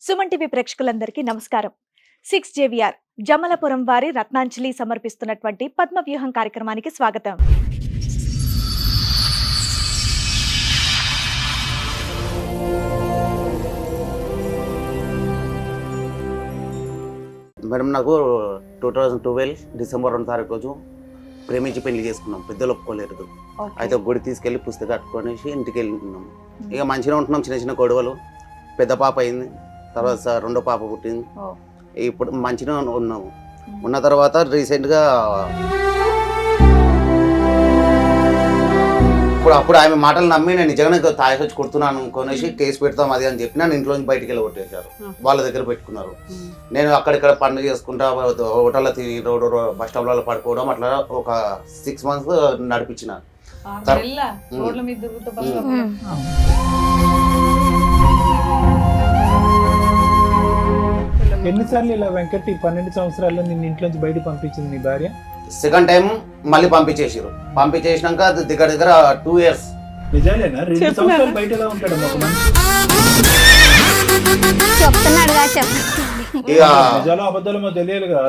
Suman TV ప్రేక్షకులందరికీ నమస్కారం. 6 JVR జమలపురం వారి రత్నాంజలి సమర్పిస్తున్నటువంటి పద్మవ్యూహం కార్యక్రమానికి స్వాగతం. మేడం నాకు 2012 డిసెంబర్ 2 తారీఖు రోజు ప్రేమించి పెళ్లి చేసుకున్నాం. పెద్దలు ఒప్పుకోలేదు. అయితే గుడి తీసుకెళ్ళి పుస్తకం కట్టుకొనేసి ఇంటికి వెళ్ళినాం. ఇక మంచిగా ఉంటున్నాం. చిన్న చిన్న గొడవలు. పెద్ద పాప అయింది, తర్వాత రెండో పాప పుట్టింది. ఇప్పుడు మంచిగా ఉన్నాము. ఉన్న తర్వాత రీసెంట్గా అప్పుడు ఆమె మాటలు నమ్మి నేను నిజంగానే తాగి వచ్చి కొడుతున్నాను కొనేసి కేసు పెడతాం అది అని చెప్పి నన్ను ఇంట్లో నుంచి బయటికి వెళ్ళి కొట్టేశారు. వాళ్ళ దగ్గర పెట్టుకున్నారు. నేను అక్కడిక్కడ పనులు చేసుకుంటా హోటల్లో తిరిగి రోడ్డు బస్ స్టాప్లలో పడుకోవడం అట్లా ఒక 6 months నడిపించిన. ఎన్నిసార్లు ఇలా వెంకట్ 12 సంవత్సరాల్లో నిన్ను ఇంట్లోంచి బయట పంపించింది నీ భార్య? సెకండ్ టైం మళ్ళీ పంపించేసారు. పంపించేసినాక దగ్గర దగ్గర 2 years. నిజాలేనా? 2 సంవత్సరాలు బయట ఎలా ఉంటాడు ఒక మనిషి? ఇక నిజాలు అబద్ధాలు మాకు తెలియాలి కదా.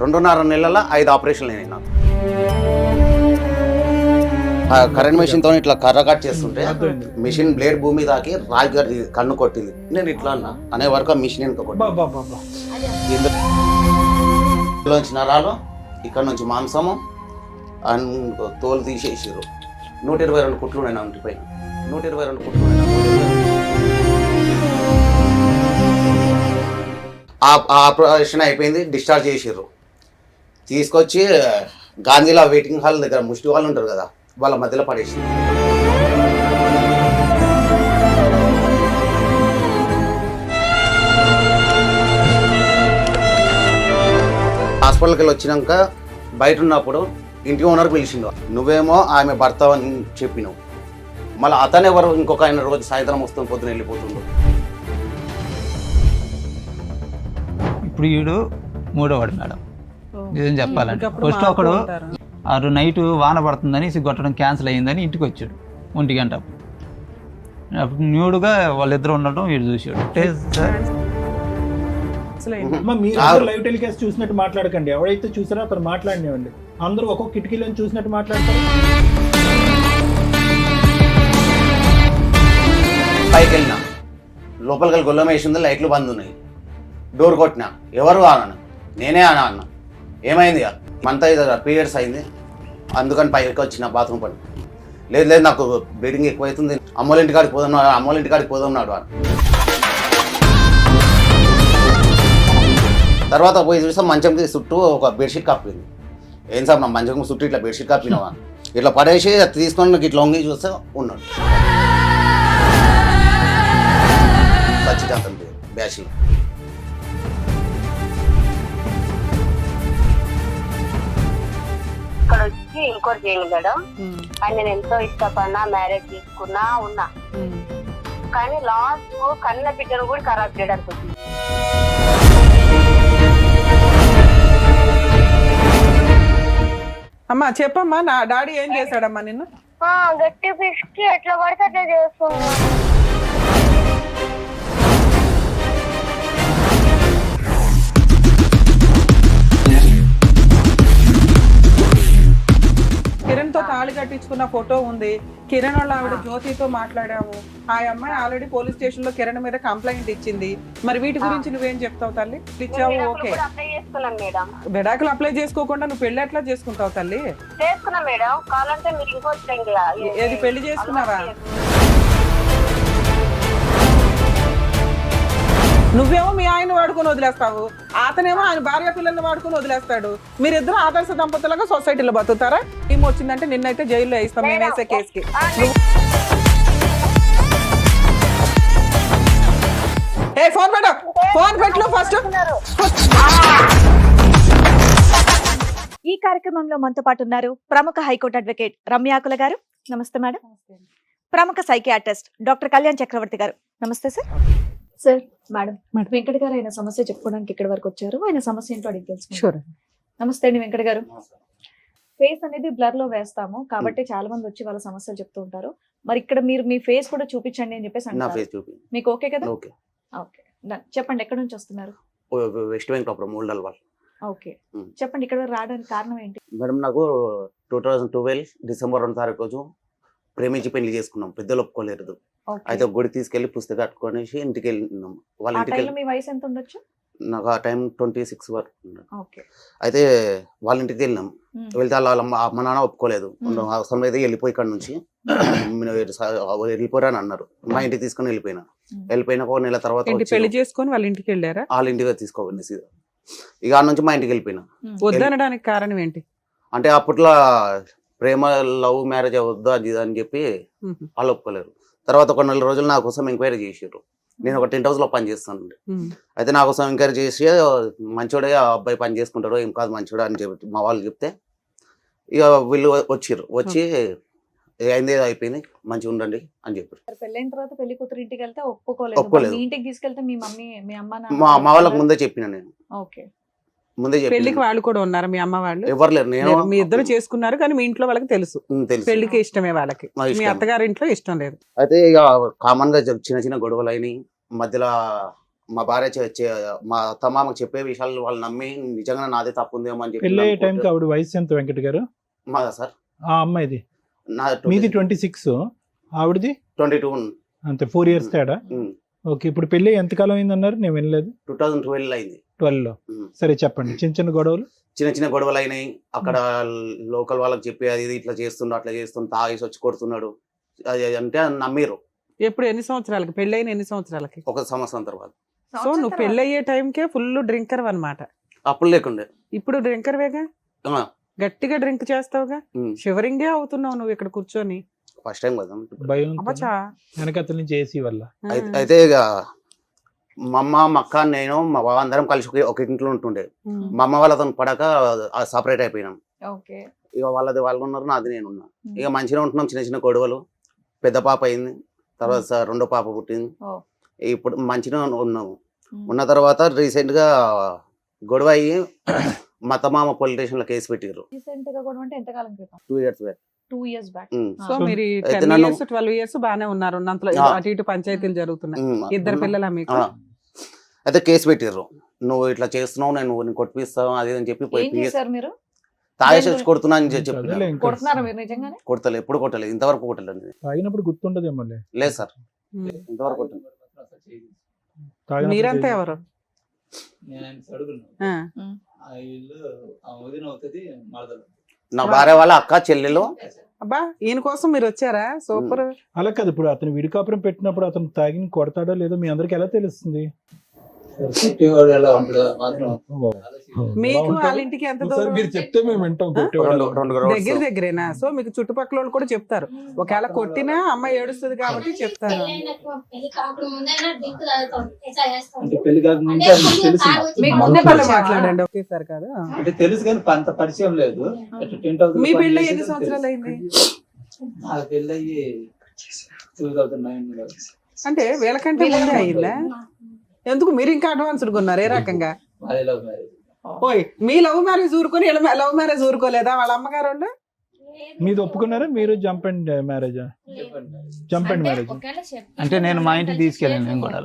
రెండున్నర నెలల 5 ఆపరేషన్లు అయినాయి నాకు. కరెంట్ మెషిన్ తో ఇట్లా కర్ర కట్ చేస్తుంటే మిషన్ బ్లేడ్ భూమి తాకి రాగి కన్ను కొట్టింది. నేను ఇట్లా అన్నా అనే వరకు ఆ మిషన్ వెనుక కొట్టింది. నరాలు ఇక్కడ నుంచి మాంసము తోలు తీసేసారు. 122 కుట్లు ఉన్నాయి నా ఇంటి పైన. 122 కుట్లు ఆపరేషన్ అయిపోయింది. డిశ్చార్జ్ చేసారు. తీసుకొచ్చి గాంధీలో వెయిటింగ్ హాల్ దగ్గర ముష్టి వాళ్ళు ఉంటారు కదా, వాళ్ళ మధ్యలో పడేసింది. హాస్పిటల్కి వెళ్ళి వచ్చినాక బయట ఉన్నప్పుడు ఇంటి ఓనర్ పిలిచిండు. నువ్వేమో ఆమె భర్త అని చెప్పినావు. మళ్ళీ అతను ఎవరు ఇంకొక ఆయన రోజు సాయంత్రం వస్తుంది, పొద్దున వెళ్ళిపోతుండు. ఇప్పుడు వీడు మూడోవాడు మేడం. నిజం చెప్పాలంటే ఫస్ట్ ఒకడు నైట్ వాన పడుతుందని కొట్టడం క్యాన్సిల్ అయ్యిందని ఇంటికి వచ్చాడు 1 గంట. అప్పుడు న్యూడ్గా వాళ్ళిద్దరు ఉండటం వీడు చూసాడు. మీరు లైవ్ టెలికాస్ట్ చూసినట్టు మాట్లాడకండి. ఎవరైతే చూసారో అతను మాట్లాడినేవండి. అందరూ ఒక్కొక్క కిటికీలో చూసినట్టు మాట్లాడతారు. పైకి వెళ్ళినా లోపలికి వెళ్ళి గొల్లం వేసింది. లైట్లు బంద్ ఉన్నాయి. డోర్ కొట్టినా. ఎవరు అన్న? నేనే అన్న. ఏమైంది? మంత్ పీరియడ్స్ అయింది, అందుకని పైకి వచ్చిన బాత్రూమ్ పని. లేదు లేదు నాకు బ్లీడింగ్ ఎక్కువైతుంది, అమ్మోళ్ళ ఇంటికాడికి పోదాం, అమ్మోళ్ళ ఇంటికాడికి పోదాం నాడు అని. తర్వాత పోయి చూస్తే మంచంకి చుట్టూ ఒక బెడ్షీట్ కప్పింది. ఏం సార్ నా మంచం చుట్టూ ఇట్లా బెడ్షీట్ కప్పినావా? ఇట్లా పడేసి తీసుకొని ఇట్లా వంగి చూస్తే ఉన్నాడు. సచ్చిదాంతం బ్యాచ్లో. ఇక్కడ వచ్చి ఇంకోటి చేయండి మేడం. అని నేను ఎంతో ఇష్టపడినా, మ్యారేజ్ చేసుకున్నా ఉన్నా, కానీ లాస్ట్ కన్న బిడ్డను కూడా ఖరాబ్ చేయడానికి వచ్చింది. అమ్మా చెప్పమ్మా, నా డాడీ ఏం చేశాడమ్మా నిన్ను? గట్టి పిసికి ఎట్లా పడితే అట్లా చేస్తున్నా. కిరణ్ తో తాళి కట్టించుకున్న ఫోటో ఉంది. కిరణ్ వాళ్ళ ఆవిడ జ్యోతితో మాట్లాడాము. ఆ అమ్మాయి ఆల్రెడీ పోలీస్ స్టేషన్ లో కిరణ్ మీద కంప్లైంట్ ఇచ్చింది. మరి వీటి గురించి నువ్వేం చెప్తావు తల్లి? ఇచ్చావు, ఓకే. విడాకులు అప్లై చేసుకోకుండా నువ్వు పెళ్లి ఎట్లా చేసుకుంటావు తల్లి? చేసుకున్నా మేడం. కావాలంటే మీరు ఇంకోటి ఏది పెళ్లి చేసుకున్నావా? నువ్వేమో మీ ఆయన వాడుకొని వదిలేస్తావు, అతనేమో ఆయన భార్య పిల్లల్ని వాడుకొని వదిలేస్తాడు. మీరిద్దరు ఆదర్శ దంపతులుగా సొసైటీలో బతుకుతారా? ఏం వచ్చిందంటే నిన్నైతే జైల్లో వేస్తాం మేము వేసే కేసుకి. ఫోన్ పెట్టు, ఫోన్ పెట్టు ఫస్ట్. ఈ కార్యక్రమంలో మనతో పాటు ఉన్నారు ప్రముఖ హైకోర్టు అడ్వకేట్ రమ్యాకుల గారు. నమస్తే మేడం. ప్రముఖ సైకియాట్రిస్ట్ డాక్టర్ కళ్యాణ్ చక్రవర్తి గారు. నమస్తే సార్. సార్ మేడం, వెంకట గారు ఆయన సమస్య చెప్పుకోవడానికి ఇక్కడ వరకు వచ్చారు. ఆయన సమస్య ఏంటో అడిగి తెలుసు. నమస్తే అండి వెంకట గారు. ఫేస్ అనేది బ్లర్ లో వేస్తాము కాబట్టి చాలా మంది వచ్చి వాళ్ళ సమస్యలు చెప్తూ ఉంటారు. మరి ఇక్కడ మీరు మీ ఫేస్ కూడా చూపించండి అని చెప్పేసి నా అంటారు. ఫేస్ చూపి. మీకు ఓకే కదా? ఓకే. ఓకే చెప్పండి, ఎక్కడ నుంచి వస్తున్నారు? వెస్ట్ వెంకటాపురం మూడల్ వాళ్ళు. ఓకే చెప్పండి, ఇక్కడ రావడానికి కారణం ఏంటి? మేడం నాకు 2012 డిసెంబర్ 2 తారీఖు రోజు ప్రేమించి పెళ్లి చేసుకున్నాం. పెద్దలు ఒప్పుకోలేదు. అయితే గుడి తీసుకెళ్లి పుస్తకం కట్టుకొనేసి ఇంటికి వెళ్ళినాం. వాళ్ళ ఆ ఇంటికి టైంలో మీ వయసు ఎంత ఉండొచ్చు? నాకు ఆ టైం 26 వరకు ఉన్నాడు. ఓకే. అయితే వాళ్ళ ఇంటికి వెళ్ళినాం. వెళ్తే వాళ్ళ అమ్మ నాన్న ఒప్పుకోలేదు. అవసరం అయితే వెళ్ళిపోయి ఇక్కడ నుంచి వెళ్ళిపోరా అని అన్నారు. మా ఇంటికి తీసుకొని వెళ్ళిపోయినా. వెళ్ళిపోయిన ఒక నెల తర్వాత పెళ్లి చేసుకొని వాళ్ళ ఇంటికి వెళ్ళారా? వాళ్ళ ఇంటికి తీసుకోవాలి సీదా. ఇక ఆ నుంచి మా ఇంటికి వెళ్ళిపోయినా. వద్దనడానికి కారణం ఏంటి? అంటే అప్పట్లో ప్రేమ లవ్ మ్యారేజ్ అవద్దు అది ఇది అని చెప్పి వాళ్ళు ఒప్పుకోలేరు. తర్వాత ఒక 4 రోజులు నా కోసం ఎంక్వైరీ చేసారు. నేను ఒక టెంట్ హౌస్ లో పని చేస్తాను. అయితే నా కోసం ఎంక్వైరీ చేసి మంచోడే ఆ అబ్బాయి పని చేసుకుంటాడు, ఏం కాదు మంచోడే అని చెప్పి మా వాళ్ళు చెప్తే ఇక వీళ్ళు వచ్చి అయింది అయిపోయింది మంచిగా ఉండండి అని చెప్పారు. పెళ్ళైన తర్వాత పెళ్లి కూతురు ఇంటికి వెళ్తే ఒప్పుకోలేదు. మీ ఇంటికి తీసుకెళ్తే మీ మమ్మీ మీ అమ్మ మా వాళ్ళకి ముందే చెప్పిన నేను. ఓకే. ముందే పెళ్లికి వాళ్ళు కూడా ఉన్నారు, మీ అమ్మ వాళ్ళు ఎవరు లేరు. నేను మీ ఇద్దరు చేసుకున్నారు కానీ మీ ఇంట్లో వాళ్ళకి తెలుసు పెళ్లికి ఇష్టమే, వాళ్ళకి మీ అత్తగారి ఇంట్లో ఇష్టం లేదు. అయితే ఇక కామన్ గా చిన్న చిన్న గొడవలు అయినాయి మధ్యలో. మా భార్య మా అత్తమామకు చెప్పే విషయాలు వాళ్ళు నమ్మి నిజంగా నాదే తప్పు ఉందేమో అని పెళ్ళి అయ్యే చెప్పి. టైంకి ఆవిడ వయసు ఎంత వెంకట గారు? మాదా సార్? ఆ అమ్మాయిది నా మీది 26, ఆవిడది 22. అంతే 4 years తేడా. ఓకే. ఇప్పుడు పెళ్లి ఎంతకాలం అయింది అన్నారు? నేను వినలేదు. 2012 అయింది. 12 లో. సరే చెప్పండి. చిన్న చిన్న గొడవలు చిన్న గొడవలు అయినాయి. అక్కడ లోకల్ వాళ్ళకి చెప్పి అది ఇది ఇట్లా చేస్తుండు అట్లా చేస్తుండు, తాగేసి వచ్చి కొడుతున్నాడు అది అంటే నమ్మిరు. ఎప్పుడు ఎన్ని సంవత్సరాలకి పెళ్ళైన? ఎన్ని సంవత్సరాలకి? 1 సంవత్సరం తర్వాత. సో నువ్వు పెళ్ళయ్యే టైంకే ఫుల్ డ్రింకర్ అన్నమాట. అప్పుడు లేకుండే. ఇప్పుడు డ్రింకర్ వేగా, గట్టిగా డ్రింక్ చేస్తావుగా, షివరింగే అవుతున్నావు నువ్వు ఇక్కడ కూర్చొని. ఫస్ట్ టైం కదా భయం అబ్బా వెనకతల నుంచి ఏసీ వల్ల. అయితే ఇక మా అమ్మ మా అక్క నేను మా బావ అందరం కలిసి ఒక ఇంట్లో ఉంటుండే. మా అమ్మ వాళ్ళతో పడక సపరేట్ అయిపోయినాం. ఇక వాళ్ళది వాళ్ళు ఉన్నారు, నాది నేను ఉన్నా. ఇక మంచిగా ఉంటున్నాం. చిన్న గొడవలు. పెద్ద పాప అయింది, తర్వాత రెండో పాప పుట్టింది. ఇప్పుడు మంచిగా ఉన్నాము. ఉన్న తర్వాత రీసెంట్ గా గొడవ అయ్యి మా తమామ పోలీస్ స్టేషన్ లో కేసు పెట్టారు. 2 years back. 2 years back. So మీరు 10 years 12 years బానే ఉన్నారు. ఉన్నంతలో అటు ఇటు పంచాయతీలు జరుగుతున్నాయి. ఇద్దరు పిల్లల మీకు? అయితే కేసు పెట్టారు. నువ్వు ఇట్లా చేస్తున్నావు, నేను కొట్టిస్తావు అది అని చెప్పి తాగేసి వచ్చి కొడుతున్నా అని చెప్పి కొడతలే. ఎప్పుడు కొట్టలేదు, ఇంతవరకు కొట్టలేదు. తాగినప్పుడు గుర్తుండదేమో. లేదు సార్, ఇంతవరకు కొట్టలేదు. మీరంతా ఎవరు? నా భార్య వాళ్ళ అక్క చెల్లెలు. అబ్బా ఈయన కోసం మీరు వచ్చారా? సూపర్. అలా కాదు, ఇప్పుడు అతను విడికాపురం పెట్టినప్పుడు అతను తాగి కొడతాడో లేదో మీ అందరికి ఎలా తెలుస్తుంది? మీకు వాళ్ళ ఇంటికి ఎంత దూరం? మీరు చెప్తే మేము వింటాం. దగ్గరేనా? సో మీకు చుట్టుపక్కల వాళ్ళు కూడా చెప్తారు. ఒకవేళ కొట్టినా అమ్మాయి ఏడుస్తుంది కాబట్టి చెప్తారు. మీకు ముందే పళ్ళు మాట్లాడండి ఒకేసారి కాదు. అంటే తెలుసు కానీ అంత పరిచయం లేదు. మీ పెళ్ళి ఎన్ని సంవత్సరాలు అయింది? నా పెళ్ళి 2009. అంటే వీళ్ళకంటే ముందే అయిందా? ఎందుకు మీరు ఇంకా అడ్వాన్స్డ్ ఉన్నారు? ఏ రకంగా? ఓయ్ మీ లవ్ మ్యారేజ్ ఊరుకొని లవ్ మ్యారేజ్ ఊరుకోలేదా వాళ్ళ అమ్మగారు వాళ్ళు? మీది ఒప్పుకున్నారా? మీరు jump and marriage? Jump and marriage అంటే నేను మా ఇంటికి తీసుకెళ్ళాను కూడా.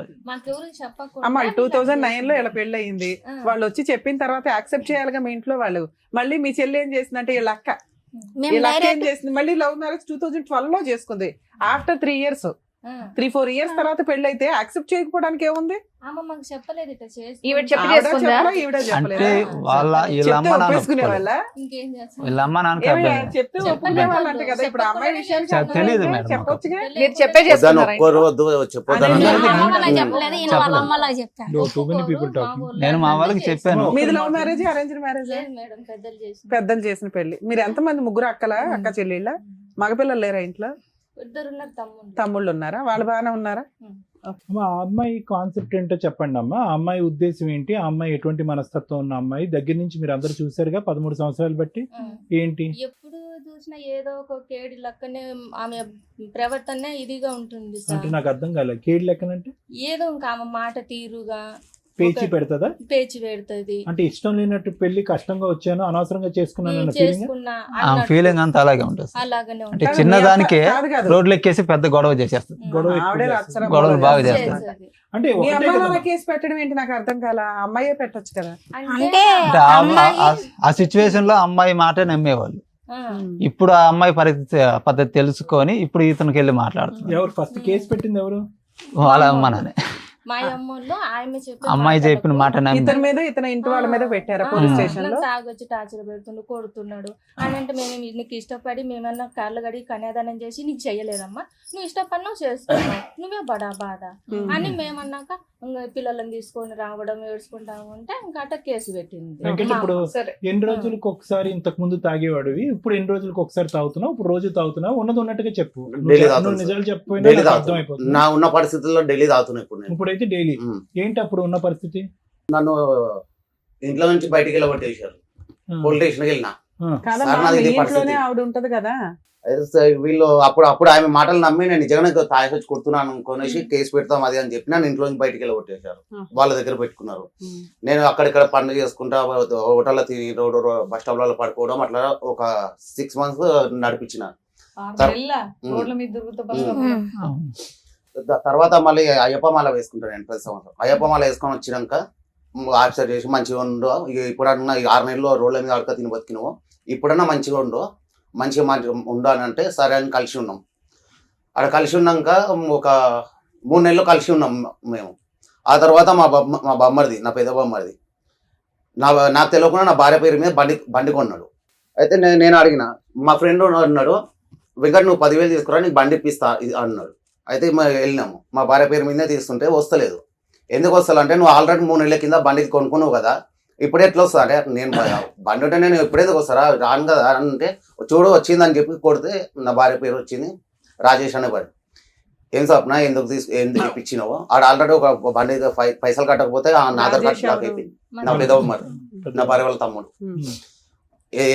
అమ్మ 2009 లో ఇలా పెళ్లి అయింది. వాళ్ళు వచ్చి చెప్పిన తర్వాత యాక్సెప్ట్ చేయాలిగా మీ ఇంట్లో వాళ్ళు. మళ్ళీ మీ చెల్లి ఏం చేసిందంటే వీళ్ళ అక్క ఏం చేసింది, మళ్ళీ లవ్ మ్యారేజ్ 2012 లో చేసుకుంది. ఆఫ్టర్ 3 years 3-4 years తర్వాత పెళ్లి అయితే యాక్సెప్ట్ చేయకపోవడానికి ఏముంది? చెప్తే ఒప్పుకునే వాళ్ళంటే కదా. ఇప్పుడు అమ్మాయి విషయానికి చెప్పొచ్చుగా. నేను మా వాళ్ళకి చెప్పాను. మీది లవ్ మ్యారేజ్ అరేంజ్ మ్యారేజ్? పెద్దలు చేసిన పెళ్లి. మీరు ఎంతమంది? ముగ్గురు అక్కల అక్క చెల్లెళ్ళ? మగపిల్లలు లేరా ఇంట్లో? తమ్ముళ్ళు ఉన్నారా? వాళ్ళు బాగానే ఉన్నారా? ఆ అమ్మాయి కాన్సెప్ట్ ఏంటో చెప్పండి అమ్మా. ఆ అమ్మాయి ఉద్దేశం ఏంటి? ఆ అమ్మాయి ఎటువంటి మనస్తత్వం ఉన్న అమ్మాయి? దగ్గర నుంచి మీరు అందరు చూసారుగా 13 సంవత్సరాలు బట్టి. ఏంటి ఎప్పుడు చూసినా ఏదో ఒక కేడి లెక్కనే ఆమె ప్రవర్తన ఇదిగా ఉంటుంది అంటే నాకు అర్థం కాలేదు. కేడి లెక్కనంటే ఏదో ఇంకా ఆమె మాట తీరుగా పేచి పెడతదా? పేచి పెడుతుంది. అంటే ఇష్టం లేనట్టు పెళ్లి కష్టంగా వచ్చాను అనవసరంగా చేసుకున్నాను అన్న ఫీలింగ్. చేసుకున్నా ఆ అన్నట్టు ఫీలింగ్ అంతా అలాగే ఉంటుంది సార్. అలాగనే అంటే ఉంటుంది. చిన్నదానికే కాదు కాదు. రోడ్లు ఎక్కేసి పెద్ద గొడవ చేసేస్తుంది. గొడవ ఎక్కువ ఆవిడే చేస్తుంది. అక్షరం గొడవలు బాగా గొడవ చేస్తారు. చేసేది. అంటే మీ ఒకటే అమ్మ కదా. నాన్న కేసు పెట్టడం ఏంటి నాకు అర్థం కాల. అమ్మాయే పెట్టొచ్చు కదా. అంటే అంటే అంటే అమ్మాయి ఆ సిచ్యువేషన్ లో అమ్మాయి మాట నమ్మేవాళ్ళు. ఆ, ఇప్పుడు ఆ అమ్మాయి పద్ధతి తెలుసుకొని ఇప్పుడు ఇతనికి వెళ్ళి మాట్లాడుతున్నారు. ఎవరు ఫస్ట్ కేసు పెట్టింది ఎవరు? వాళ్ళ అమ్మ నానే. మా అమ్మోళ్ళు ఆమె చెప్పిన అమ్మాయి చెప్పిన మాట నమ్మి ఇతని మీద ఇతని ఇంటి వాళ్ళ మీద పెట్టారా పోలీస్ స్టేషన్ లో? తాగొచ్చి టార్చర్ పెడుతుండు, కొడుతున్నాడు అని అంటే మేము నీకు ఇష్టపడి మేమన్నా కార్లు గడి కన్యాదానం చేసి నీకు చెయ్యలేదమ్మా, నువ్వు ఇష్టపడినావు చేస్తున్నావు, నువ్వే బడా బాధ అని మేమన్నాక ఇంకా పిల్లలను తీసుకొని రావడం ఏడ్చుకుంటా ఉంటే ఇంకా అట్ట కేసు పెట్టింది. వెంకట్ ఇప్పుడు సరే. ఎన్ని రోజులకు ఒకసారి ఇంతకు ముందు తాగేవాడివి, ఇప్పుడు ఎన్ని రోజులకు ఒకసారి తాగుతున్నావు? ఇప్పుడు రోజు తాగుతున్నావు? ఉన్నది ఉన్నట్టుగా చెప్పు. Daily నువ్వు తాగుతాను నిజాలు డైలీ చెప్పపోయినా నాకు తాగుతున్నా. అర్థమైపోతుంది. నా ఉన్న పరిస్థితుల్లో డైలీ తాగుతున్నా ఇప్పుడు నేను. ఇప్పుడైతే డైలీ ఉమ్. ఏంటి అప్పుడు ఉన్న పరిస్థితి? నన్ను ఇంట్లో నుంచి బయటికి వెళ్ళగొట్టేశారు. పోలీస్ స్టేషన్కి వెళ్ళినా. కాదమ్మా, సార్, నాది మీ ఇది ఇంట్లోనే పరిస్థితి. ఆవిడ ఉంటది కదా. అయితే వీళ్ళు అప్పుడు ఆమె మాటలు నమ్మి నేను నిజంగానే తాగి వచ్చి కొడుతున్నాను కొనేసి కేసు పెడతాం అది అని చెప్పి నన్ను ఇంట్లో నుంచి బయటికి వెళ్ళగొట్టేశారు. వాళ్ళ దగ్గర పెట్టుకున్నారు. నేను అక్కడిక్కడ పనులు చేసుకుంటా హోటల్లో తిని బస్ స్టాప్ లో పడుకోవడం అట్లా ఒక 6 months నడిపించిన. తర్వాత మళ్ళీ అయ్యప్ప మాల వేసుకుంటాను నేను ప్రతి సంవత్సరం. అయ్యప్ప మాల వేసుకొని వచ్చినాక ఆఫీసర్ చేసి మంచిగా ఉండు, ఇప్పుడన్నా 6 నెలలు రోడ్ల మీద అడక తిని బతికినావు, ఇప్పుడన్నా మంచిగా ఉండు, మంచిగా ఉండు అని అంటే సరే అని కలిసి ఉన్నాం. అక్కడ కలిసి ఉన్నాక ఒక 3 నెలలు కలిసి ఉన్నాం మేము. ఆ తర్వాత మా బొమ్మరిది, నా పెద్ద బొమ్మరిది, నాకు తెలియకుండా నా భార్య పేరు మీద బండి కొన్నాడు. అయితే నేను అడిగిన, మా ఫ్రెండ్ అన్నాడు, వెంకట్ నువ్వు 10,000 తీసుకురా నీకు బండి ఇప్పిస్తా అన్నాడు. అయితే వెళ్ళినాము. మా భార్య పేరు మీదే తీస్తుంటే వస్తలేదు. ఎందుకు వస్తా అంటే నువ్వు ఆల్రెడీ 3 నెలల కింద బండి కొనుక్కున్నావు కదా, ఇప్పుడు ఎట్లా వస్తా అంటే నేను బండి ఉంటే నేను ఎప్పుడైతే వస్తారా రాను కదా అంటే చూడు వచ్చింది అని చెప్పి కొడితే నా భార్య పేరు వచ్చింది రాజేష్ అనే బండి. ఏం స్వప్న ఎందుకు ఇప్పించినావు? ఆడ ఆల్రెడీ ఒక బండి పైసలు కట్టకపోతే నా ఆధార్ కార్డు లాక్ అయిపోయింది. నా పెద్ద మరి నా భార్య వాళ్ళ తమ్ముడు.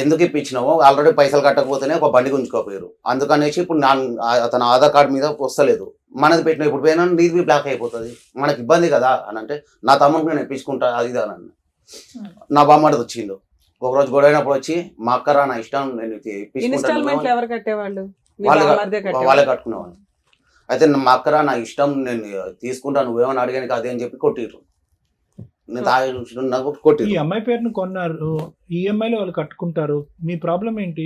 ఎందుకు ఇప్పించినావు? ఆల్రెడీ పైసలు కట్టకపోతేనే ఒక బండి గుంజుకోపోయారు. అందుకనేసి ఇప్పుడు అతను ఆధార్ కార్డు మీద వస్తలేదు. మనది పెట్టిన ఇప్పుడు పోయినా నీది బ్లాక్ అయిపోతుంది, మనకి ఇబ్బంది కదా అని అంటే నా తమ్ముడికి నేను ఇప్పించుకుంటా అది ఇది అని. నా బామ్మడిది వచ్చిండు. ఒకరోజు గొడవైనప్పుడు వచ్చి మా అక్కరా నా ఇష్టం నేను ఇన్స్టాల్మెంట్ ఎవరు కట్టేవాళ్ళు? మీ వాళ్ళే బామ్మర్దే కట్టేవాళ్ళు? వాళ్ళే కట్టుకునేవాళ్ళు. అయితే మా అక్కరా నా ఇష్టం నేను తీసుకుంటా, నువ్వేమని అడిగాను అదే అని చెప్పి కొట్టిరు. నేను తాగి నాకు ఈ కొట్టిరు. అమ్మాయి పేరును కొన్నారు, ఈఎంఐలో వాళ్ళు కట్టుకుంటారు, మీ ప్రాబ్లం ఏంటి?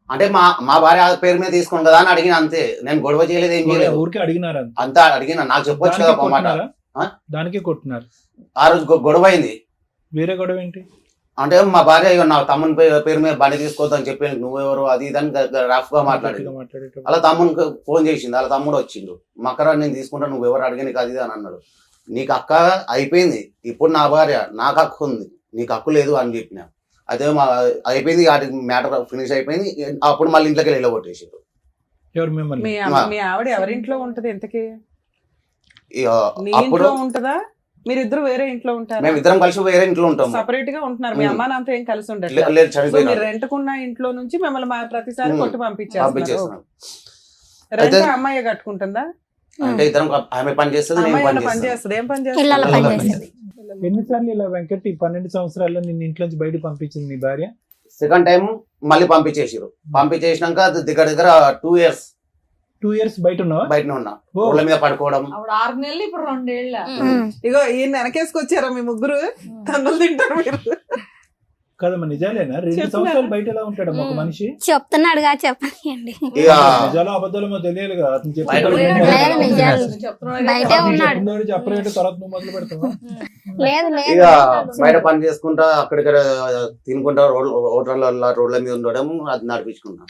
అంటే మా భార్య పేరు మీద తీసుకుని కదా అని అడిగిన, అంతే. నేను గొడవ చేయలేదు, ఏం చేయలేదు, ఊరికే అడిగినారు అంతే. అంతా అడిగిన. నాకు చెప్పొచ్చు కదా ఒక మాట. దానికే కొట్టున్నారు. ఆ రోజు గొడవ అయింది. వేరే గొడవ ఏంటి అంటే మా భార్య నా తమ్ముని పేరు మీద బండి తీసుకోవద్దని చెప్పి నువ్వెవరు అది ఇదని రఫ్ గా మాట్లాడేది. అలా తమ్మునికి ఫోన్ చేసింది, అలా తమ్ముడు వచ్చిండు. మక్కరా నేను తీసుకుంటా, నువ్వెవరు అడిగాను అది ఇది అని అన్నాడు. నీకు అక్క అయిపోయింది, ఇప్పుడు నా భార్య, నాకు హక్కు ఉంది, నీకు హక్కు లేదు అని చెప్పిన. అయితే అయిపోయింది, వాటి మ్యాటర్ ఫినిష్ అయిపోయింది. అప్పుడు మళ్ళీ ఇంట్లోకి వెళ్ళగొట్టేసారు. ఎవరు మిమ్మల్ని? మీ ఆవిడ ఎవరింట్లో ఉంటది ఇంతకీ? నీ అప్పుడు ఇంట్లో ఉంటదా? మీరిద్దరు వేరే ఇంట్లో ఉంటారు? మేము ఇద్దరం కలిసి వేరే ఇంట్లో ఉంటాం. సపరేట్ గా ఉంటున్నారు. మీ అమ్మ నాన్నతో ఏం కలిసి ఉండట్లేదు? లేదు, చనిపోయినారు. రెంట్కున్న ఇంట్లో నుంచి మిమ్మల్ని ప్రతిసారి కొట్టి పంపించేస్తున్నాం. రెంట్ అమ్మాయి కట్టుకుంటుందా? అంటే ఇద్దరం ఆమె పని చేస్తుంది, నేను అమ్మాయి పని పని చేస్తాను. చేస్తుంది. ఏం పని పిల్లల చేస్తుంది? పని చేస్తుంది. ఎన్నిసార్లు ఇలా వెంకట్ ఈ 12 సంవత్సరాల్లో నిన్ను ఇంట్లోంచి బయట పంపించింది నీ భార్య? సెకండ్ టైం మళ్ళీ పంపించేసారు. పంపించేసినాక దగ్గర 2 years 2 years బయట ఉన్నావా? బయటనే ఉన్నా. రోడ్ల మీద పడుకోవడం. 6 నెలలు, ఇప్పుడు 2 ఏళ్ళ. ఇగో ఈయన వెనకేసుకొచ్చారా మీ ముగ్గురు? తన్నులు తింటారు మీరు. కదమ్మా, నిజాలేనా? 2 సంవత్సరాలు బయట ఎలా ఉంటాడమ్మా ఒక మనిషి? చెప్తున్నాడుగా, చెప్పండి. ఇక నిజాలు అబద్ధాలు తెలియాలి కదా. అతను బయట లేదు, నిజాలు. బయటే ఉన్నాడు. చెప్పలేదు, తర్వాత నువ్వు మొదలు పెడతావా? లేదు లేదు. ఇక బయట పని చేసుకుంటా అక్కడిక్కడ తినుకుంటా రోడ్ల మీద ఉండడం అది నడిపించుకున్నా.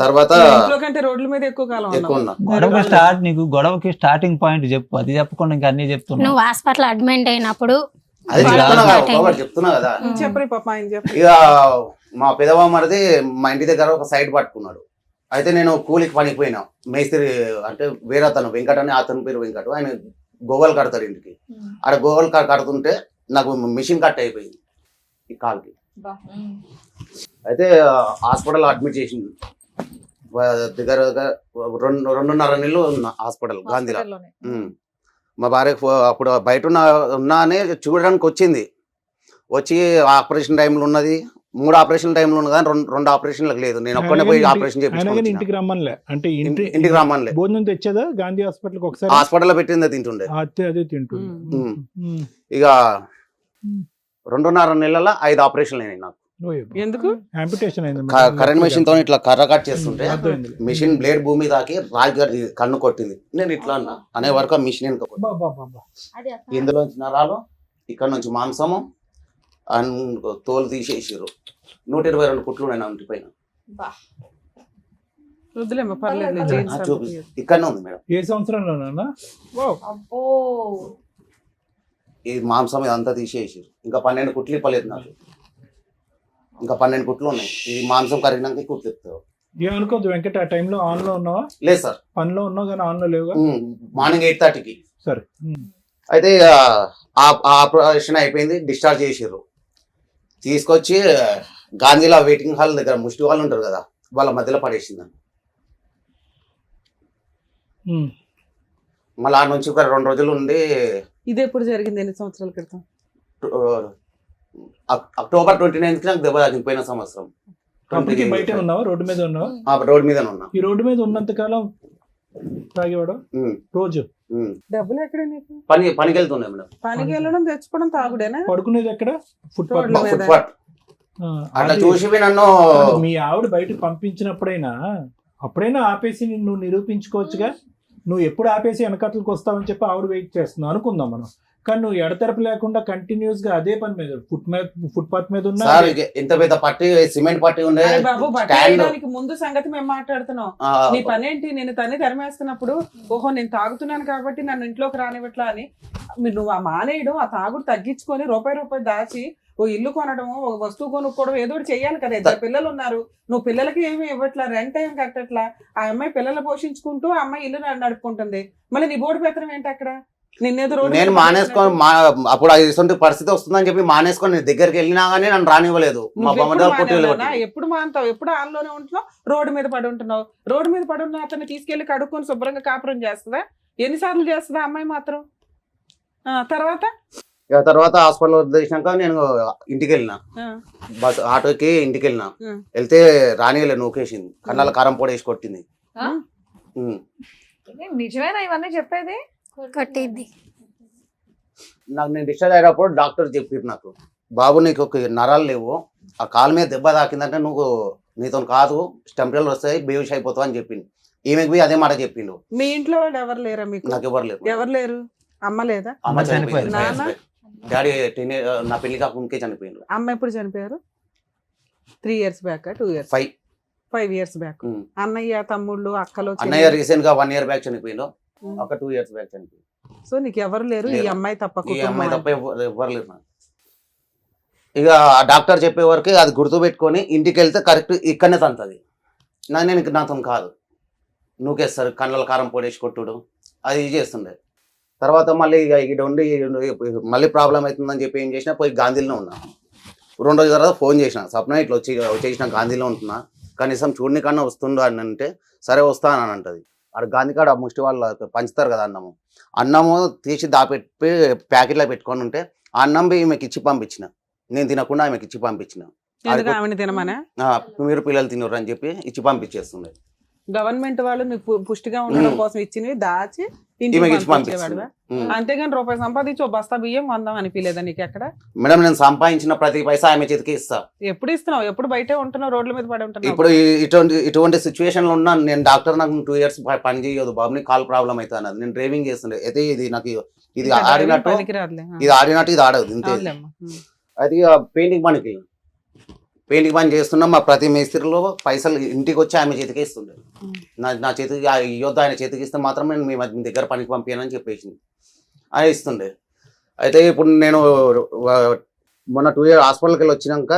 తర్వాత ఇంట్లో కంటే రోడ్ల మీద ఎక్కువ కాలం ఎక్కువ ఉన్నావు. ఉన్నా. గొడవకి స్టార్టింగ్ పాయింట్ చెప్పు, అది చెప్పకుండా ఇంకా అన్ని చెప్తున్నా. నువ్వు హాస్పిటల్ అడ్మిట్ అయినప్పుడు అది చెప్తున్నా కదా. చెప్పరు పాప, ఆయన చెప్పు. ఇక మా పెదబామ్మది మా ఇంటి దగ్గర ఒక సైడ్ పట్టుకున్నాడు. అయితే నేను కూలికి పనికి పోయినా. మేస్త్రి అంటే వేరే అతను వెంకట్ అని, అతని పేరు వెంకట్. ఆయన గోగలు కడతారు ఇంటికి. ఆడ గోగలు కడుతుంటే నాకు మిషన్ కట్ అయిపోయింది ఈ కాలుకి. అయితే హాస్పిటల్ అడ్మిట్ చేసింది. దగ్గర 2.5 నెలలు ఉన్నా హాస్పిటల్ గాంధీలో. మా భార్యకు అప్పుడు బయట ఉన్నా అని చూడడానికి వచ్చింది. వచ్చి ఆపరేషన్ టైంలో ఉన్నది, 3 ఆపరేషన్ టైంలో ఉన్నది కానీ రెండు ఆపరేషన్లకు లేదు. నేను ఒక్కనే పోయి ఆపరేషన్ ఆయన కానీ చేయించుకుని ఇంటికి రమ్మనిలే అంటే ఇంటికి రమ్మనిలే. భోజనం తెచ్చేదా గాంధీ హాస్పిటల్కి ఒకసారి? హాస్పిటల్లో పెట్టిందే తింటుండే. అదే తింటుంది. ఇక 2.5 నెలల 5 ఆపరేషన్లు అయినాయి నాకు. ఎందుకు? ఆంపిటేషన్ అయింది. కరెంట్ మెషిన్ తో ఇట్లా కర్ర కట్ చేస్తుంటే మిషన్ బ్లేడ్ భూమి తాకి రాజు కన్ను కొట్టింది. నేను ఇట్లా అన్నా అనే వరకు ఆ మిషన్ అది ఇందులో నరాలు, ఇక్కడ నుంచి మాంసము తోలు తీసేసారు. 122 కుట్లు ఉన్నాయి నా ఇంటి పైన. వద్దులేమ్మా, పర్లేదు. ఇక్కడనే ఉంది మేడం. ఏ సంవత్సరంలోనా? అబ్బో ఈ మాంసం ఇదంతా తీసేసారు. ఇంకా 12 కుట్లు ఇప్పలేదు నాకు. ఇంకా 12 కుట్లు ఉన్నాయి. ఈ మాంసం కరిగినాక కుట్లు ఇస్తారు. ఏమనుకోద్దు వెంకట, ఆ టైంలో ఆన్ లో ఉన్నావా? లేదు సార్, పనిలో ఉన్నావు కానీ ఆన్ లో లేవుగా. మార్నింగ్ 8:30కి. సరే. అయితే ఆపరేషన్ అయిపోయింది, డిశ్చార్జ్ చేసారు. తీసుకొచ్చి గాంధీలో వెయిటింగ్ హాల్ దగ్గర ముష్టి వాళ్ళు ఉంటారు కదా, వాళ్ళ మధ్యలో పడేసింది. మళ్ళీ ఆ నుంచి ఒక 2 రోజులు ఉండి. ఇది ఎప్పుడు జరిగింది? ఎన్ని సంవత్సరాల క్రితం? అక్టోబర్ 29కి నాకు దెబ్బ తాకింది పోయిన సంవత్సరం. అప్పటికి బయట ఉన్నావా? రోడ్డు మీద ఉన్నావా? రోడ్డు మీదనే ఉన్నా. ఈ రోడ్డు మీద ఉన్నంత కాలం తాగేవాడు రోజు? డబ్బులు ఎక్కడ నీకు? పనికి వెళ్తున్నాయి మేడం. పనికి వెళ్ళడం, తెచ్చుకోవడం, తాగుడేనా? పడుకునేది ఎక్కడ? ఫుట్పాత్. ఫుట్పాత్ అట్లా చూసి నన్ను మీ ఆవిడ బయటకు పంపించినప్పుడైనా అప్పుడైనా ఆపేసి నువ్వు నిరూపించుకోవచ్చుగా. నువ్వు ఎప్పుడు ఆపేసి వెనకట్లకు వస్తావని చెప్పి ఆవిడ వెయిట్ చేస్తున్నావు అనుకుందాం మనం. కానీ నువ్వు ఎడతెరపు లేకుండా కంటిన్యూస్ గా అదే పని మీద ఫుట్పాత్ మీద ఉన్నా. ఇంత పెద్ద పట్టి, సిమెంట్ పట్టి ఉండే బాబు, బట్టడానికి ముందు సంగతి మేము మాట్లాడుతున్నాం. నీ పని ఏంటి? నేను తన్ని తరిమేస్తున్నప్పుడు ఓహో నేను తాగుతున్నాను కాబట్టి నన్ను ఇంట్లోకి రానివ్వట్లా అని నువ్వు ఆ మానేయడం, ఆ తాగుడు తగ్గించుకొని రూపాయి దాచి ఓ ఇల్లు కొనడం, ఓ వస్తువు కొనుక్కోవడం, ఏదో ఒకటి చెయ్యాలి కదా. 2 పిల్లలు ఉన్నారు, నువ్వు పిల్లలకి ఏమి ఇవ్వట్లా, రెంట్ ఏం కట్టట్లా. ఆ అమ్మాయి పిల్లలు పోషించుకుంటూ ఆ అమ్మాయి ఇల్లు నడుపుకుంటుంది. మళ్ళీ నీ బోర్డు పెత్తనం ఏంటి అక్కడ? నేను మానేసుకొని అప్పుడు ఇటువంటి పరిస్థితి వస్తుందని చెప్పి మానేసుకొని నేను దగ్గరికి వెళ్ళినా గానీ నన్ను రానివ్వలేదు. మా ఎప్పుడు మానతావు? ఎప్పుడు ఆన్లోనే ఉంటున్నావు, రోడ్డు మీద పడి ఉంటున్నావు. రోడ్డు మీద పడి ఉన్న అతన్ని తీసుకెళ్లి కడుక్కొని శుభ్రంగా కాపురం చేస్తుందా? ఎన్నిసార్లు చేస్తుందా అమ్మాయి మాత్రం? తర్వాత హాస్పిటల్ వదిలేసినాక నేను ఇంటికి వెళ్ళిన, బస్ ఆటోకి ఇంటికి వెళ్ళిన. వెళ్తే రానిలే నూకేసింది, కన్నాల కారం పొడి వేసి కొట్టింది. నిజమేనా ఇవన్నీ చెప్పేది? కొట్టింది. నాకు నేను డిశ్చార్జ్ అయ్యేటప్పుడు డాక్టర్ చెప్పారు నాకు, బాబు నీకు ఒక నరాలు లేవు, ఆ కాలు మీద దెబ్బ తాకిందంటే నువ్వు నీతో కాదు, స్టెంపరేచర్ వస్తాయి, బేవిష్ అయిపోతావు అని చెప్పిండు. ఈమెకి పోయి అదే మాట చెప్పిండు. మీ ఇంట్లో వాళ్ళు ఎవరు లేరా మీకు? నాకు ఎవరు లేరు. ఎవరు లేరు? అమ్మ లేదా? అమ్మ చనిపోయింది. డాడీ నా పెళ్లి కాకముందుకే చనిపోయిండు. అమ్మ ఎప్పుడు చనిపోయారు? 3 years back? 2 years? 5 years back. అన్నయ్య, తమ్ముళ్ళు, అక్కలు? అన్నయ్య రీసెంట్ గా 1 year బ్యాక్ చనిపోయిండు, ఒక 2 years బ్యాక్ చనిపోయింది. సో నీకు ఎవరు లేరు, ఈ అమ్మాయి తప్ప? ఈ అమ్మాయి తప్ప ఎవరు లేరు నాకు. ఇక ఆ డాక్టర్ చెప్పే వరకు అది గుర్తు పెట్టుకొని ఇంటికి వెళ్తే కరెక్ట్ ఇక్కడనే తంతది. నేను నాతో కాదు, నూకేస్తారు, కళ్ళల కారం పొడేసి కొట్టుడు అది చేస్తుండే. తర్వాత మళ్ళీ ఇక ఇక్కడ ఉండి మళ్ళీ ప్రాబ్లం అవుతుందని చెప్పి ఏం చేసినా పోయి గాంధీలో ఉన్నా. 2 రోజుల తర్వాత ఫోన్ చేసిన, సప్న ఇట్లా వచ్చేసిన గాంధీలో ఉంటున్నా, కనీసం చూడని కన్నా వస్తుండు అని అంటే సరే వస్తాను అని అంటది. అక్కడ గాంధీ కాడ ముష్టి వాళ్ళు పంచుతారు కదా అన్నము తీసి దాపెట్టి ప్యాకెట్లో పెట్టుకొని ఉంటే ఆ అన్నం ఈమెకి ఇచ్చి పంపించిన, నేను తినకుండా ఆమెకి ఇచ్చి పంపించిన. మీరు పిల్లలు తినరు అని చెప్పి ఇచ్చి పంపించేస్తుండే. గవర్నమెంట్ వాళ్ళు మీకు పుష్టిగా ఉండడం కోసం ఇచ్చినవి దాచి అంతేగాని రూపాయి సంపాదించి ఓ బస్తా బియ్యం వందాం అనిపించలేదా నీకు ఎక్కడ? మేడం నేను సంపాదించిన ప్రతి పైసా ఆమె చేతికి ఇస్తా. ఎప్పుడు ఇస్తున్నావు? ఎప్పుడు బయటే ఉంటున్నావు, రోడ్ల మీద పడి ఉంటున్నావు? ఇప్పుడు ఇటువంటి సిచ్యువేషన్ లో ఉన్నా నేను డాక్టర్, నాకు 2 years పని చేయదు బాబు, నీకు కాల్ ప్రాబ్లం అవుతుంది అన్నది. నేను డ్రైవింగ్ చేస్తుండే, అయితే ఇది నాకు ఇది ఆడినట్టు ఇది ఆడినట్టు ఇది ఆడదు ఇంతే. అది పెయింటింగ్ పని చేస్తున్నాం. మా ప్రతి మేస్త్రిలో పైసలు ఇంటికి వచ్చి ఆమె చేతికి ఇస్తుండే. నా చేతికి ఇవ్వద్దు, ఆయన చేతికి ఇస్తే మాత్రం నేను మీ దగ్గర పనికి పంపానని చెప్పేసింది, ఆయన ఇస్తుండే. అయితే ఇప్పుడు నేను మొన్న 2 years హాస్పిటల్కి వెళ్ళి వచ్చినాక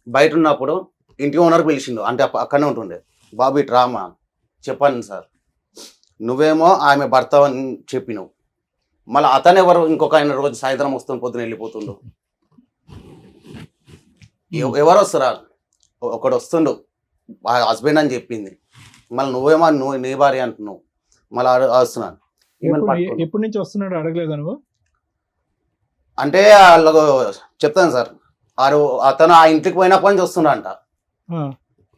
బయట ఉన్నప్పుడు ఇంటి ఓనర్ పిలిచిండు, అంటే అక్కడనే ఉంటుండే. బాబు ఇటు రామా, చెప్పాను సార్, నువ్వేమో ఆమె భర్త అని చెప్పినావు, మళ్ళీ అతను ఎవరు ఇంకొక ఆయన రోజు సాయంత్రం వస్తుంది, పొద్దున వెళ్ళిపోతుండు. ఎవరు వస్తారా? ఒకడు వస్తుండు, హస్బెండ్ అని చెప్పింది, మళ్ళీ నువ్వేమో నీ భార్య అంటున్నావు, మళ్ళీ వస్తున్నాను. ఈమెను పట్టుకున్నాం. ఎప్పటి నుంచి వస్తున్నాడు అడగలేదా నువ్వు? అంటే వాళ్ళకు చెప్తాను సార్, అతను ఆ ఇంటికి పోయినప్పటి నుంచి వస్తున్నాడంట. ఆ,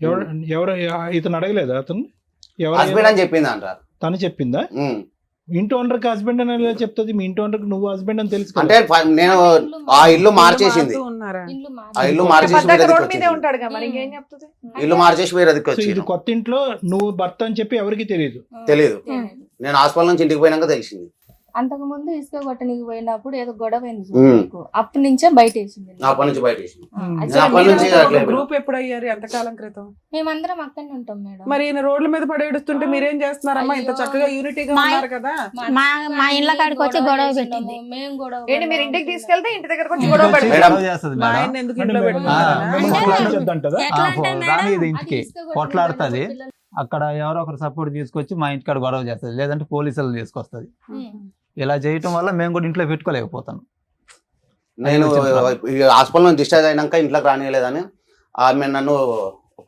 ఎవరు ఎవరు ఇతను అడగలేదా అతను? హస్బెండ్ ఎవరు అని చెప్పింది అంట. తను చెప్పిందా? ఇంటి ఓనర్కి హస్బెండ్ అని ఎలా చెప్తుంది? మీ ఇంటి ఓనర్కి నువ్వు హస్బెండ్ అని తెలుసు కదా? అంటే నేను ఆ ఇల్లు మార్చేసింది, ఉన్నారా? ఆ ఇల్లు మార్చేసి పద్దాక వేరే రోడ్ దిక్కు మీదే వచ్చింది. ఉంటాడుగా, మరి ఇంకేం చెప్తుంది? ఇల్లు మార్చేసి వేరే దిక్కు సో ఇది వచ్చింది. కొత్త ఇంట్లో నువ్వు భర్త అని చెప్పి ఎవరికి తెలియదు. తెలియదు. నేను హాస్పిటల్ నుంచి ఇంటికి పోయినాక తెలిసింది. అంతకు ముందు ఇసుక కొట్టనికి పోయినప్పుడు ఏదో గొడవ అయింది ఉమ్. మీకు. అప్పటి నుంచే బయట వేసింది. అప్పటి నుంచి బయట వేసింది. అది నేను అప్పటి నుంచి మీరు అట్లే గ్రూప్ ఎప్పుడు అయ్యారు? ఎంతకాలం క్రితం? మేమందరం అక్కడనే ఉంటాం మేడం. మరి ఈయన రోడ్ల మీద పడేడుస్తుంటే మీరేం చేస్తున్నారమ్మా? ఇంత అయ్యో. చక్కగా యూనిటీగా మా- ఉన్నారు కదా. మా ఇళ్ళ కాడికి వచ్చి గొడవ చేసినాము, పెట్టింది. మేము గొడవ ఏంటి మీరు ఇంటికి పడ్డాము. తీసుకెళ్తే ఇంటి దగ్గరకు వచ్చి ఇంటికి గొడవ వచ్చి పెడతారు? గొడవ చేస్తుంది మా మేడం. ఆయన ఎందుకు అంటే ఇంట్లో మేము- పెట్టుకున్నారనా? మేము అంటే- కూర్చొచ్చేద్దంటదా? ఎట్లా అంటే రానిది మేడం, ఇంటికి అది ఇసుక కొట్టిన కొట్లాడుతుంది. పిల్లలు- అక్కడ ఎవరో ఒకరు సపోర్ట్ తీసుకొచ్చి మా ఇంటికాడ గొడవ చేస్తుంది, లేదంటే పోలీసులు తీసుకొస్తుంది. ఉమ్. ఇలా చేయటం వల్ల మేము కూడా ఇంట్లో పెట్టుకోలేకపోతాం. నేను ఈ హాస్పిటల్ నుంచి డిశ్చార్జ్ అయినాక ఇంట్లోకి రానియలేదని ఆమె నన్ను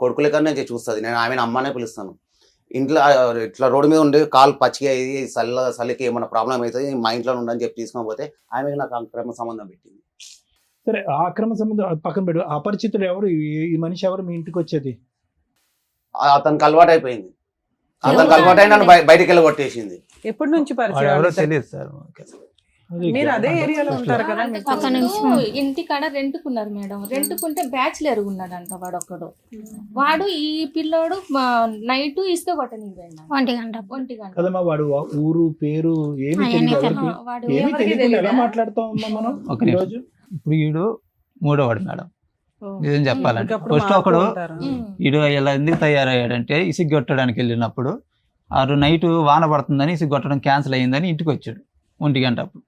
కొడుకు లెక్కనే చూస్తుంది. నేను ఆమెను అమ్మనే పిలుస్తాను. ఇంట్లో ఇట్లా రోడ్డు మీద ఉండి కాలు పచ్చిగా అయ్యి చలికి ఏమైనా ప్రాబ్లం అవుతుంది, మా ఇంట్లో ఉండని చెప్పి తీసుకొని పోతే ఆమెకి నాకు అక్రమ సంబంధం పెట్టింది. సరే, ఆ అక్రమ సంబంధం అది పక్కన పెట్టు. అపరిచితుడు ఎవరు? ఈ మనిషి ఎవరు మీ ఇంటికి వచ్చేది? అతనికి అలవాటు అయిపోయింది. అతనికి అలవాటు అయిన నన్ను బయటికి వెళ్ళి కొట్టేసింది. ఎప్పటి నుంచి వాడు పరిచయం? ఎవరో తెలియదు సార్. అది మీరు అదే అంటే ఏరియాలో అసలు- ఉంటారు కదా. అంతకు ఒక ముందు నిమిషం. ఇంటికాడ రెంట్కున్నారు మేడం. రెంట్కుంటే బ్యాచులర్ ఉన్నాడంట వాడు ఒక్కడు. వాడు ఈ పిల్లోడు నైట్ ఇసుక కొట్టనికి పోయినాడు. 1 గంట. 1 గంట. కదమ్మా, వాడు ఊరు పేరు ఏమి అవన్నీ తెలియదు తెలియదు. ఎవరికి. వాడు ఏమి ఎవరికి తెలియకుండా ఎలా తెలీదా? మాట్లాడతాం అమ్మా మనం ఒక ఈ నిమిషం. రోజు? ఇప్పుడు ఈడు మూడోవాడు మేడం. నిజం చెప్పాలంటే ఇంకప్పుడు ఫస్ట్ మారుతూ ఒకడు ఉంటారు. ఉమ్. ఈడు ఇలా ఎందుకు తయారయ్యాడంటే ఇసుక కొట్టడానికి వెళ్ళినప్పుడు ఆ నైట్ వాన పడుతుందని ఇసుక కొట్టడం క్యాన్సిల్ అయ్యిందని ఇంటికి వచ్చాడు 1 గంట అప్పుడు.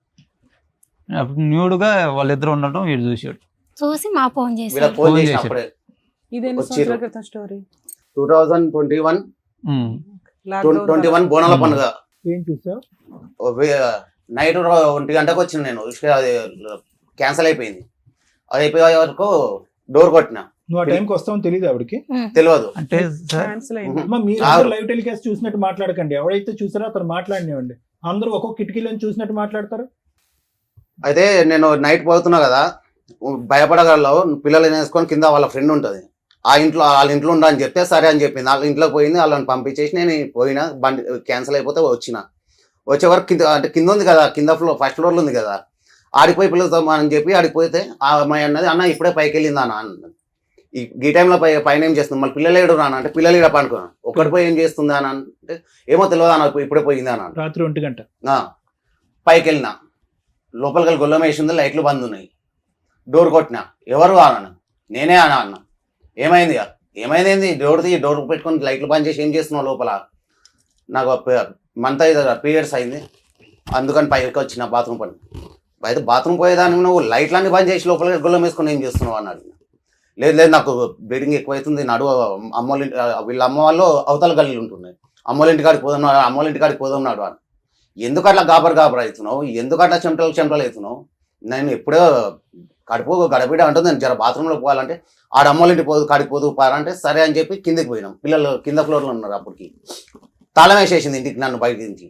అప్పుడు న్యూడ్గా వాళ్ళిద్దరు ఉండటం వీడు చూసాడు. చూసి మా ఫోన్ వీళ్ళకి చేశారు. ఫోన్ ఫోన్ చేసినప్పుడే ఇది ఎన్ని వచ్చిర్రు. సంవత్సరాల క్రితం స్టోరీ? 2021 ఉమ్. 21 బోనాల పండుగ ఏం చూసావు? నైట్ 1 గంటకు వచ్చిన నేను. అది క్యాన్సిల్ అయిపోయింది. అది అయిపోయే వరకు డోర్ కొట్టిన, నువ్వు ఆ టైంకి వస్తావని తెలియదు ఆవిడకి? తెలియదు. అంటే సార్ క్యాన్సిల్ అయింది. అమ్మా, మీరు ఆ- లైవ్ టెలికాస్ట్ చూసినట్టు మాట్లాడకండి. ఎవరైతే చూసారో అతను మాట్లాడినివ్వండి. అందరూ ఒక్కొక్క కిటికీలను చూసినట్టు మాట్లాడతారు. అయితే నేను నైట్ పోతున్నా కదా, భయపడగలవు పిల్లలు వేసుకొని కింద వాళ్ళ ఫ్రెండ్ ఉంటుంది, వాళ్ళ ఇంట్లో ఉండా అని చెప్తే సరే అని చెప్పింది. వాళ్ళ ఇంట్లోకి పోయింది, వాళ్ళని పంపించేసి నేను పోయినా. బండి క్యాన్సిల్ అయిపోతే వచ్చే వరకు కింద, అంటే కింద ఉంది కదా, కింద ఫస్ట్ ఫ్లోర్లో ఉంది కదా, ఆడిపోయి పిల్లలతో అని చెప్పి ఆడిపోతే ఆ అమ్మాయి అన్నది, అన్న ఇప్పుడే పైకి వెళ్ళిందా అన్న అన్నది. ఈ టైంలో పైన ఏం చేస్తుంది, మళ్ళీ పిల్లలు ఏడు రాను అంటే పిల్లలు ఇక్కడ పండుకున్నాను, ఒక్కటి పోయి ఏం చేస్తుంది అని అంటే ఏమో తెలియదు అన్న, ఇప్పుడే పోయింది అని అంటే రాత్రి 1 గంట. పైకి వెళ్ళినా, లోపలికి వెళ్ళి గొల్లం వేసింది, లైట్లు బంద్ ఉన్నాయి. డోర్ కొట్టినా, ఎవరు అన్నాను, నేనే అన్న. ఏమైంది ఏమైంది, డోర్ పెట్టుకొని లైట్లు బంద్ చేసి ఏం చేస్తున్నావు లోపల? నాకు మంత్ అయితే పీరియడ్స్ అయింది, అందుకని పైకి వచ్చిన బాత్రూమ్ పని. అయితే బాత్రూమ్ పోయేదాన్ని నువ్వు లైట్లన్నీ బంద్ చేసి లోపలికి గొల్లం వేసుకొని ఏం చేస్తున్నావు అన్నాడు. లేదు నాకు బ్లీడింగ్ ఎక్కువైతుంది, నడువు అమ్మోళ్ళ వీళ్ళ అమ్మ వాళ్ళు అవతల గల్లీలు ఉంటున్నాయి, అమ్మోళ్ళ ఇంటికాడికి పోదాం నాడు అని. ఎందుకు అట్లా గాబర్ అవుతున్నావు, ఎందుకు అట్లా చెమటలు అవుతున్నావు? నేను ఎప్పుడో కడుపు గడబిడ అంటుంది, నేను జర బాత్రూంలో పోవాలంటే ఆడ అమ్మోళ్ళ ఇంటికి కాడికి పోదు పారంటే సరే అని చెప్పి కిందకి పోయినాం. పిల్లలు కింద ఫ్లోర్లో ఉన్నారు. అప్పటికి తాళం వేసేసింది ఇంటికి, నన్ను బయట నుంచి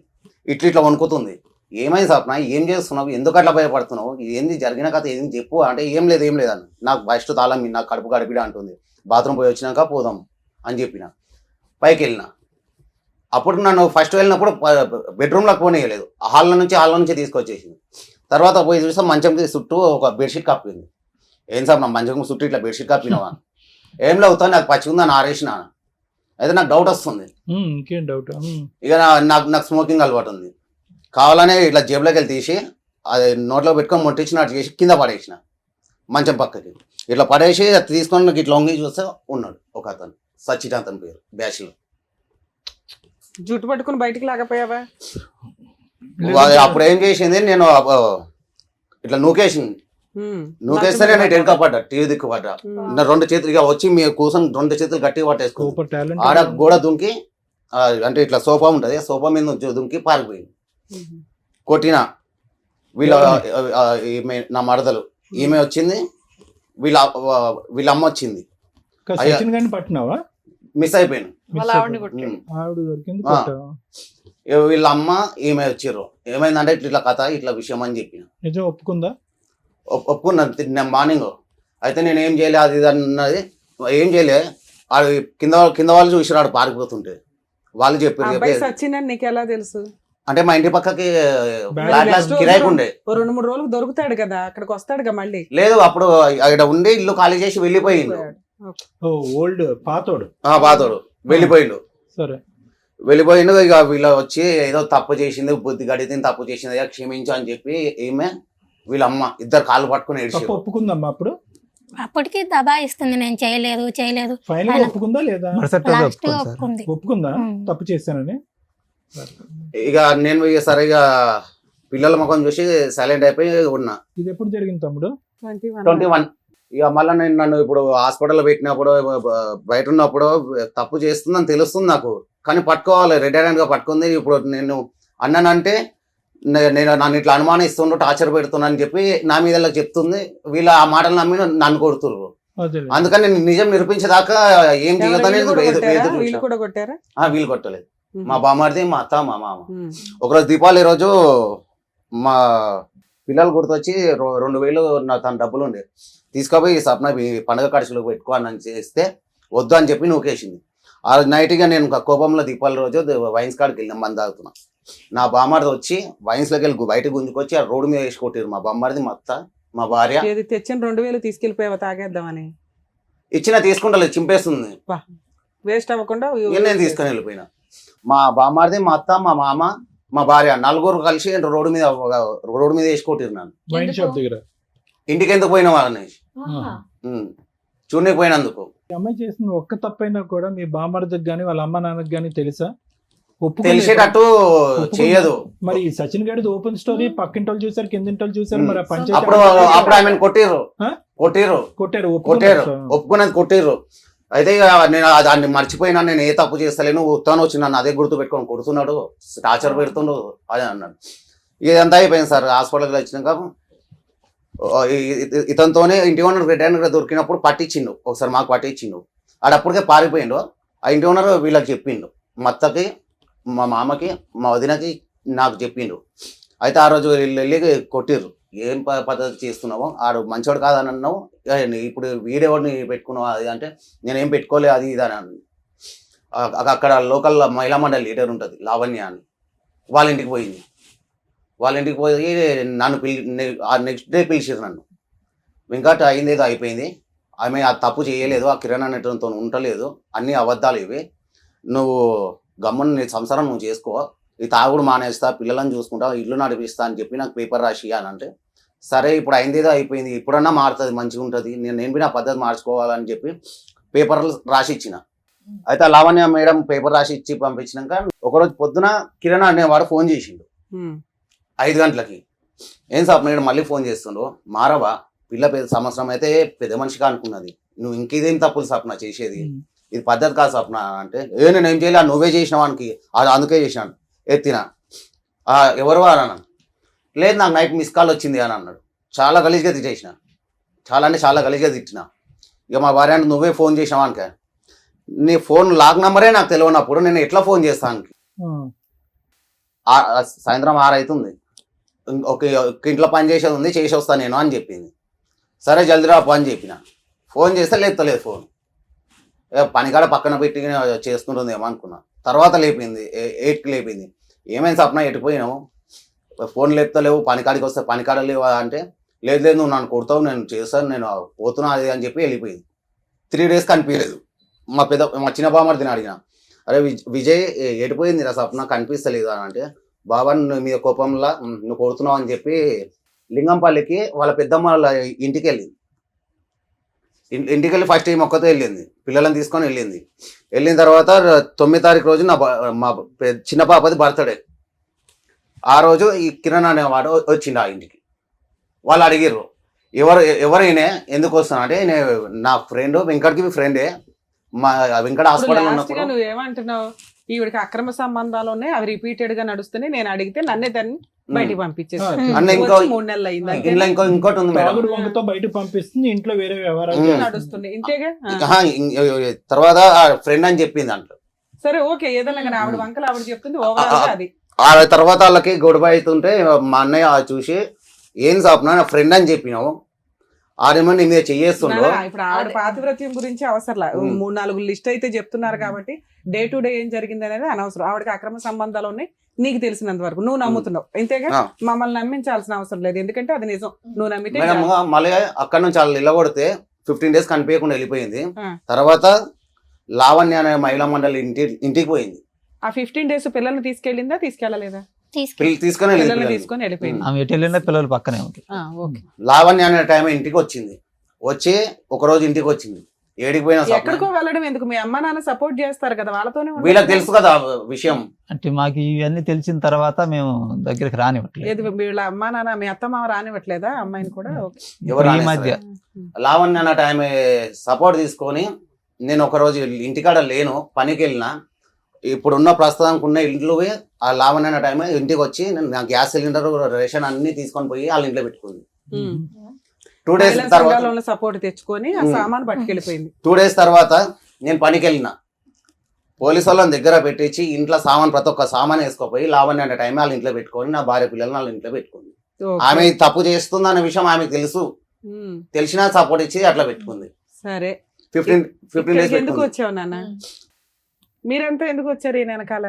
ఇట్లా వణుకుతుంది. ఏమైంది సప్న, ఏం చేస్తున్నావు, ఎందుకు అట్లా భయపడుతున్నావు, ఏంది జరిగిన కథ ఏం చెప్పు అంటే ఏం లేదు అని. నాకు ఫస్ట్ తాళం, నాకు కడుపు గడిపిడ అంటుంది, బాత్రూమ్ పోయి వచ్చినాక పోదాం అని చెప్పిన. పైకి వెళ్ళిన, అప్పుడు నన్ను ఫస్ట్ వెళ్ళినప్పుడు బెడ్రూమ్లోకి పోనీయలేదు, హాల్లో నుంచి తీసుకొచ్చేసింది. తర్వాత పోయి చూస్తే మంచంకి చుట్టూ ఒక బెడ్షీట్ కప్పింది. ఏం సార్ నా మంచం చుట్టూ ఇట్లా బెడ్షీట్ కప్పినావా? ఏం లేవుతా, నాకు పచ్చి ఉందని ఆరేసిన. అయితే నాకు డౌట్ వస్తుంది, ఇంకేం డౌట్? ఇక నాకు స్మోకింగ్ అలవాటు ఉంది. కావాలనే ఇట్లా జేబులోకి వెళ్ళి తీసి అది నోట్లో పెట్టుకొని మొట్టించినట్టు చేసి కింద పడేసిన, మంచం పక్కకి ఇట్లా పడేసి అది తీసుకొని నాకు ఇట్లా లొంగి చూస్తే ఉన్నాడు ఒక అతను, సచిన్ అతని పేరు, బ్యాచ్లో. జుట్టు పట్టుకుని బయటికి లాగపోయావా? అప్పుడు ఏం చేసింది, నేను ఇట్లా నూకేస్తే నేను వెనక పడ్డా, టీవీ దిక్కు పడ్డా. నా 2 చేతులు ఇక వచ్చి మీరు కూర్చొని 2 చేతులు గట్టిగా పట్టేసుకో, సూపర్ టాలెంట్. ఆడ గోడ దుంకి, అంటే ఇట్లా సోఫా ఉంటుంది, సోఫా మీద దుంకి పారిపోయింది. కొట్టిన ఈమె నా మరదలు, ఈమె వచ్చింది, వీళ్ళ అమ్మ వచ్చింది. సచిన్ గారిని పట్టినావా? మిస్ అయిపోయాను. వాళ్ళ ఆవిడని కొట్టాడు. ఆవిడ దొరికింది, ఆ. కొట్టావా? వీళ్ళ అమ్మ ఈమె వచ్చారు. ఏమైందంటే ఇట్లా కథ ఇట్లా విషయం అని చెప్పిన. నిజం ఒప్పుకుందా? ఒప్పుకున్నాను నేను మార్నింగ్. అయితే నేను ఏం చేయలే అది ఇది అన్నది, ఏం చేయలే. ఆడు కింద వాళ్ళు చూసినాడు ఆడు పారిపోతుంటే, వాళ్ళు చెప్పారు. అబ్బాయి సచిన్ నీకు ఎలా తెలుసు? అంటే మా ఇంటి పక్కకి నెక్స్ట్ కిరాయికి ఉండే. 2-3 రోజులకు దొరుకుతాడు కదా, అక్కడికి వస్తాడుగా మళ్ళీ. లేదు అప్పుడు అక్కడ ఉండి ఇల్లు ఖాళీ చేసి వెళ్ళిపోయిండు. ఓ ఓల్డ్ పాతోడు. పాతోడు వెళ్ళిపోయిండు. సరే వెళ్ళిపోయిండు. ఇక వీళ్ళు వచ్చి ఏదో తప్పు చేసింది, బుద్ధి గడితే తప్పు చేసింది, అయ్యా క్షమించు అని చెప్పి ఈమె వీళ్ళ అమ్మ ఇద్దరు కాళ్ళు పట్టుకుని తప్పు ఏడ్చారు. ఒప్పుకుందమ్మా అప్పుడు? అప్పటికి దబాయిస్తుంది, నేను చేయలేదు ఫైనల్ ఒప్పుకుందా లేదా? మరుసటి రోజు లాస్ట్ ఒప్పుకోండి సార్. ఒప్పుకుంది. ఒప్పుకుందా తప్పు చేశానని? ఇక నేను ఇక సరే ఇక పిల్లల ముఖం చూసి సైలెంట్ అయిపోయి ఉన్నా. ఇది ఎప్పుడు జరిగింది తమ్ముడు? 21. ఇక మళ్ళీ నేను నన్ను ఇప్పుడు హాస్పిటల్లో పెట్టినప్పుడు బయట ఉన్నప్పుడు తప్పు చేస్తుందని తెలుస్తుంది నాకు, కానీ పట్టుకోవాలి, రెడ్ హ్యాండ్ గా పట్టుకుంది. ఇప్పుడు నేను అన్నానంటే నేను నన్ను ఇట్లా అనుమానిస్తుండ్రు, టార్చర్ పెడుతున్నా అని చెప్పి నా మీద చెప్తుంది. వీళ్ళు ఆ మాటలు నమ్మి నన్ను కొడుతుర్రు. అదేలే. అందుకని నేను నిజం నిరూపించేదాకా ఏం చేయొద్దని వీళ్ళు కూడా కొట్టారా? వీళ్ళు కొట్టలేదు. మా బామ్మడిది, మా అత్త, మా మామ. ఒకరోజు దీపావళి రోజు మా పిల్లలు గుర్తొచ్చి 2000 తన డబ్బులు ఉండే తీసుకుపోయి సప్న పండగ ఖర్చులు పెట్టుకో అని చేస్తే వద్దు అని చెప్పి నూకేసింది. ఆ నైట్గా నేను కోపంలో దీపావళి రోజు వైన్స్ కాడికి వెళ్ళిన మంది తాగుతున్నా. నా బామ్మడిది వచ్చి వైన్స్లోకి వెళ్ళి బయట గుంజుకొచ్చి ఆ రోడ్డు మీద వేసి కొట్టారు మా బామ్మడిది, మా అత్త, మా భార్య. తెచ్చిన 2000 తీసుకెళ్లిపోయావా తాగేద్దామని? ఇచ్చిన తీసుకుంటలేదు, చింపేస్తుంది. వేస్ట్ అవ్వకుండా నేను తీసుకొని వెళ్ళిపోయినా. మా బామ్మడిది, మా అత్త, మా మామ, మా భార్య నలుగురు కలిసి రోడ్డు మీద వేసి కొట్టిరు నన్ను. వైన్ షాప్ దగ్గర. ఇంటికి ఎందుకు పోయినా వాళ్ళని చూడనికి పోయినందుకు. ఈ అమ్మాయి చేసిన ఒక్క తప్పైనా కూడా మీ బామ్మర్దికి గానీ వాళ్ళ అమ్మ నాన్నకి గానీ తెలుసా? తెలిసేటట్టు చెయ్యదు. మరి సచిన్ గారిది ఓపెన్ స్టోరీ, పక్కింటి వాళ్ళు చూసారు, కిందింటి వాళ్ళు చూసారు, మరి అప్పుడు ఆమెను కొట్టిర్రు. కొట్టారు, ఒప్పుకున్నది కొట్టిర్రు. అయితే నేను దాన్ని మర్చిపోయినా, నేను ఏ తప్పు చేస్తలేను, ఉత్తాను వచ్చి నన్ను అదే గుర్తు పెట్టుకొని కొడుతున్నాడు, టార్చర్ పెడుతుండు అదే అన్నాడు. ఇదంతా అయిపోయింది సార్. హాస్పిటల్కి వచ్చినాక ఇతనితోనే ఇంటి ఓనర్ రెడ్ హ్యాండ్ దొరికినప్పుడు పట్టించిండు, ఒకసారి మాకు పట్టించిండు. ఆడప్పటికే పారిపోయిండు. ఆ ఇంటి ఓనర్ వీళ్ళకి చెప్పిండు, మా అత్తకి, మా మామకి, మా వదినకి, నాకు చెప్పిండు. అయితే ఆ రోజు వెళ్ళి కొట్టిర్రు. ఏం పద్ధతి చేస్తున్నావు, ఆడు మంచోడు కాదని అన్నావు, ఇప్పుడు వీడెవడిని పెట్టుకున్నావు అది అంటే నేనేం పెట్టుకోలే అది ఇది అని. అక్కడ లోకల్ మహిళా మండలి లీడర్ ఉంటుంది లావణ్య అని, వాళ్ళ ఇంటికి పోయింది. వాళ్ళ ఇంటికి పోయి నన్ను నెక్స్ట్ డే పిలిచిరు నన్ను. వెంకట్ అయింది ఏదో అయిపోయింది, ఆమె ఆ తప్పు చేయలేదు, ఆ కిరణ్ అనేటతో ఉండలేదు, అన్ని అబద్ధాలు ఇవి, నువ్వు గమ్మున నీ సంసారం నువ్వు చేసుకో, ఈ తాగుడు మానేస్తా, పిల్లలను చూసుకుంటా, ఇల్లు నడిపిస్తా అని చెప్పి నాకు పేపర్ రాసి అని అంటే, సరే ఇప్పుడు అయింది ఏదో అయిపోయింది, ఇప్పుడన్నా మారుతుంది, మంచిగా ఉంటుంది, నేను నా పద్ధతి మార్చుకోవాలని చెప్పి పేపర్లు రాసి ఇచ్చిన. అయితే లావణ్య మేడం పేపర్ రాసి ఇచ్చి పంపించినాక ఒకరోజు పొద్దున కిరణ్ అనేవాడు ఫోన్ చేసిండు 5 గంటలకి. ఏం సార్ మేడం మళ్ళీ ఫోన్ చేస్తుండు, మారవా, పిల్ల పెద్ద సంవత్సరం అయితే పెద్ద మనిషిగా అనుకున్నది, నువ్వు ఇంకేదేం తప్పులు సప్న చేసేది, ఇది పద్ధతి కాదు సప్న అంటే, నేను ఏం చేయలే, నువ్వే చేసినావానికి, అందుకే చేసినాను, ఎత్తిన. ఎవరు అని అన్నాను. లేదు నాకు నైట్ మిస్ కాల్ వచ్చింది అని అన్నాడు. చాలా గలీజ్గా తిట్టేసిన, చాలా అంటే చాలా గలీజ్గా తిట్టిన. ఇక మా భార్య అంటే నువ్వే ఫోన్ చేసినావానిక, నీ ఫోన్ లాక్ నెంబరే నాకు తెలియనప్పుడు నేను ఎట్లా ఫోన్ చేస్తాను. సాయంత్రం 6 అవుతుంది, ఒక ఇంట్లో పని చేసేది ఉంది, చేసి వస్తాను నేను అని చెప్పింది. సరే జల్దీ రా అని చెప్పిన. ఫోన్ చేస్తే లేపుతలేదు ఫోన్, పనికాడ పక్కన పెట్టి చేసుకుంటుంది ఏమో అనుకున్నా. తర్వాత లేపింది, 8కి లేపింది. ఏమైంది సప్న ఎటుపోయినావు, ఫోన్ లేపుతలేవు, పనికాడికి వస్తే పనికాడ లేవా అంటే, లేదు నువ్వు నన్ను కొడతావు, నేను చేస్తాను, నేను పోతున్నా అది అని చెప్పి వెళ్ళిపోయింది. 3 days కనిపించలేదు. మా చిన్న బామ్మర్దిని అడిగిన, అరే విజయ్ ఎటుపోయింది రా సప్న కనిపిస్తలేదు అని అంటే, బాబా నువ్వు మీద కోపంలా నువ్వు కొడుతున్నావు అని చెప్పి లింగంపల్లికి వాళ్ళ పెద్దమ్మ వాళ్ళ ఇంటికి వెళ్ళింది. ఇంటికి వెళ్ళి ఫస్ట్ టైం ఒక్కతో వెళ్ళింది, పిల్లలను తీసుకొని వెళ్ళింది. వెళ్ళిన తర్వాత 9వ తారీఖు రోజు మా చిన్న పాపది బర్త్డే. ఆ రోజు ఈ కిరణ్ అనేవాడు వచ్చిండు ఆ ఇంటికి. వాళ్ళు అడిగారు ఎవరైనా ఎందుకు వస్తున్నా అంటే, నా ఫ్రెండ్ వెంకట్కి ఫ్రెండే, మా వెంకట హాస్పిటల్ ఉన్నప్పుడు. నువ్వు ఏమంటున్నావు, ఈవిడికి అక్రమ సంబంధాలు ఉన్నాయి, అవి రిపీటెడ్ గా నడుస్తున్నాయి, నేను అడిగితే నన్నే దాన్ని బయటికి పంపించేస్తాను. 3 నెలలు అయింది, ఇంకోటి ఉంది మేడం, బయటకు పంపిస్తుంది, ఇంట్లో వేరే వ్యవహారాలు నడుస్తుంది ఇంతేగా. తర్వాత ఫ్రెండ్ అని చెప్పింది అంట. సరే ఓకే, ఏదన్నా కానీ ఆవిడ వంకలు ఆవిడ చెప్తుంది ఓవరాల్ గా అది. ఆ తర్వాత వాళ్ళకి గొడవ అవుతుంటే మా అన్నయ్య చూసి ఏం సాపునా నా ఫ్రెండ్ అని చెప్పినావు, ఆడేమో నీ మీద చెయ్యేస్తుండో. ఇప్పుడు ఆవిడ పాతివ్రత్యం గురించి అవసరంలా, 3-4 లిస్ట్ అయితే చెప్తున్నారు కాబట్టి డే టు డే ఏం జరిగింది అనేది అనవసరం. ఆవిడకి అక్రమ సంబంధాలు ఉన్నాయి నీకు తెలిసినంత వరకు, నువ్వు నమ్ముతున్నావు ఇంతేగా, మమ్మల్ని నమ్మించాల్సిన అవసరం లేదు, ఎందుకంటే అది నిజం, నువ్వు నమ్మితే. మేడం మళ్ళీ అక్కడ నుంచి వాళ్ళు నిలబడితే 15 days కనిపించకుండా వెళ్ళిపోయింది. తర్వాత లావణ్య అనే మహిళా మండలి ఇంటికి పోయింది. ఆ 15 days పిల్లల్ని తీసుకెళ్ళిందా తీసుకెళ్ళలేదా? తీసుకొని పిల్లల్ని తీసుకొని వెళ్ళిపోయింది. ఆమె ఎటు వెళ్ళినా పిల్లలు పక్కనే ఉంది. ఓకే. లావణ్య అనే టైం ఇంటికి వచ్చింది, వచ్చి ఒక రోజు ఇంటికి వచ్చింది. ఏడికి పోయినా ఎక్కడికో వెళ్ళడం ఎందుకు, మీ అమ్మ నాన్న సపోర్ట్ చేస్తారు కదా, వాళ్ళతోనే వీళ్ళకి తెలుసు కదా విషయం. అంటే మాకు ఇవన్నీ తెలిసిన తర్వాత మేము దగ్గరికి రానివ్వట్లేదు. వీళ్ళ అమ్మ నాన్న మీ అత్త మామ రానివ్వట్లేదా అమ్మాయిని కూడా? ఎవరు ఈ మధ్య లావణ్య అన్న టైం సపోర్ట్ తీసుకొని నేను ఒక రోజు ఇంటికాడ లేను, పనికి వెళ్ళినా. ఇప్పుడున్న ప్రస్తుతానికి ఉన్న ఇంట్లో ఆ లావణ్య అన్న టైం ఇంటికి వచ్చి నా గ్యాస్ సిలిండర్ రేషన్ అన్ని తీసుకొని పోయి వాళ్ళ ఇంట్లో పెట్టుకుంది. 2 days తర్వాత సపోర్ట్ తెచ్చుకొని ఆ సామాన్ పట్టుకెళ్ళిపోయింది. 2 days తర్వాత నేను పనికి వెళ్ళిన, పోలీసు వాళ్ళని దగ్గర పెట్టించి ఇంట్లో సామాన్ ప్రతి ఒక్క సామాన్ వేసుకోపోయి లావణ్య అనే టైం వాళ్ళ ఇంట్లో పెట్టుకొని నా భార్య పిల్లలు వాళ్ళ ఇంట్లో పెట్టుకుంది. ఆమె తప్పు చేస్తుంది అనే విషయం ఆమెకు తెలుసు, తెలిసినా సపోర్ట్ ఇచ్చి అట్లా పెట్టుకుంది. సరే 15 days ఎందుకు వచ్చావు నాన్న, మీరంతా ఎందుకు వచ్చారు ఈ వెనకాల?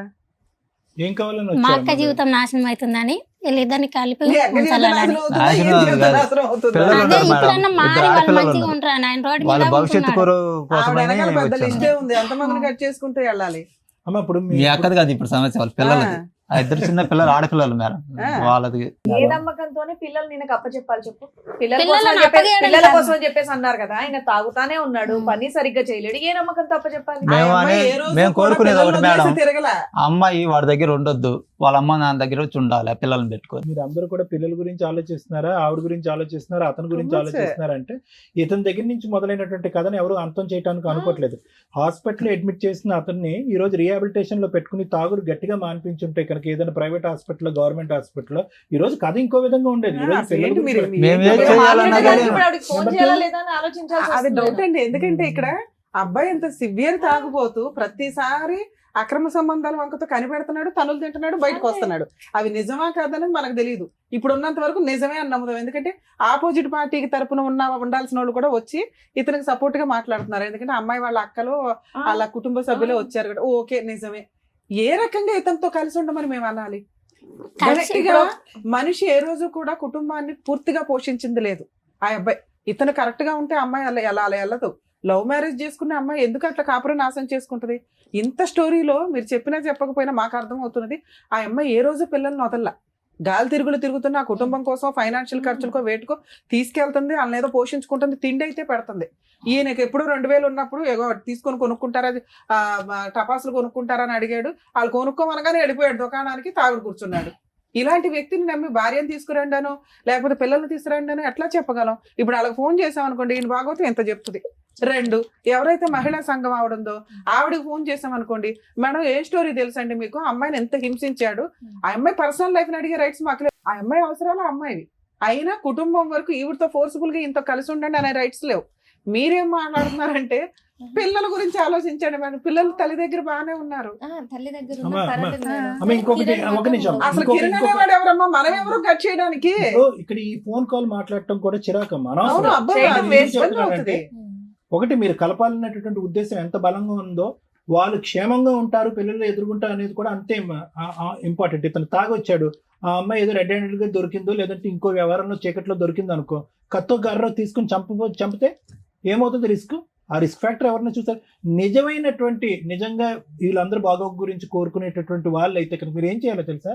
ఏం కావాలని మా అక్క వచ్చారు? జీవితం నాశనం అవుతుందని వీళ్ళిద్దరిని కలిపి ఎక్కడ ఉంచాలని. నాశనం అవుతుంది? పిల్లలు అదే ఉన్నారు మేడం, ఇప్పుడన్నా మారి ఇద్దరు వాళ్ళు ఆడపిల్లలు మంచిగా ఉన్నారు. ఉంటారు, ఆయన రోడ్డు వాళ్ళ మీద భవిష్యత్తు ఉంటున్నాడు. కోసమని వెనకాల పెద్ద వచ్చాను. లిస్టే ఉంది, ఎంతమందిని కట్ చేసుకుంటూ వెళ్ళాలి. అమ్మ ఇప్పుడు మీ అక్కది కాదు ఇప్పుడు సమస్య, వాళ్ళ పిల్లలది. ఆ ఇద్దరు చిన్న పిల్లలు, ఆడపిల్లలు మేడం, వాళ్ళది. ఏ నమ్మకంతోనే పిల్లలు నేను అప్పచెప్పాలి చెప్పు? పిల్లల పిల్లలను కోసం అప్పగియడం పిల్లల కాదు. కోసం చెప్పేసి అన్నారు కదా, ఆయన తాగుతానే ఉన్నాడు, పని సరిగ్గా చేయలేడు, ఏ నమ్మకంతో అప్పచెప్పాలి? మేము కోరుకునేది ఒకటి మేడం, తిరగల ఆ అమ్మాయి వాడి దగ్గర ఉండొద్దు, వాళ్ళ అమ్మ నాన్న దగ్గర వచ్చి ఉండాలి, పిల్లల్ని పెట్టుకొని. మీరు అందరూ కూడా పిల్లల గురించి ఆలోచిస్తున్నారా, ఆవిడ గురించి ఆలోచిస్తున్నారా, అతని గురించి ఆలోచిస్తున్నారా అంటే ఇతని దగ్గర నుంచి మొదలైనటువంటి కథను ఎవరు అంతం చేయడానికి అనుకోవట్లేదు. హాస్పిటల్ అడ్మిట్ చేసిన అతన్ని ఈ రోజు రిహాబిలిటేషన్ లో పెట్టుకుని తాగుడు గట్టిగా మానిపించుంటే కనుక ఏదైనా ప్రైవేట్ హాస్పిటల్, గవర్నమెంట్ హాస్పిటల్ ఈ రోజు కథ ఇంకో విధంగా ఉండేది. ఈ రోజు పిల్లల గురించి మేము ఏం ఇప్పుడు చేయాలన్నా మాట్లాడే కానీ ఇప్పుడు ఆవిడకి ఫోన్ చేయాలా లేదా అని ఆలోచించాల్సి అది డౌట్ వస్తుంది. అండి, ఎందుకంటే ఇక్కడ అబ్బాయి ఎంత సివియర్ తాగుపోతూ ప్రతిసారి అక్రమ సంబంధాల వంకతో కనిపెడుతున్నాడు, తనులు తింటున్నాడు, బయటకు వస్తున్నాడు. అవి నిజమా కాదనేది మనకు తెలియదు. ఇప్పుడు ఉన్నంత వరకు నిజమే అని నమ్ముదాం, ఎందుకంటే ఆపోజిట్ పార్టీకి తరపున ఉండాల్సిన వాళ్ళు కూడా వచ్చి ఇతనికి సపోర్ట్ గా మాట్లాడుతున్నారు. ఎందుకంటే అమ్మాయి వాళ్ళ అక్కలు వాళ్ళ కుటుంబ సభ్యులే వచ్చారు కూడా, ఓకే నిజమే. ఏ రకంగా ఇతనితో కలిసి ఉండమని మేము అనాలి? గట్టిగా మనిషి ఏ రోజు కూడా కుటుంబాన్ని పూర్తిగా పోషించింది లేదు ఆ అబ్బాయి. ఇతను కరెక్ట్ గా ఉంటే అమ్మాయి అలా వెళ్ళదు. లవ్ మ్యారేజ్ చేసుకునే అమ్మాయి ఎందుకు అట్లా కాపురం నాశనం చేసుకుంటది? ఇంత స్టోరీలో మీరు చెప్పినా చెప్పకపోయినా మాకు అర్థం అవుతున్నది, ఆ అమ్మాయి ఏ రోజు పిల్లల్ని వదల్లా. గాలి తిరుగుతున్న ఆ కుటుంబం కోసం ఫైనాన్షియల్ ఖర్చులకో వేటుకో తీసుకెళ్తుంది, వాళ్ళని ఏదో పోషించుకుంటుంది, తిండి అయితే పెడుతుంది. ఈయనకి ఎప్పుడు 2000 ఉన్నప్పుడు తీసుకొని కొనుక్కుంటారా, టపాసులు కొనుక్కుంటారా అని అడిగాడు. వాళ్ళు కొనుక్కోమనగానే వెళ్ళిపోయాడు దుకాణానికి, తాగుడు కూర్చున్నాడు. ఇలాంటి వ్యక్తిని నమ్మి భార్యను తీసుకురండాను లేకపోతే పిల్లల్ని తీసుకురండాను ఎట్లా చెప్పగలం? ఇప్పుడు వాళ్ళకి ఫోన్ చేసామనుకోండి, ఈయన బాగోతే ఎంత చెప్తుంది. 2, ఎవరైతే మహిళా సంఘం ఆవిడుందో ఆవిడకి ఫోన్ చేసామనుకోండి, మేడం ఏ స్టోరీ తెలుసండి మీకు, అమ్మాయిని ఎంత హింసించాడు, ఆ అమ్మాయి పర్సనల్ లైఫ్ ని అడిగే రైట్స్ మాకు లేవు, ఆ అమ్మాయి అవసరాలు ఆ అమ్మాయివి, అయినా కుటుంబం వరకు ఈవిడతో ఫోర్స్ఫుల్ గా ఇంత కలిసి ఉండండి అనే రైట్స్ లేవు. మీరేం మాట్లాడుతున్నారంటే పిల్లల గురించి ఆలోచించండి మేడం. పిల్లలు తల్లి దగ్గర బాగానే ఉన్నారు. తల్లి దగ్గర అమ్మ, ఉన్న పర్వాలేదు మేడం. అమ్మ, ఇంకొకటి, ఒక నిమిషం. అసలు కిరణ్ అనేవాడు ఎవరమ్మా, మనం ఎవరు కట్ చేయడానికి? ఇక్కడ ఈ ఫోన్ కాల్ మాట్లాడటం కూడా చిరాకమ్మా, అవును, అనవసరం. అబ్బాయి చేయడం అది waste ఏం చెప్తున్నానంటే, ఉమ్. ఒకటి మీరు కలపాలన్నటువంటి ఉద్దేశం ఎంత బలంగా ఉందో, వాళ్ళు క్షేమంగా ఉంటారు, పిల్లలు ఎదుర్కొంటారు అనేది కూడా అంతే ఇంపార్టెంట్. ఇతను తాగొచ్చాడు, ఆ అమ్మాయి ఏదో రెడ్ హ్యాండెడ్ గా దొరికిందో లేదంటే ఇంకో వ్యవహారంలో చీకట్లో దొరికిందో అనుకో, కత్తో గర్ర తీసుకుని చంపితే ఏమవుతుంది రిస్క్? ఆ రిస్క్ ఫ్యాక్టర్ ఎవరిని చూసారు? నిజంగా వీళ్ళందరూ బాగోగు గురించి కోరుకునేటటువంటి వాళ్ళు అయితే కనుక మీరు ఏం చేయాలో తెలుసా?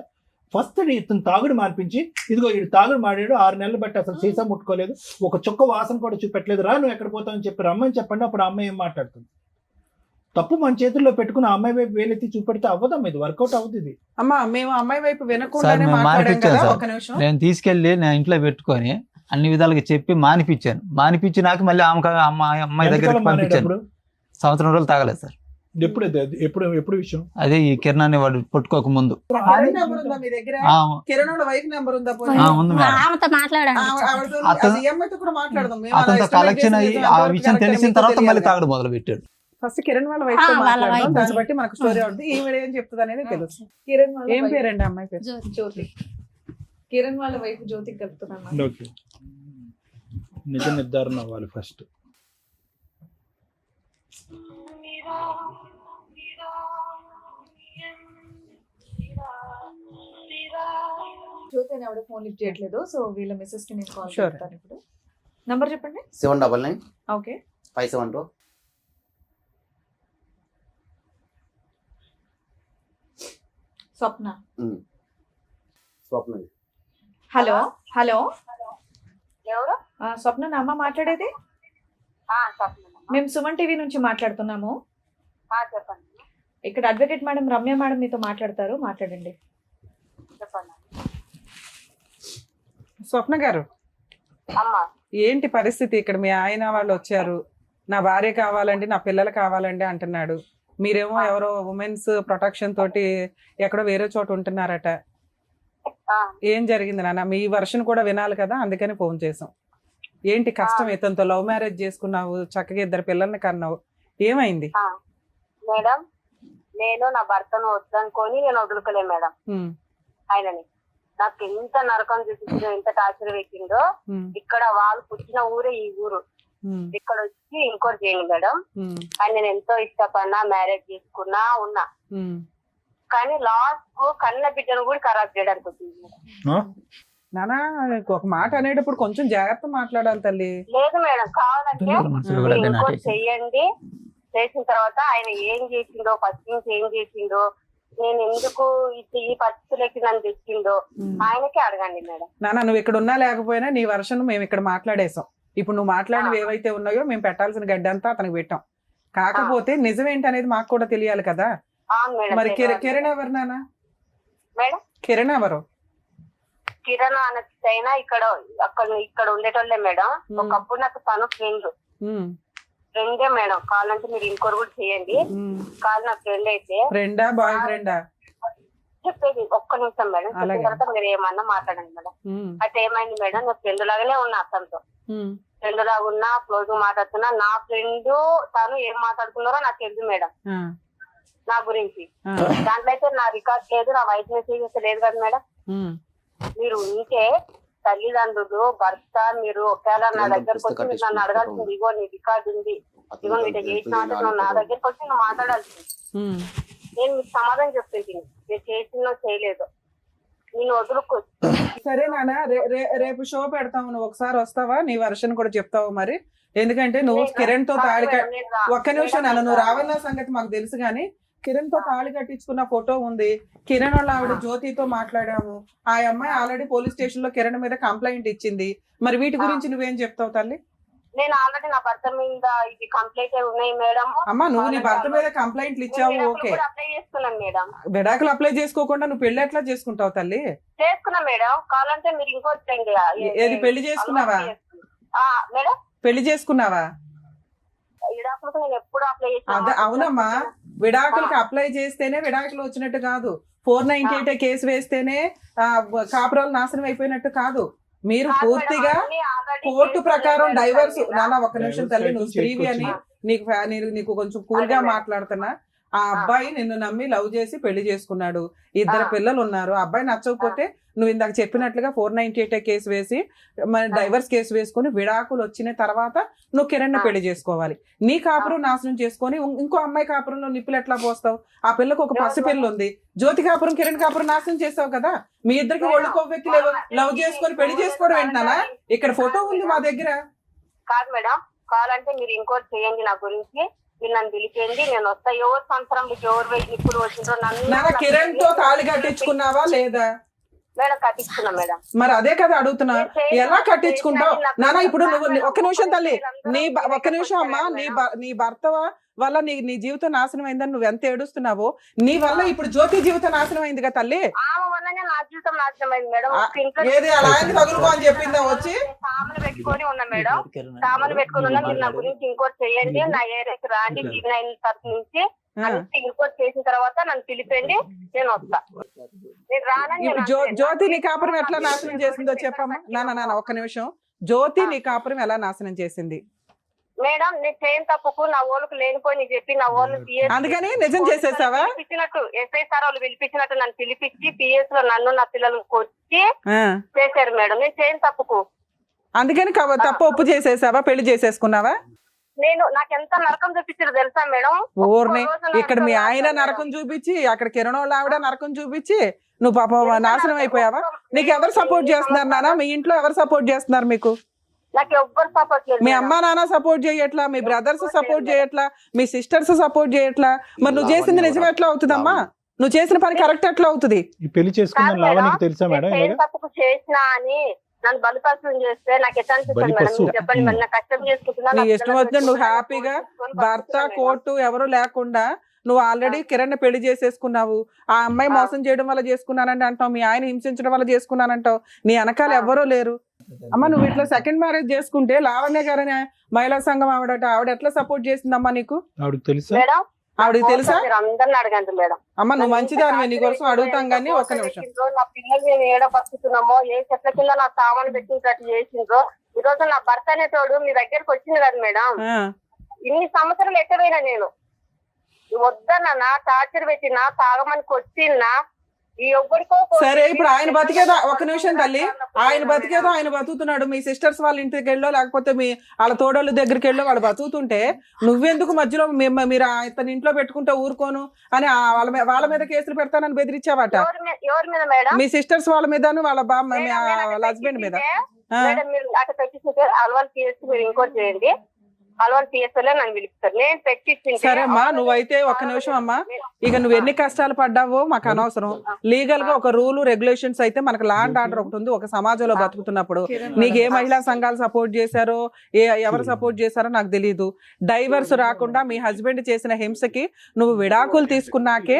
ఫస్ట్ ఇతను తాగుడు మానిపించి, ఇదిగో వీడు తాగుడు మాడాడు, 6 నెలలు బట్టి అసలు సీసా ముట్టుకోలేదు, ఒక చుక్క వాసన కూడా చూపెట్టలేదు, రా నువ్వు ఎక్కడ పోతావని చెప్పి రమ్మని చెప్పండి. అప్పుడు ఆ అమ్మాయి ఏం మాట్లాడుతుంది? తప్పు మన చేతుల్లో పెట్టుకుని ఆ అమ్మాయి వైపు వేలెత్తి చూపెడితే అవ్వదమ్మా, ఇది వర్కౌట్ అవుతుంది. అమ్మా మేము అమ్మాయి వైపు సార్ వినకుండానే మేము మాట్లాడాం మానిపించాను కదా, సార్, ఒక నిమిషం. నేను తీసుకెళ్లి నా ఇంట్లో పెట్టుకొని అన్ని విధాలుగా చెప్పి మానిపించినాక మళ్ళీ అమ్మాయి దగ్గరికి పంపించాను. సంవత్సరం రోజులు తాగలేదు సార్. ఎప్పుడు విషయం అదే ఈ కిరణాన్ని వాడు పుట్టుకోక ముందు. కిరణ్ నెంబర్ ఉందా మీ దగ్గర? కిరణ్ వాళ్ళ వైఫ్ నెంబర్ ఉందా? పోనీ? ఉంది మేడం. ఆమెతో మాట్లాడాను. ఆవిడతో అతను- అసలు ఈ అమ్మాయితో కూడా మాట్లాడదాం. మేము అతనితో అలా కలెక్షన్ estimate అయ్యి చేసి ఆ అంతవరకు విషయం correct తెలిసిన మీకు తర్వాత మళ్ళీ తెలియాలి. తాగడం మొదలు పెట్టాడు. ఫస్ట్ కిరణ్ వాళ్ళ వైఫ్ తో వాళ్ళ మాట్లాడదాం, wife దాన్ని తో. బట్టి మనకు స్టోరీ అవుతుంది. ఈవిడ ఏం చెప్తుంది అనేది తెలుసు. కిరణ్ వాళ్ళ ఏం wife పేరండి అమ్మాయి పేరు? జ్యోతి. కిరణ్ వాళ్ళ వైఫ్ జ్యోతికి కలుపుతున్నాను. ఓకే, నిజ నిర్ధారణ అవ్వాలి ఫస్ట్. జ్యోతి అని ఆవిడ ఫోన్ లిఫ్ట్ చేయట్లేదు. సో వీళ్ళ మిస్సెస్ కి నేను కాల్ Sure. చేస్తాను ఇప్పుడు. నంబర్ చెప్పండి. 799 ఓకే. 572 స్వప్న. స్వప్న. హలో హలో ఎవరు? స్వప్న నా అమ్మ మాట్లాడేది. చెప్పండి. మేము సుమన్ టీవీ నుంచి మాట్లాడుతున్నాము. చెప్పండి ఇక్కడ అడ్వకేట్ మేడం రమ్య మేడం మీతో మాట్లాడతారు, మాట్లాడండి. చెప్పండి స్వప్న గారు, అమ్మా. ఏంటి పరిస్థితి? ఇక్కడ మీ ఆయన వాళ్ళు వచ్చారు, నా భార్య కావాలండి, నా పిల్లలు కావాలండి అంటున్నాడు. మీరేమో ఎవరో ఉమెన్స్ ప్రొటెక్షన్ తోటి ఎక్కడో వేరే చోట ఉంటున్నారట. ఏం జరిగింది నాన్న? మీ వర్షన్ కూడా వినాలి కదా, అందుకని ఫోన్ చేసాం. ఏంటి కష్టం? ఇతనితో లవ్ మ్యారేజ్ చేసుకున్నావు, చక్కగా 2 పిల్లల్ని కన్నావు, ఏమైంది? మేడం, నేను నా భర్తను వద్దనుకొని నేను వదులుకోలే మేడం. ఆయనని నాకు ఎంత నరకం చూపించిందో, ఎంత టార్చర్ పెట్టిందో. ఇక్కడ వాళ్ళు పుట్టిన ఊరే ఈ ఊరు. ఇక్కడ వచ్చి ఇంకోటి చేయండి మేడం. ఆయన నేను ఎంతో ఇష్టపడినా, మ్యారేజ్ చేసుకున్నా ఉన్నా. కానీ లాస్ట్ కు కన్న బిడ్డను కూడా ఖరాబ్ చేయడానికి వచ్చింది. నానా ఒక మాట అనేటప్పుడు కొంచెం జాగ్రత్త మాట్లాడాలి తల్లి. లేదు మేడం, కావాలంటే మీరు ఇంకోటి చెయ్యండి. చేసిన తర్వాత ఆయన ఏం చేసిండో, ఫస్ట్ నుంచి ఏం చేసిండో, నేను ఎందుకు ఈ పరిస్థితులకి నన్ను తెచ్చిండో ఆయనకే అడగండి మేడం. నానా నువ్వు ఇక్కడ ఉన్నా లేకపోయినా నీ వర్షన్ మేము ఇక్కడ మాట్లాడేసాం. ఇప్పుడు నువ్వు మాట్లాడినవి ఏవైతే ఉన్నాయో మేము పెట్టాల్సిన గడ్డి అంతా అతనికి పెట్టాం. కాకపోతే నిజం ఏంటి అనేది మాకు కూడా తెలియాలి కదా. మరి కిరణ్ ఎవరు నానా? మేడం కిరణ్ ఎవరు? కిరణ్ అనైనా ఇక్కడ ఉండేటోళ్ళే మేడం. ఒకప్పుడు నాకు తను ఫ్రెండే మేడం. కావాలంటే మీరు ఇంకోటి కూడా చేయండి. కాదు నా ఫ్రెండ్ అయితే. ఫ్రెండా బాయ్ ఫ్రెండా? చెప్పేది ఒక్క నిమిషం మేడం. చెప్పిన తర్వాత మీరు ఏమన్నా మాట్లాడండి మేడం. అయితే ఏమైంది మేడం, నా ఫ్రెండ్ లాగానే ఉన్నా అతనితో. ఫ్రెండ్ లాగా ఉన్నా, క్లోజ్ గా మాట్లాడుతున్నా. నా ఫ్రెండ్ తను ఏం మాట్లాడుతున్నారో నాకు తెలుసు మేడం నా గురించి. దాంట్లో అయితే నా రికార్డ్ లేదు, నా వాయిస్ మెసేజ్ అయితే లేదు కదా మేడం. మీరు ఉంటే తల్లిదండ్రులు, భర్త, మీరు ఒకవేళ నా దగ్గరకు వచ్చి మీరు నన్ను అడగాల్సింది, ఇగో నీ రికార్డు ఉంది, ఇగో నీట చేసిన నువ్వు నా దగ్గరకు వచ్చి నువ్వు మాట్లాడాల్సింది. నేను మీకు సమాధానం చెప్తుంది, నేను చేసినో చేయలేదు, నేను వదులుకో. సరే నాన్న, రేపు షో పెడతాము, నువ్వు ఒకసారి వస్తావా? నీ వర్షన్ కూడా చెప్తావు మరి. ఎందుకంటే నువ్వు కిరణ్ తో తాళి ఒక్క నిమిషం నాన్న, నువ్వు రావాలన్న సంగతి మాకు తెలుసు కానీ కిరణ్ తో తాళి కట్టించుకున్న ఫోటో ఉంది. కిరణ్ వాళ్ళ ఆవిడ జ్యోతితో మాట్లాడాము. ఆ అమ్మాయి ఆల్రెడీ పోలీస్ స్టేషన్ లో కిరణ్ మీద కంప్లైంట్ ఇచ్చింది. మరి వీటి గురించి నువ్వేం చెప్తావు తల్లి? నేను ఆల్రెడీ నా భర్త మీద ఇది కంప్లైంట్ ఉన్నాయి మేడం. అమ్మా నువ్వు నీ భర్త మీద కంప్లైంట్లు ఇచ్చావు, ఓకే. అప్లై చేసుకున్నాను మేడం. విడాకులు అప్లై చేసుకోకుండా నువ్వు పెళ్లి ఎట్లా చేసుకుంటావు తల్లి? చేసుకున్నా మేడం. కావాలంటే మీరు ఇంకోటి ఏది పెళ్లి చేసుకున్నావా మేడం? పెళ్లి చేసుకున్నావా? విడాకులకు నేను ఎప్పుడు అప్లై అదే అవునమ్మా, విడాకులకు అప్లై చేస్తేనే విడాకులు వచ్చినట్టు కాదు. 498 కేసు వేస్తేనే కాపురాలు నాశనం అయిపోయినట్టు కాదు. మీరు పూర్తిగా కోర్టు ప్రకారం డైవర్స్. నాన్న ఒక్క నిమిషం తల్లి, నువ్వు స్త్రీవి అని నీకు కొంచెం కూల్ గా మాట్లాడుతున్నా. ఆ అబ్బాయి నిన్ను నమ్మి లవ్ చేసి పెళ్లి చేసుకున్నాడు, 2 పిల్లలు ఉన్నారు. అబ్బాయి నచ్చకపోతే నువ్వు ఇందాక చెప్పినట్లుగా 498 కేసు వేసి డైవర్స్ కేసు వేసుకుని విడాకులు వచ్చిన తర్వాత నువ్వు కిరణ్ పెళ్లి చేసుకోవాలి. నీ కాపురం నాశనం చేసుకొని ఇంకో అమ్మాయి కాపురంలో నిప్పులు ఎట్లా పోస్తావు? ఆ పిల్లకు ఒక పసిపిల్ల ఉంది. జ్యోతి కాపురం కిరణ్ కాపురం నాశనం చేస్తావు కదా. మీ ఇద్దరికి ఒళ్ళు కొవ్వెక్కి లవ్ చేసుకొని పెళ్లి చేసుకోవడం ఏంటన్నా? ఇక్కడ ఫోటో ఉంది మా దగ్గర. కాదు మేడం, కావాలంటే మీరు ఇంకోటి చేయండి నా గురించి. మీరు నన్ను పిలిచేయండి, నేను వస్తా. ఎవరు సంవత్సరం ఎవరు వెయ్యి ఇప్పుడు వచ్చిండ్రో నన్ను. కిరణ్ తో తాళి కట్టించుకున్నావా లేదా? మేడం కట్టించుకున్నా మేడం. మరి అదే కదా అడుగుతున్నా, ఎలా కట్టించుకుంటావు నాన్న? ఇప్పుడు నువ్వు ఒక్క నిమిషం తల్లి, ఒక్క నిమిషం అమ్మా. నీ భర్త వల్ల నీ జీవితం నాశనం అయిందని నువ్వు ఎంత ఏడుస్తున్నావో, నీ వల్ల ఇప్పుడు జ్యోతి జీవితం నాశనం అయింది కదా తల్లి. ఆమె వల్లనే నా జీవితం నాశనం అయింది మేడం. ఏది అలా ఆయన తగులుకో అని చెప్పిందా వచ్చి? సామాన్లు పెట్టుకొని ఉన్నా మేడం, సామాన్లు పెట్టుకుని ఉన్నా. మీరు నా గురించి ఇంకోటి చేయండి, నా ఏరియాకి రాండి. టీవీ 9 తరఫు నుంచి ఇంకోటి చేసిన తర్వాత నన్ను పిలిపండి, నేను వస్తా. నేను రానని. జ్యోతి నీ కాపురం ఎట్లా నాశనం చేసిందో చెప్పమ్మా. నాన్న ఒక్క నిమిషం. జ్యోతి నీ కాపురం ఎలా నాశనం చేసింది? మేడం నేను చేయని తప్పుకు నా వాళ్ళకు లేనిపోయి చెప్పి నా వాళ్ళు అందుకని నిజం చేసేసావా? పిలిపించినట్టు ఎస్ఐ సార్ వాళ్ళు పిలిపించినట్టు నన్ను పిలిపించి పిఎస్ లో నన్ను నా పిల్లలకు వచ్చి చేశారు మేడం. నేను చేయని తప్పుకు. అందుకని తప్పు ఒప్పు చేసేసావా? పెళ్లి చేసేసుకున్నావా? నేను నాకెంత నరకం చూపించారు తెలుసా మేడం? ఊరిని ఇక్కడ మీ ఆయన నరకం చూపించి, అక్కడ కిరణ్ వాళ్ళ ఆవిడ నరకం చూపించి నువ్వు పాపం నాశనం అయిపోయావా? నీకు ఎవరు సపోర్ట్ చేస్తున్నారు నాన్న? మీ ఇంట్లో ఎవరు సపోర్ట్ చేస్తున్నారు మీకు? నాకు ఎవ్వరు సపోర్ట్ లేదు. మీ అమ్మా నాన్న సపోర్ట్ చేయట్లా, మీ బ్రదర్స్ సపోర్ట్ చేయట్లా, మీ సిస్టర్స్ సపోర్ట్ చేయట్లా. మరి నువ్వు చేసింది నిజం ఎట్లా అవుతుందమ్మా? నువ్వు చేసిన పని కరెక్ట్ ఎట్లా అవుతుంది? ఈ పెళ్లి చేసుకున్న లావణ్యకి తెలుసా మేడం? తప్పుకు చేసినా అని నన్ను బలిపర్శనం చేస్తే నాకు ఎట్లా అనిపిస్తుంది మేడం? మీరు చెప్పండి మరి. నాకు కష్టం చేసుకుంటున్నా, నీ ఇష్టం వచ్చిన నువ్వు హ్యాపీగా భర్త కోర్టు ఎవరు లేకుండా నువ్వు ఆల్రెడీ కిరణ్ పెళ్లి చేసేసుకున్నావు. ఆ అమ్మాయి మోసం చేయడం వల్ల చేసుకున్నానంటే అంటావు, మీ ఆయన హింసించడం వల్ల చేసుకున్నానంటావు. నీ వెనకాల ఎవ్వరూ లేరు. అమ్మ నువ్వు ఇట్లా సెకండ్ మ్యారేజ్ చేసుకుంటే లావణ్య గారని మహిళా సంఘం ఆవిడ ఎట్లా సపోర్ట్ చేసిందమ్మా నీకు? ఆవిడకి తెలుసా? ఆవిడకి తెలుసా? అందరిని అడగండి మేడం. అమ్మ నువ్వు మంచిదానివే, నీ కోసం అడుగుతాం కానీ ఒక్క నిమిషం. నా పిల్లలు నేను ఏడ బతుకుతున్నామో, ఏ చెట్ల కింద నా సామాను పెట్టినట్టు చేసిండ్రో. ఈ రోజు నా భర్త అనేటోడు మీ దగ్గరకు వచ్చింది కదా మేడం. ఇన్ని సంవత్సరాలు ఎక్కడైనా నేను వద్దన్నా టార్చర్ పెట్టినా, తాగమని కొట్టినా, ఈ ఎవ్వడికో. సరే ఇప్పుడు ఆయన బతికేదో, ఒక్క నిమిషం తల్లి, ఆయన బతికేదో ఆయన బతుకుతున్నాడు. మీ సిస్టర్స్ వాళ్ళ ఇంటికి వెళ్ళో లేకపోతే మీ వాళ్ళ తోడోళ్ళ దగ్గరికి వెళ్ళో వాళ్ళు బతుకుతుంటే నువ్వెందుకు మధ్యలో మీరు ఇతని ఇంట్లో పెట్టుకుంటే ఊరుకోను అని వాళ్ళ మీద కేసులు పెడతానని బెదిరించావట? ఎవరి మీద మేడం? మీ సిస్టర్స్ వాళ్ళ మీద, వాళ్ళ వాళ్ళ హస్బెండ్ మీద. మీరు అక్కడ పెట్టించే అలవాటు పిఎస్ మీరు ఇంకోటి చేయండి. అలవాటు పిఎస్ నన్ను పిలుస్తారు. నేను పెట్టించి. సరే అమ్మా నువ్వైతే ఒక్క నిమిషం అమ్మా, ఇక నువ్వు ఎన్ని కష్టాలు పడ్డావో మాకు అనవసరం. లీగల్ గా ఒక రూల్ రెగ్యులేషన్స్ అయితే మనకు లా అండ్ ఆర్డర్ ఒకటి ఉంది. ఒక సమాజంలో బతుకుతున్నప్పుడు నీకు ఏ మహిళా సంఘాలు సపోర్ట్ చేశారో, ఎవరు సపోర్ట్ చేశారో నాకు తెలియదు. డైవర్స్ రాకుండా మీ హస్బెండ్ చేసిన హింసకి నువ్వు విడాకులు తీసుకున్నాకే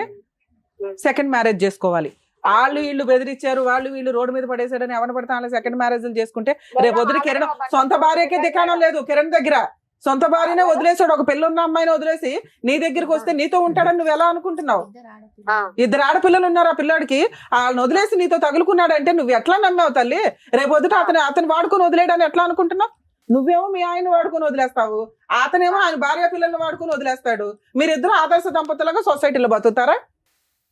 సెకండ్ మ్యారేజ్ చేసుకోవాలి. వాళ్ళు వీళ్ళు బెదిరించారు, వాళ్ళు వీళ్ళు రోడ్డు మీద పడేశారని ఎవరు పడితే వాళ్ళు సెకండ్ మ్యారేజ్లు చేసుకుంటే రేపు వదిలి కిరణ్ సొంత భార్యకే దిక్కానం లేదు. కిరణ్ దగ్గర సొంత భార్యనే వదిలేసాడు. ఒక పిల్లున్న అమ్మాయిని వదిలేసి నీ దగ్గరికి వస్తే నీతో ఉంటాడని నువ్వు ఎలా అనుకుంటున్నావు? ఇద్దరు ఆడపిల్లలు ఉన్నారు ఆ పిల్లాడికి, వాళ్ళని వదిలేసి నీతో తగులుకున్నాడు అంటే నువ్వు ఎట్లా నమ్మావు తల్లి? రేపు వద్దుట అతను వాడుకొని వదిలేయడని ఎట్లా అనుకుంటున్నావు? నువ్వేమో మీ ఆయన వాడుకొని వదిలేస్తావు, అతనేమో ఆయన భార్య పిల్లల్ని వాడుకొని వదిలేస్తాడు. మీరిద్దరు ఆదర్శ దంపతులుగా సొసైటీలో బతుకుతారా?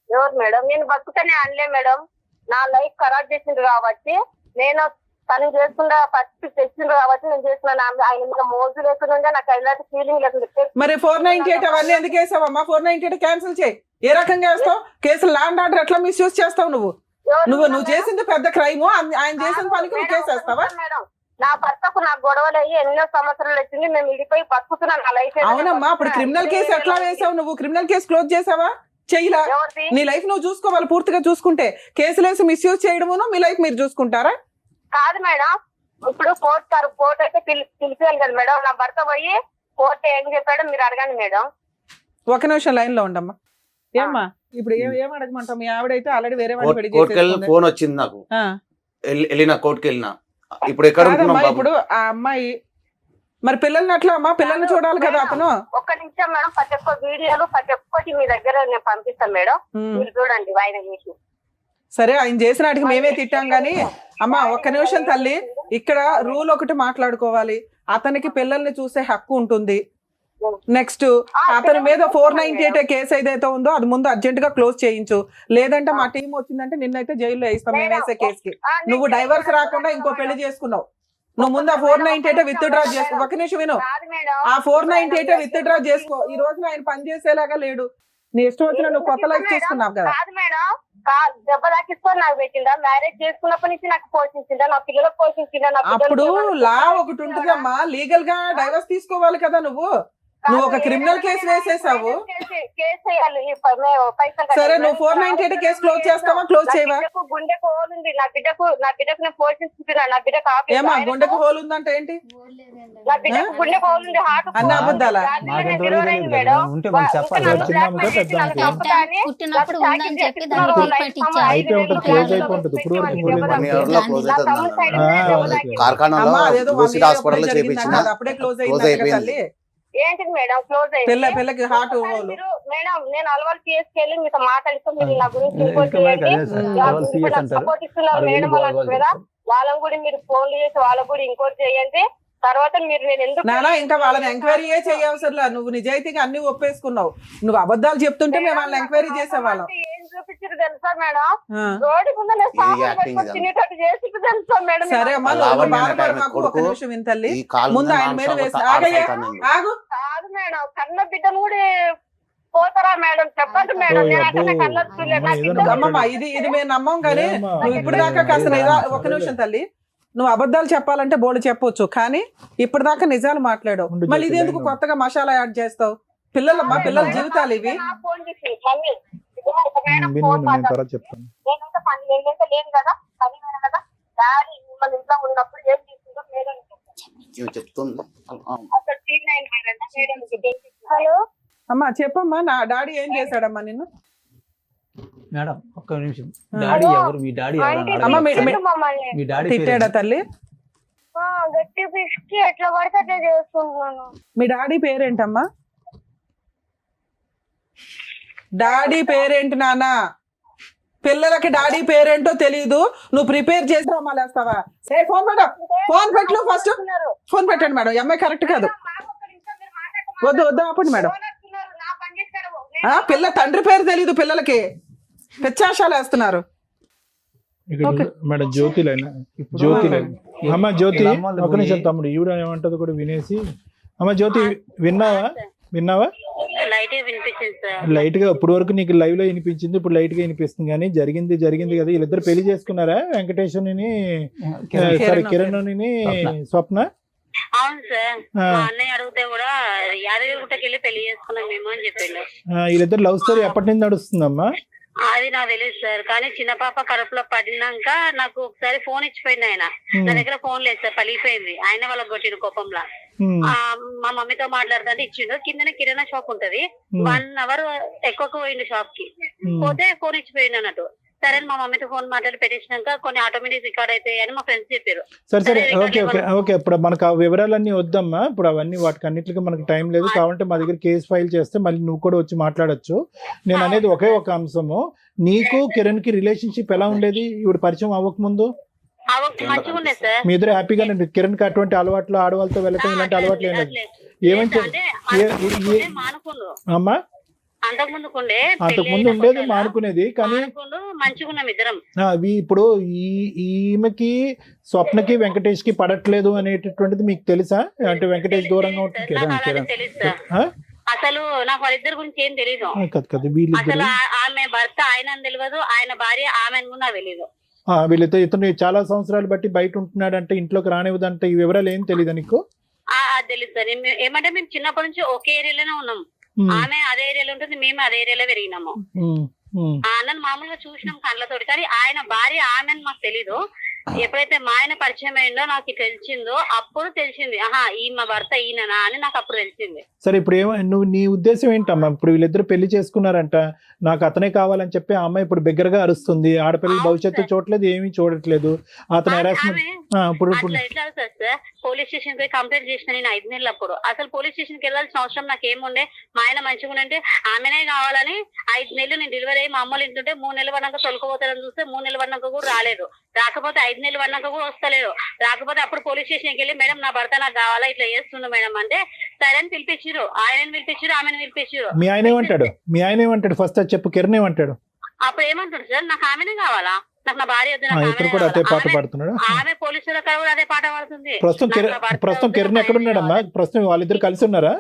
ఎవరు మేడం? నేను బతుకుతానే అనలే మేడం. నా లైఫ్ ఖరాబ్ చేసింది కాబట్టి, నేను తను చేసుకుంటా ఫస్ట్ తెచ్చిండ్రు కాబట్టి నేను చేస్తున్నాను. ఆయన మీద మోజు లేకుండా నాకు ఎలాంటి ఫీలింగ్ లేకుండా. మరి 498 అవన్నీ ఎందుకు వేసావమ్మా? 498 క్యాన్సిల్ చేయి. ఏ రకంగా వేస్తావు? కేసులు ల్యాండ్ ఆర్డర్ ఎట్లా మిస్యూజ్ చేస్తావు? నువ్వు చేసింది పెద్ద క్రైమ్, ఆయన చేసిన పనికి నువ్వు కేసు వేస్తావా? మేడం నా భర్తకు నాకు గొడవలు అయ్యి ఎన్నో సంవత్సరాలు వచ్చింది. మేము విడిపోయి బతుకుతున్నాను. నా లైఫ్. అవునమ్మా, అప్పుడు క్రిమినల్ కేసు ఎట్లా వేసావు? నువ్వు క్రిమినల్ కేసు క్లోజ్ చేసావా? చెయ్యలా. నీ లైఫ్ నువ్వు చూసుకోవాలి పూర్తిగా. చూసుకుంటే కేసులు వేసి మిస్యూజ్ చేయడమును మీ లైఫ్ మీరు చూసుకుంటారా? కాదు మేడం, ఇప్పుడు కోర్టు అయితే పిలిచాను కదా మేడం. నా భర్త పోయి కోర్టు ఏం చెప్పాడో మీరు అడగండి మేడం. ఒక నిమిషం లైన్ లో ఉండమ్మా. ఏమ్మా ఇప్పుడు ఏం అడగమంటావు? మీ ఆవిడైతే ఆల్రెడీ వేరే వాళ్ళు పెళ్లి కోర్టుకి చేసేసుకుంది. ఫోన్ వచ్చింది నాకు, వెళ్ళిన కోర్టుకి వెళ్ళినా. ఇప్పుడు ఎక్కడ కాదమ్మా, ఇప్పుడు ఆ అమ్మాయి మరి పిల్లల్ని అట్లా అమ్మా, పిల్లల్ని చూడాలి కదా అతను. ఒక్క నిమిషం మేడం, ప్రతి ఒక్క వీడియోలు ప్రతి ఒక్కటి మీ దగ్గర నేను పంపిస్తాను మేడం. మీరు చూడండి వాయిదా చేసి. సరే ఆయన చేసిన వాటికి మేమే తిట్టాం గానీ అమ్మా ఒక్క నిమిషం తల్లి, ఇక్కడ రూల్ ఒకటి మాట్లాడుకోవాలి. అతనికి పిల్లల్ని చూసే హక్కు ఉంటుంది. నెక్స్ట్ అతని మీద 498 కేసు ఏదైతే ఉందో అది ముందు అర్జెంట్ గా క్లోజ్ చేయించు. లేదంటే మా టీం వచ్చిందంటే నిన్నైతే జైల్లో వేస్తాం మేము వేసే కేసుకి. నువ్వు డైవర్స్ రాకుండా ఇంకో పెళ్లి చేసుకున్నావు. నువ్వు ముందు ఆ 498 విత్ డ్రా చేసుకో. ఒక నిమిషం విను, ఆ 498 విత్ డ్రా చేసుకో. ఈ రోజున ఆయన పని చేసేలాగా లేడు. నీ ఇష్టం వచ్చిన నువ్వు కొత్త లైఫ్ చేసుకున్నావు కదా. దెబ్బ దాకిస్తో నాకు పెట్టిందా? మ్యారేజ్ చేసుకున్నప్పటి నుంచి నాకు పోషించిందా? నా పిల్లలకు పోషించిందా? అప్పుడు లా ఒకటి ఉంటుందమ్మా, లీగల్ గా డైవర్స్ తీసుకోవాలి కదా. నువ్వు ఒక క్రిమినల్ కేసు వేసేసావు. సరే నువ్వు 498 కేసు క్లోజ్ చేస్తావా క్లోజ్ చేయవా? గుండెకు హోల్ ఉంది. నా బిడ్డకు నేను పోషిస్తున్నా. నా బిడ్డకు ఏమా గుండెకు హోల్ ఉందంటే ఏంటి? నా బిడ్డకు గుండెకు హోల్ ఉంది. హార్ట్ అన్న అబద్ధాలా? పుట్టినప్పుడు ఉందని చెప్పి దాన్ని తీర్పెట్టించారు. అప్పుడే క్లోజ్ అయింది. ఏంటిది మేడం క్లోజ్ అయింది? పిల్లకి హార్ట్ మేడం నేను అలవాటు తీసుకెళ్ళి మీతో మాట్లాడిస్తాం. మీరు నా గురించి సపోర్ట్ ఇస్తున్నారు మేడం. కదా వాళ్ళని కూడా మీరు ఫోన్లు చేసి వాళ్ళకు కూడా ఇంకోటి చేయండి. తర్వాత మీరు నేను ఎందుకు నానా ఇంకా వాళ్ళని ఎంక్వైరీయే చేయవసరలా, నువ్వు నిజాయితీగా అన్ని ఒప్పేసుకున్నావు. నువ్వు అబద్ధాలు చెప్తుంటే మేము వాళ్ళని ఎంక్వైరీ చేసేవాళ్ళం. ఏం చూపించారు తెలుసా మేడం? ఆ. రోడ్డు ముందర ఇది యాక్టింగ్ ఇదంతా. తినేటట్టు చేసి తెలుసా మేడం? సరే అమ్మా, నువ్వు లావణ్య బాధపడమాకు, కొడుకు ఒక నిమిషం వింతల్లి. ఈ కాలు ముందు ఆయన మీద వేసి ఆగయ్యా, ఆగు. కాదు మేడం, కన్న బిడ్డను కూడా పోతారా మేడం? చెప్పండి మేడం. నేను అట్లా కళ్ళొచ్చు చూడలేదు. నాకు ఏదైనా ఇద్దరు అమ్మమ్మ, ఇది మేము నమ్మం కానీ ఏమ్మా? నువ్వు ఇప్పుడు దాకా కాస్త ఒక నిమిషం తల్లి, నువ్వు అబద్ధాలు చెప్పాలంటే బోర్డు చెప్పొచ్చు, కానీ ఇప్పటిదాకా నిజాలు మాట్లాడావు. ఉండు మళ్ళీ ఇది జ్యోతి, ఎందుకు లైన్లో. కొత్తగా మసాలా యాడ్ చేస్తావు? పిల్లలమ్మా, పిల్లల జీవితాలు ఇవి. నా ఫోన్ చేసి మమ్మీ, ఇదిగో ఒక మేడం విను, ఫోన్ నేను మాట్లాడు. తర్వాత చెప్తాను. నేనంటే పని నేనంటే లేను కదా, పని వేను కదా. డాడీ మిమ్మల్ని ఇంట్లో ఉన్నప్పుడు ఏం తీసుకుంటో మేడం ఇవి చెప్తుంది. అక్కడ సీన్ అయిన మేడం. హలో అమ్మా చెప్పమ్మా, నా డాడీ ఏం చేశాడమ్మా నిన్ను? మేడం ఒక్క నిమిషం. డాడీ ఎవరు? మీ డాడీ ఎవరు అని అమ్మ, అడగండి. మీ- మమ్మల్ని మీ డాడీ తిట్టాడా పేరు తల్లి? గట్టి పిసికి ఎట్లా పడితే అట్లా చేస్తున్నాను. మీ డాడీ పేరేంటమ్మా? డాడీ పేరేంటి నాన్న? పిల్లలకి డాడీ పేరేంటో తెలీదు, నువ్వు ప్రిపేర్ చేసి రమ్మలేస్తావా? ఏ ఫోన్ పెట్టు, ఫోన్ పెట్టు ఫస్ట్. ఫోన్ పెట్టండి మేడం, ఈ అమ్మాయి కరెక్ట్ కాదు. వద్దు వద్దు, ఆపండి మేడం. పిల్ల తండ్రి పేరు తెలీదు పిల్లలకి, పెచ్చాశాలు వేస్తున్నారు. ఇక్కడ ఓకే. మేడం జ్యోతి లైన్, ఇప్పుడు జ్యోతి లైన్. అమ్మ జ్యోతి, వీళ్ళ అమ్మోళ్ళు ఒక నిమిషం పోయి- తమ్ముడు, ఈవిడ ఏమంటది కూడా వినేసి. అమ్మ జ్యోతి, విన్నావా? లైట్ వినిపించింది సార్. లైట్ గా ఇప్పుడు వరకు నీకు లైవ్ లో వినిపించింది, ఇప్పుడు లైట్ గా వినిపిస్తుంది. కానీ జరిగింది కదా. వీళ్ళిద్దరు పెళ్లి చేసుకున్నారా? వెంకటేశ్వరుని సారీ కిరణ్ స్వప్న. అవును సార్, మా అన్నయ్య అడిగితే కూడా యాదగిరిగుట్టకి వెళ్ళి పెళ్లి చేసుకున్నాం మేము అని చెప్పిండు. వీళ్ళిద్దరు లవ్ స్టోరీ ఎప్పటి నుంచి నడుస్తుందమ్మా? అది నాకు తెలియదు సార్, కానీ చిన్న పాప కడుపులో పడినాక నాకు ఒకసారి ఫోన్ ఇచ్చిపోయింది ఆయన. నా దగ్గర ఫోన్ లేదు సార్, పలిగిపోయింది. ఆయన వాళ్ళకి కొట్టిన కోపంలో. మా మమ్మీతో మాట్లాడుతుంటే ఇచ్చిండు. కిందనే కిరాణా షాప్ ఉంటది, 1 అవర్ ఎక్కువకు పోయిండు షాప్ కి. పోతే ఫోన్ ఇచ్చిపోయింది అన్నట్టు. సరే మా మమ్మీతో ఫోన్ మాట్లాడి పెట్టించినాక కొన్ని ఆటోమేటిక్ రికార్డ్ అవుతాయి అని మా ఫ్రెండ్స్ చెప్పారు. సరే ఓకే ఇప్పుడు మనకు ఆ వివరాలన్నీ వద్దమ్మా. ఇప్పుడు అవన్నీ వాటికి అన్నిటికీ మనకు టైం లేదు. కావాలంటే మా దగ్గర కేసు ఫైల్ చేస్తే మళ్ళీ నువ్వు కూడా వచ్చి మాట్లాడొచ్చు. నేను అనేది ఒకే ఒక అంశము, నీకు కిరణ్ కి రిలేషన్షిప్ ఎలా ఉండేది ఇప్పుడు పరిచయం అవ్వక ముందు? మంచిగా ఉండే సార్. మీ ఇద్దరు హ్యాపీగా కిరణ్ కి అటువంటి అలవాట్లు, ఆడవాళ్ళతో వెళ్ళటం ఇలాంటి అలవాట్లు ఏం లేదు? ఏమని మానుకుండు అమ్మా? అంతకుముందు ఉండేది మానుకునేది, కానీ మంచిగా ఉన్నాం ఇద్దరం. ఇప్పుడు ఈమెకి స్వప్నకి వెంకటేష్ కి పడట్లేదు అనేటటువంటిది మీకు తెలుసా? అంటే వెంకటేష్ దూరంగా ఉంటుంది. తెలుసు సార్, అసలు నాకు వాళ్ళిద్దరి గురించి ఏం తెలీదు. కదా వీళ్ళిద్దరు అసలు ఆమె భర్త ఆయన తెలియదు, ఆయన భార్య ఆమె కూడా నాకు తెలీదు. వీళ్ళతో ఇతను చాలా సంవత్సరాలు బట్టి బయట ఉంటున్నాడు అంటే, ఇంట్లోకి రానివ్వదంటే, ఈ వివరాలు ఏం తెలియదు నీకు? తెలుసు సార్. ఏమంటే మేము చిన్నప్పటి నుంచి ఒకే ఏరియాలోనే ఉన్నాం. ఆమె అదే ఏరియాలో ఉంటుంది, మేము అదే ఏరియాలో పెరిగినాము. ఆ అన్నను మామూలుగా చూసినాం కళ్ళతోటి, కానీ ఆయన భార్య ఆమె మాకు తెలీదు. ఎప్పుడైతే మా ఆయన పరిచయం అయిందో నాకు తెలిసిందో అప్పుడు తెలిసింది, ఆహా ఈమె భర్త ఈయననా అని నాకు అప్పుడు తెలిసింది. సరే ఇప్పుడు నువ్వు నీ ఉద్దేశం ఏంటమ్మా? ఇప్పుడు వీళ్ళిద్దరు పెళ్లి చేసుకున్నారంట, నాకు అతనే కావాలని చెప్పి ఆ అమ్మాయి ఇప్పుడు బిగ్గరగా అరుస్తుంది. ఆడపిల్లల భవిష్యత్తు చూడట్లేదు, ఏమీ చూడట్లేదు. అతను హెరాస్మెంట్ ఇప్పుడు ఎట్లా సార్ పోలీస్ స్టేషన్ పోయి కంప్లైంట్ చేసిన నేను 5 నెలలు అప్పుడు. అసలు పోలీస్ స్టేషన్ కి వెళ్ళాల్సిన అవసరం నాకు ఏముండే? మా ఆయన మంచిగా ఉంటే ఆమెనే కావాలని 5 నెలలు నేను డెలివరీ అయ్యి మా అమ్మలు ఇంటుంటే 3 నెలలు పడినాక తొలకపోతారని చూస్తే 3 నెలలు పడినాక కూడా రాలేదు. రాకపోతే 5 నెలలు పడినాక కూడా వస్తలేదు. రాకపోతే అప్పుడు పోలీస్ స్టేషన్కి వెళ్ళి మేడం నా భర్త నాకు కావాలా ఇట్లా చేస్తుండు మేడం అంటే సరే అని పిలిపించారు. ఆయనని పిలిపించారు, ఆమెను పిలిపించారు. మీ ఆయన ఏమంటాడు ఫస్ట్ చెప్పు. కిరణ్ ఏమంటాడు? అప్పుడు ఏమంటాడు సార్, నాకు ఆమెనే కావాలా, నాకు నా భార్య ఇతను కూడా అదే పాట పాడుతున్నాడు. ఆమె పోలీసుల కాడ కూడా అదే పాట పాడుతుంది. ప్రస్తుతం కిరణ్ ఎక్కడున్నాడమ్మా? ప్రస్తుతం వాళ్ళిద్దరు కలిసి ఉన్నారా?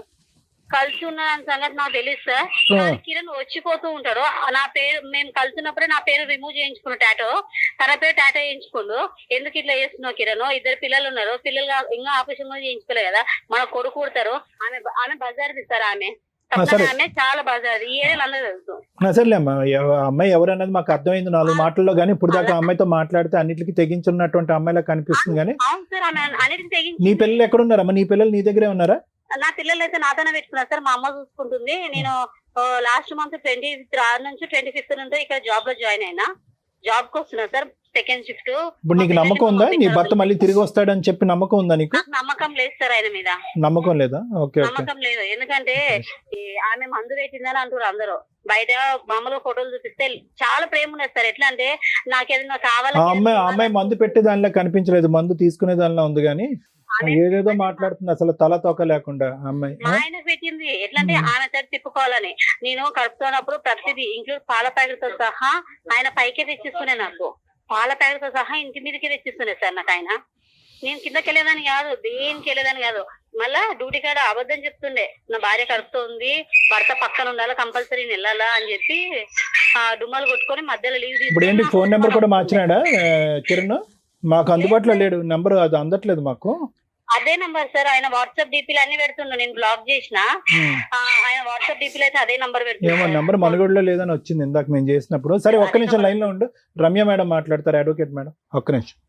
కలిసి ఉన్న సంగతి నాకు తెలియదు సార్. కానీ కిరణ్ వచ్చిపోతూ ఉంటాడు. నా పేరు మేము కలిసినప్పుడే నా పేరు రిమూవ్ చేయించుకున్న టాటో, తన పేరు టాటో చేయించుకోండు. ఎందుకు ఇట్లా చేస్తున్నావు కిరణ్? 2 పిల్లలు ఉన్నారు, పిల్లలు ఇంకా ఆపరేషన్ కూడా చేయించుకోలేదు కదా, మన కొడుకు కుడతారు. ఆమె బజార్ తీస్తారు. ఆమె చాలా బజార్, ఈ ఏరియాలో అందరూ తెలుసు. సరేలే అమ్మా, అమ్మాయి ఎవరన్నది మాకు అర్థమైంది 4 మాటల్లో. కానీ ఇప్పుడు దాకా అమ్మాయితో మాట్లాడితే అన్నిటికీ తెగించున్నటువంటి అమ్మాయిలా కనిపిస్తుంది. కానీ అవును సార్, ఆమె అన్నిటికీ తెగించి. నీ పిల్లలు ఎక్కడున్నారమ్మా? నీ పిల్లలు నీ దగ్గరే ఉన్నారా? నా పిల్లలు అయితే నాతోనే పెట్టుకున్నారు సార్, మా అమ్మ చూసుకుంటుంది. నేను లాస్ట్ మంత్ 23 నుంచి 25 నుండి ఇక్కడ జాబ్ లో జాయిన్ అయినా. జాబ్ కు వస్తున్నా సార్, సెకండ్ షిఫ్ట్. ఇప్పుడు నీకు నమ్మకం ఉందా నీ భర్త మళ్ళీ తిరిగి వస్తాడని చెప్పి? నమ్మకం ఉందా నీకు? నమ్మకం లేదు సార్ ఆయన మీద. నమ్మకం లేదా? ఓకే నమ్మకం లేదు, ఎందుకంటే ఆమె మందు పెట్టిందని అంటారు అందరూ. బయట మామూలు ఫోటోలు చూపిస్తే చాలా ప్రేమ ఉన్నది సార్. ఎట్లా అంటే నాకేదైనా కావాలి. అమ్మాయి మందు పెట్టే దానిలో కనిపించలేదు, మందు తీసుకునే దానిలో ఉంది. కానీ ఏదేదో మాట్లాడుతుంది అసలు తల తోక లేకుండా ఆ అమ్మాయి. మా ఆయన పెట్టింది ఎట్లా అంటే ఆమె సరి తిప్పుకోవాలని. నేను కడుపుతున్నప్పుడు ప్రతిదీ ఇంక్లూడ్ పాల ప్యాకెట్ తో సహా ఆయన పైకే తెచ్చిస్తున్నాయి, నాకు పాల ప్యాకెట్ తో సహా ఇంటి మీదకే తెచ్చిస్తున్నాయి సార్ నాకు ఆయన. నేను కిందకి వెళ్ళేదాన్ని కాదు, దేనికి వెళ్ళేదాన్ని కాదు. మళ్ళా డ్యూటీ కాడ అబద్ధం చెప్తుండే, నా భార్య కడుపుతుంది, భర్త పక్కన ఉండాలా, కంపల్సరీ వెళ్ళాలా అని చెప్పి డుమ్మలు కొట్టుకొని మధ్యలో లీవ్ ఇప్పుడు ఏంటి ఫోన్ నెంబర్ కూడా మార్చినాడా కిరణ్? మాకు అందుబాటులో లేడు నెంబర్, అది అందట్లేదు మాకు. అదే నంబర్ సార్, ఆయన వాట్సాప్ డీపీలు అన్ని పెడుతుండు, నేను బ్లాక్ చేసిన. ఆయన వాట్సాప్ డీపీలు అయితే అదే నంబర్ ఏమో పెడుతుంది. నెంబర్ మనుగడలో లేదని వచ్చింది ఇందాక మేము చేసినప్పుడు. సరే ఒక్క నిమిషం లైన్ లో ఉండు, రమ్య మేడం మాట్లాడతారు, అడ్వకేట్ మేడం, ఒక్క నిమిషం.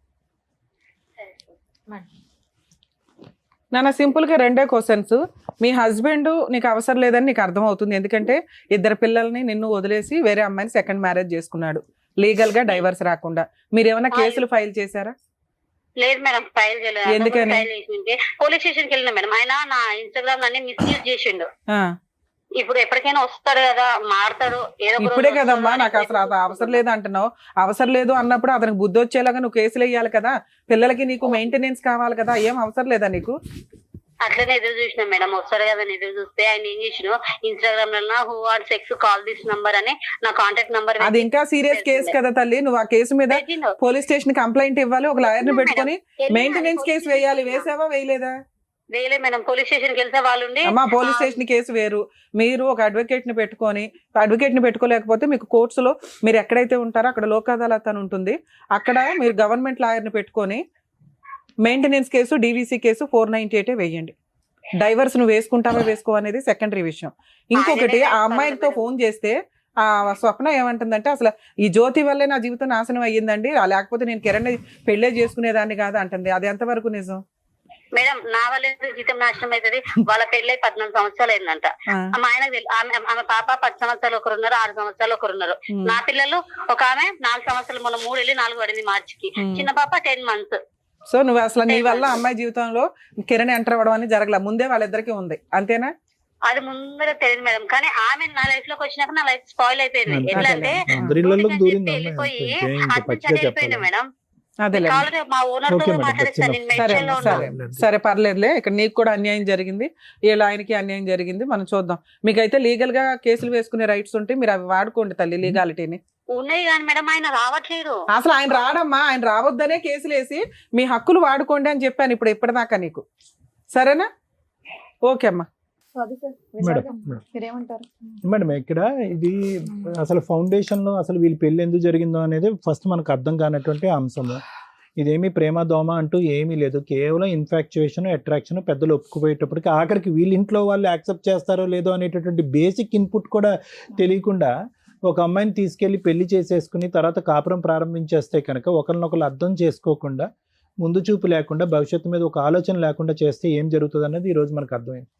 నాన్న సింపుల్ గా రెండే క్వశ్చన్స్. మీ హస్బెండ్ నీకు అవసరం లేదని నీకు అర్థం అవుతుంది, ఎందుకంటే 2 పిల్లల్ని నిన్ను వదిలేసి వేరే అమ్మాయిని సెకండ్ మ్యారేజ్ చేసుకున్నాడు లీగల్ గా, డైవర్స్ రాకుండా. మీరు ఏమైనా కేసులు ఫైల్ చేశారా? లేదు మేడం, ఫైల్ చేయలేదు. ఎందుకని? ఫైల్ చేసింటే పోలీస్ స్టేషన్ కి వెళ్ళిన మేడం. ఆయన నా ఇన్స్టాగ్రామ్ అన్ని మిస్యూజ్ చేసిండు. ఇప్పుడు ఎప్పటికైనా వస్తాడు కదా, మారుతాడు, ఏదో ఒక రోజు ఇప్పుడే కదమ్మా వస్తాడు నాకు అని అసలు అది అవసరం లేదు అంటున్నావు. అవసరం లేదు అన్నప్పుడు అతనికి బుద్ధి వచ్చేలాగా నువ్వు కేసులు వేయాలి కదా, పిల్లలకి నీకు మెయింటెనెన్స్ కావాలి కదా, ఏం అవసరం లేదా నీకు? అట్లనే ఎదురు చూసిన మేడం, వస్తాడు కదా అని ఎదురు చూస్తే ఆయన ఏం చేసిన ఇన్స్టాగ్రామ్ లో who are sex call this number అని నా కాంటాక్ట్ నంబర్ అది ఇంకా సీరియస్ కేసు కదా తల్లి. నువ్వు ఆ కేసు మీద పోలీస్ స్టేషన్ కంప్లైంట్ ఇవ్వాలి, ఒక లాయర్ ని పెట్టుకొని మెయింటెనెన్స్ కేసు వేయాలి. వేసావా వేయలేదా? వేయలే మేడం, పోలీస్ స్టేషన్ కి వెళ్తే వాళ్ళు అమ్మా పోలీస్ స్టేషన్ కేసు వేరు, మీరు ఒక అడ్వకేట్ ని పెట్టుకొని, అడ్వకేట్ ని పెట్టుకోలేకపోతే మీకు కోర్ట్స్ లో మీరు ఎక్కడైతే ఉంటారో అక్కడ లోక్ అదాలత్ అని ఉంటుంది, అక్కడ మీరు గవర్నమెంట్ లాయర్ ని పెట్టుకొని మెయింటెనెన్స్ కేసు, డీవీసీ కేసు 498 వేయండి. డైవర్స్ నువ్వు వేసుకుంటావా వేసుకో అనేది సెకండరీ విషయం. ఇంకొకటి, ఆ అమ్మాయితో ఫోన్ చేస్తే ఆ స్వప్న ఏమంటుందంటే, అసలు ఈ జ్యోతి వల్లే నా జీవితం నాశనం అయ్యిందండి, లేకపోతే నేను కిరణ్ పెళ్ళే చేసుకునేదాన్ని కాదు అంటుంది. అది ఎంతవరకు నిజం మేడం? నా వల్ల జీతం నాశనం అవుతుంది. వాళ్ళ పెళ్ళై 14 సంవత్సరాలు అయిందంట. మా ఆయనకు ఆమె పాప 10 సంవత్సరాలు ఒకరున్నారు, 6 సంవత్సరాలు ఒకరున్నారు. నా పిల్లలు ఒక ఆమె 4 సంవత్సరాలు, మొన్న 3 వెళ్ళి 4 పడింది మార్చికి. చిన్న పాప 10 months. సో నువ్వు అసలు నీ వల్ల అమ్మాయి జీవితంలో కిరణ్ ఎంటర్ అవ్వడం అని జరగల, ముందే వాళ్ళిద్దరికి ఉంది, అంతేనా? అది ముందర తెలియదు మేడం, కానీ ఆమె నా లైఫ్ లోకి వచ్చినాక నా లైఫ్ స్పాయిల్ అయిపోయింది. ఎట్లా అంటే వెళ్ళిపోయి వెళ్ళిపోయింది మేడం. మా ఓనర్ తో మాట్లాడిస్తాను నేను మెన్షన్ లో ఉన్నాను. సరే పర్లేదులే, ఇక్కడ నీకు కూడా అన్యాయం జరిగింది, వీళ్ళ ఆయనకి అన్యాయం జరిగింది, మనం చూద్దాం. మీకైతే లీగల్ గా కేసులు వేసుకునే రైట్స్ ఉంటే మీరు అవి వాడుకోండి తల్లి, లీగాలిటీని. ఉన్నాయి కానీ మేడం ఆయన రావట్లేదు. అసలు ఆయన రాడమ్మా, ఆయన రావద్దనే కేసులు వేసి మీ హక్కులు వాడుకోండి అని చెప్పాను ఇప్పటిదాకా నీకు, సరేనా? ఓకే అమ్మా. మేడం ఇక్కడ ఇది అసలు ఫౌండేషన్ లో అసలు వీళ్ళ పెళ్లి ఎందుకు జరిగిందో అనేది ఫస్ట్ మనకు అర్థం కానటువంటి అంశము. ఇదేమి ప్రేమ దోమ అంటూ ఏమీ లేదు, కేవలం ఇన్ఫాక్చుయేషన్, అట్రాక్షన్. పెద్దలు ఒప్పుకుపోయేటప్పటికి ఆఖరికి వీళ్ళ ఇంట్లో వాళ్ళు యాక్సెప్ట్ చేస్తారో లేదో అనేటటువంటి బేసిక్ ఇన్పుట్ కూడా తెలియకుండా ఒక అమ్మాయిని తీసుకెళ్లి పెళ్లి చేసేసుకుని తర్వాత కాపురం ప్రారంభించేస్తే కనుక ఒకరినొకరు అర్థం చేసుకోకుండా, ముందు చూపు లేకుండా, భవిష్యత్తు మీద ఒక ఆలోచన లేకుండా చేస్తే ఏం జరుగుతుంది అన్నది ఈరోజు మనకు అర్థమైంది.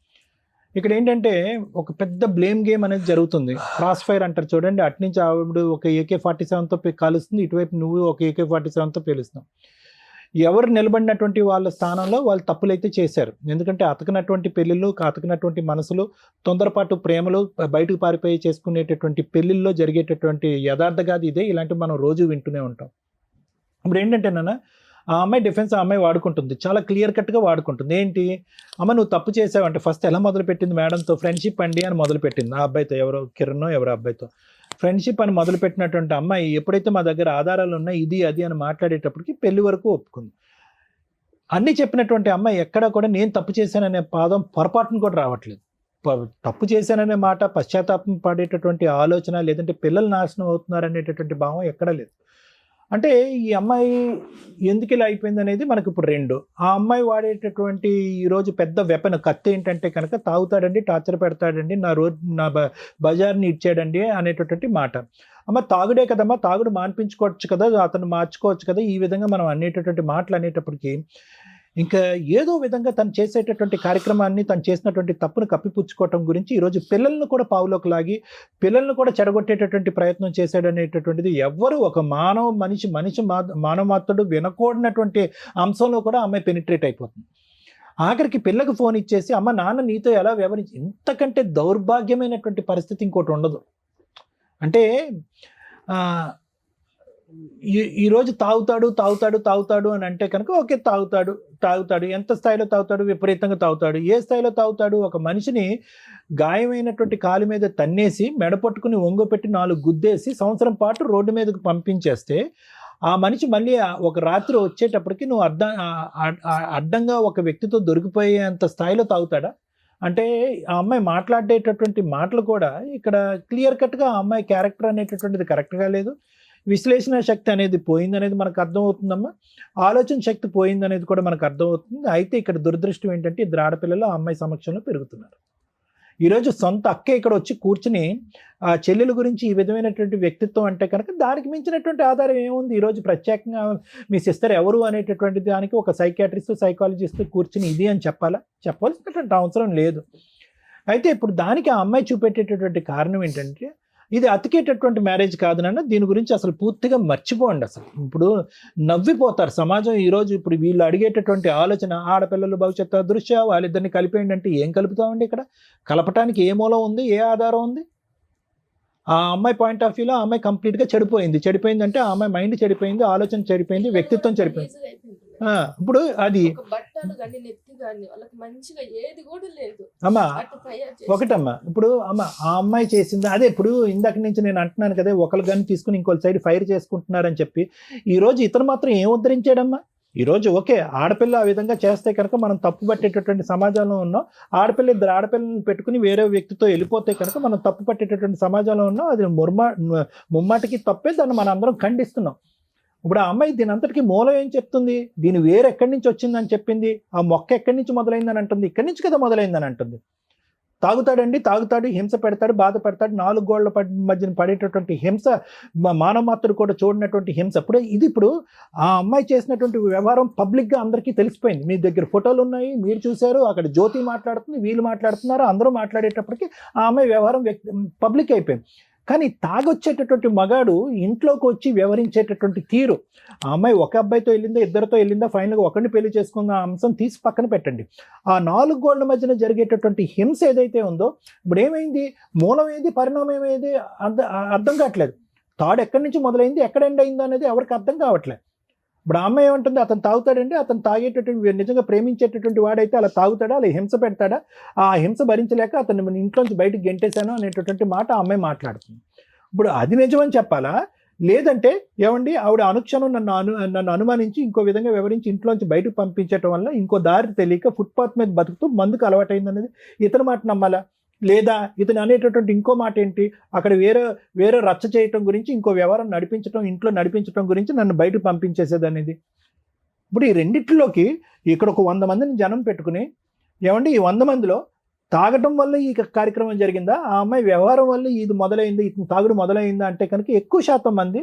ఇక్కడ ఏంటంటే ఒక పెద్ద బ్లేమ్ గేమ్ అనేది జరుగుతుంది. క్రాస్ ఫైర్ అంటారు చూడండి, అట్నుంచి ఆవిడ ఒక AK-47తో కాలుస్తుంది, ఇటువైపు నువ్వు ఒక AK-47తో పేలుస్తున్నావు. ఎవరు నిలబడినటువంటి వాళ్ళ స్థానంలో వాళ్ళు తప్పులైతే చేశారు. ఎందుకంటే అతకనటువంటి పెళ్ళిళ్ళు, అతకనటువంటి మనసులు, తొందరపాటు ప్రేమలు, బయటకు పారిపోయి చేసుకునేటటువంటి పెళ్ళిళ్ళలో జరిగేటటువంటి యథార్థగాది ఇదే. ఇలాంటివి మనం రోజు వింటూనే ఉంటాం. ఇప్పుడు ఏంటంటే నాన్న, ఆ అమ్మాయి డిఫెన్స్ ఆ అమ్మాయి వాడుకుంటుంది, చాలా క్లియర్ కట్గా వాడుకుంటుంది. ఏంటి అమ్మ నువ్వు తప్పు చేసావంటే ఫస్ట్ ఎలా మొదలుపెట్టింది మేడంతో, ఫ్రెండ్షిప్ అండి అని మొదలుపెట్టింది. ఆ అబ్బాయితో, ఎవరో కిరణ్ ఎవరో అబ్బాయితో ఫ్రెండ్షిప్ అని మొదలుపెట్టినటువంటి అమ్మాయి ఎప్పుడైతే మా దగ్గర ఆధారాలు ఉన్నాయి ఇది అది అని మాట్లాడేటప్పటికి పెళ్లి వరకు ఒప్పుకుంది. అన్నీ చెప్పినటువంటి అమ్మాయి ఎక్కడా కూడా నేను తప్పు చేశాననే పాదం పొరపాటును కూడా రావట్లేదు. తప్పు చేశాననే మాట, పశ్చాత్తాపం పడేటటువంటి ఆలోచన, లేదంటే పిల్లలు నాశనం అవుతున్నారు అనేటటువంటి భావం ఎక్కడా లేదు. అంటే ఈ అమ్మాయి ఎందుకు ఇలా అయిపోయింది అనేది మనకు ఇప్పుడు రెండు. ఆ అమ్మాయి వాడేటటువంటి ఈరోజు పెద్ద వెపన్ కత్తి ఏంటంటే కనుక తాగుతాడండి, టార్చర్ పెడతాడండి, నా బజార్ని ఇచ్చాడండి అనేటటువంటి మాట. అమ్మ తాగుడే కదమ్మా, తాగుడు మాన్పించుకోవచ్చు కదా, అతను మార్చుకోవచ్చు కదా, ఈ విధంగా మనం అనేటటువంటి మాటలు అనేటప్పటికీ ఇంకా ఏదో విధంగా తను చేసేటటువంటి కార్యక్రమాన్ని, తను చేసినటువంటి తప్పును కప్పిపుచ్చుకోవటం గురించి ఈరోజు పిల్లలను కూడా పావులోకి లాగి పిల్లలను కూడా చెడగొట్టేటటువంటి ప్రయత్నం చేశాడనేటటువంటిది ఎవరు ఒక మనిషి మానవ మాత్రుడు వినకూడనటువంటి అంశంలో కూడా అమ్మాయి పెనిట్రేట్ అయిపోతుంది. ఆఖరికి పిల్లకి ఫోన్ ఇచ్చేసి అమ్మ నాన్న నీతో ఎలా వ్యవహరించి, ఇంతకంటే దౌర్భాగ్యమైనటువంటి పరిస్థితి ఇంకోటి ఉండదు. అంటే ఈ రోజు తాగుతాడు అని అంటే కనుక ఓకే, తాగుతాడు ఎంత స్థాయిలో తాగుతాడు? విపరీతంగా తాగుతాడు. ఏ స్థాయిలో తాగుతాడు? ఒక మనిషిని గాయమైనటువంటి కాలు మీద తన్నేసి మెడ పట్టుకుని ఒంగోపెట్టి 4 గుద్దేసి సంవత్సరం పాటు రోడ్డు మీదకు పంపించేస్తే ఆ మనిషి మళ్ళీ ఒక రాత్రి వచ్చేటప్పటికి నువ్వు అడ్డంగా ఒక వ్యక్తితో దొరికిపోయేంత స్థాయిలో తాగుతాడా? అంటే ఆ అమ్మాయి మాట్లాడేటటువంటి మాటలు కూడా ఇక్కడ క్లియర్ కట్గా ఆ అమ్మాయి క్యారెక్టర్ అనేటటువంటిది కరెక్ట్గా లేదు. విశ్లేషణ శక్తి అనేది పోయిందనేది మనకు అర్థమవుతుందమ్మా. ఆలోచన శక్తి పోయిందనేది కూడా మనకు అర్థమవుతుంది. అయితే ఇక్కడ దురదృష్టం ఏంటంటే ఇద్దరు ఆడపిల్లలు ఆ అమ్మాయి సమక్షంలో పెరుగుతున్నారు. ఈరోజు సొంత అక్కే ఇక్కడ వచ్చి కూర్చుని ఆ చెల్లెల గురించి ఈ విధమైనటువంటి వ్యక్తిత్వం అంటే కనుక దానికి మించినటువంటి ఆధారం ఏముంది? ఈరోజు ప్రత్యేకంగా మీ సిస్టర్ ఎవరు అనేటటువంటి దానికి ఒక సైకాట్రిస్ట్ సైకాలజిస్ట్ కూర్చుని ఇది అని చెప్పాల్సినటువంటి అవసరం లేదు. అయితే ఇప్పుడు దానికి ఆ అమ్మాయి చూపెట్టేటటువంటి కారణం ఏంటంటే ఇది అతికేటటువంటి మ్యారేజ్ కాదు నాన్న, దీని గురించి అసలు పూర్తిగా మర్చిపోండి. అసలు ఇప్పుడు నవ్విపోతారు సమాజం. ఈరోజు ఇప్పుడు వీళ్ళు అడిగేటటువంటి ఆలోచన ఆడపిల్లలు భవిష్యత్తు అదృశ్య వాళ్ళిద్దరిని కలిపేయండి అంటే ఏం కలుపుతామండి? ఇక్కడ కలపటానికి ఏ మూలం ఉంది? ఏ ఆధారం ఉంది? ఆ అమ్మాయి పాయింట్ ఆఫ్ వ్యూలో ఆ అమ్మాయి కంప్లీట్గా చెడిపోయింది అంటే ఆ అమ్మాయి మైండ్ చెడిపోయింది, ఆలోచన చెడిపోయింది, వ్యక్తిత్వం చెడిపోయింది. ఇప్పుడు అది అమ్మా ఒకటమ్మా. ఇప్పుడు అమ్మ ఆ అమ్మాయి చేసింది అదే. ఇప్పుడు ఇందాక నుంచి నేను అంటున్నాను కదా, ఒకళ్ళు గన్ తీసుకుని ఇంకో సైడ్ ఫైర్ చేసుకుంటున్నారని చెప్పి. ఈ రోజు ఇతను మాత్రం ఏం ఉద్ధరించాడమ్మా? ఈరోజు ఓకే ఆడపిల్ల ఆ విధంగా చేస్తే కనుక మనం తప్పు పట్టేటటువంటి సమాజంలో ఉన్నాం. ఇద్దరు ఆడపిల్లని పెట్టుకుని వేరే వ్యక్తితో వెళ్ళిపోతే కనుక మనం తప్పు పట్టేటటువంటి సమాజంలో ఉన్నాం. అది ముమ్మాటికి తప్పే, దాన్ని మనం అందరం ఖండిస్తున్నాం. ఇప్పుడు ఆ అమ్మాయి దీని అంతటికి మూలం ఏం చెప్తుంది? దీని వేరు ఎక్కడి నుంచి వచ్చిందని చెప్పింది. ఆ మొక్క ఎక్కడి నుంచి మొదలైందని అంటుంది, ఇక్కడి నుంచి కదా మొదలైందని అంటుంది. తాగుతాడు, హింస పెడతాడు, బాధ పెడతాడు, 4 గోళ్ల మధ్యన పడేటటువంటి హింస మానవమాత్రుడు కూడా చూడనటువంటి హింస. ఇప్పుడు ఆ అమ్మాయి చేసినటువంటి వ్యవహారం పబ్లిక్గా అందరికీ తెలిసిపోయింది. మీ దగ్గర ఫోటోలు ఉన్నాయి, మీరు చూశారు. అక్కడ జ్యోతి మాట్లాడుతుంది, వీళ్ళు మాట్లాడుతున్నారు, అందరూ మాట్లాడేటప్పటికి ఆ అమ్మాయి వ్యవహారం పబ్లిక్ అయిపోయింది. కానీ తాగొచ్చేటటువంటి మగాడు ఇంట్లోకి వచ్చి వ్యవహరించేటటువంటి తీరు, ఆ అమ్మాయి ఒక అబ్బాయితో వెళ్ళిందా, ఇద్దరితో వెళ్ళిందా, ఫైనల్గా ఒకరిని పెళ్లి చేసుకున్న అంశం తీసి పక్కన పెట్టండి. ఆ 4 గోళ్ల మధ్యన జరిగేటటువంటి హింస ఏదైతే ఉందో, ఇప్పుడు ఏమైంది? మూలం ఏది, పరిణామం ఏది అర్థం కావట్లేదు. తాడు ఎక్కడి నుంచి మొదలైంది, ఎక్కడ ఎండ్ అయిందో అనేది ఎవరికి అర్థం కావట్లేదు. ఇప్పుడు ఆ అమ్మాయి ఏమంటుంది? అతను తాగుతాడండి, అతను తాగేటటువంటి నిజంగా ప్రేమించేటటువంటి వాడైతే అలా తాగుతాడా, అలా హింస పెడతాడా? ఆ హింస భరించలేక అతన్ని ఇంట్లోంచి బయటకు గెంటేశాను అనేటటువంటి మాట ఆ అమ్మాయి మాట్లాడుతుంది. ఇప్పుడు అది నిజమని చెప్పాలా? లేదంటే ఏమండి ఆవిడ అనుక్షణం నన్ను అనుమానించి ఇంకో విధంగా వివరించి ఇంట్లోంచి బయటకు పంపించడం వల్ల ఇంకో దారి తెలియక ఫుట్పాత్ మీద బతుకుతూ మందుకు అలవాటైంది అనేది ఇతని మాట నమ్మాలా? లేదా ఇతను అనేటటువంటి ఇంకో మాట ఏంటి? అక్కడ వేరే రచ్చ చేయటం గురించి, ఇంకో వ్యవహారం నడిపించడం, ఇంట్లో నడిపించడం గురించి నన్ను బయటకు పంపించేసేది అనేది. ఇప్పుడు ఈ రెండిట్లోకి ఇక్కడ ఒక 100 మందిని జనం పెట్టుకుని ఏమండి ఈ 100 మందిలో తాగటం వల్ల ఈ కార్యక్రమం జరిగిందా, ఆ అమ్మాయి వ్యవహారం వల్ల ఇది మొదలైంది, ఇతను తాగుడు మొదలైందా అంటే కనుక ఎక్కువ శాతం మంది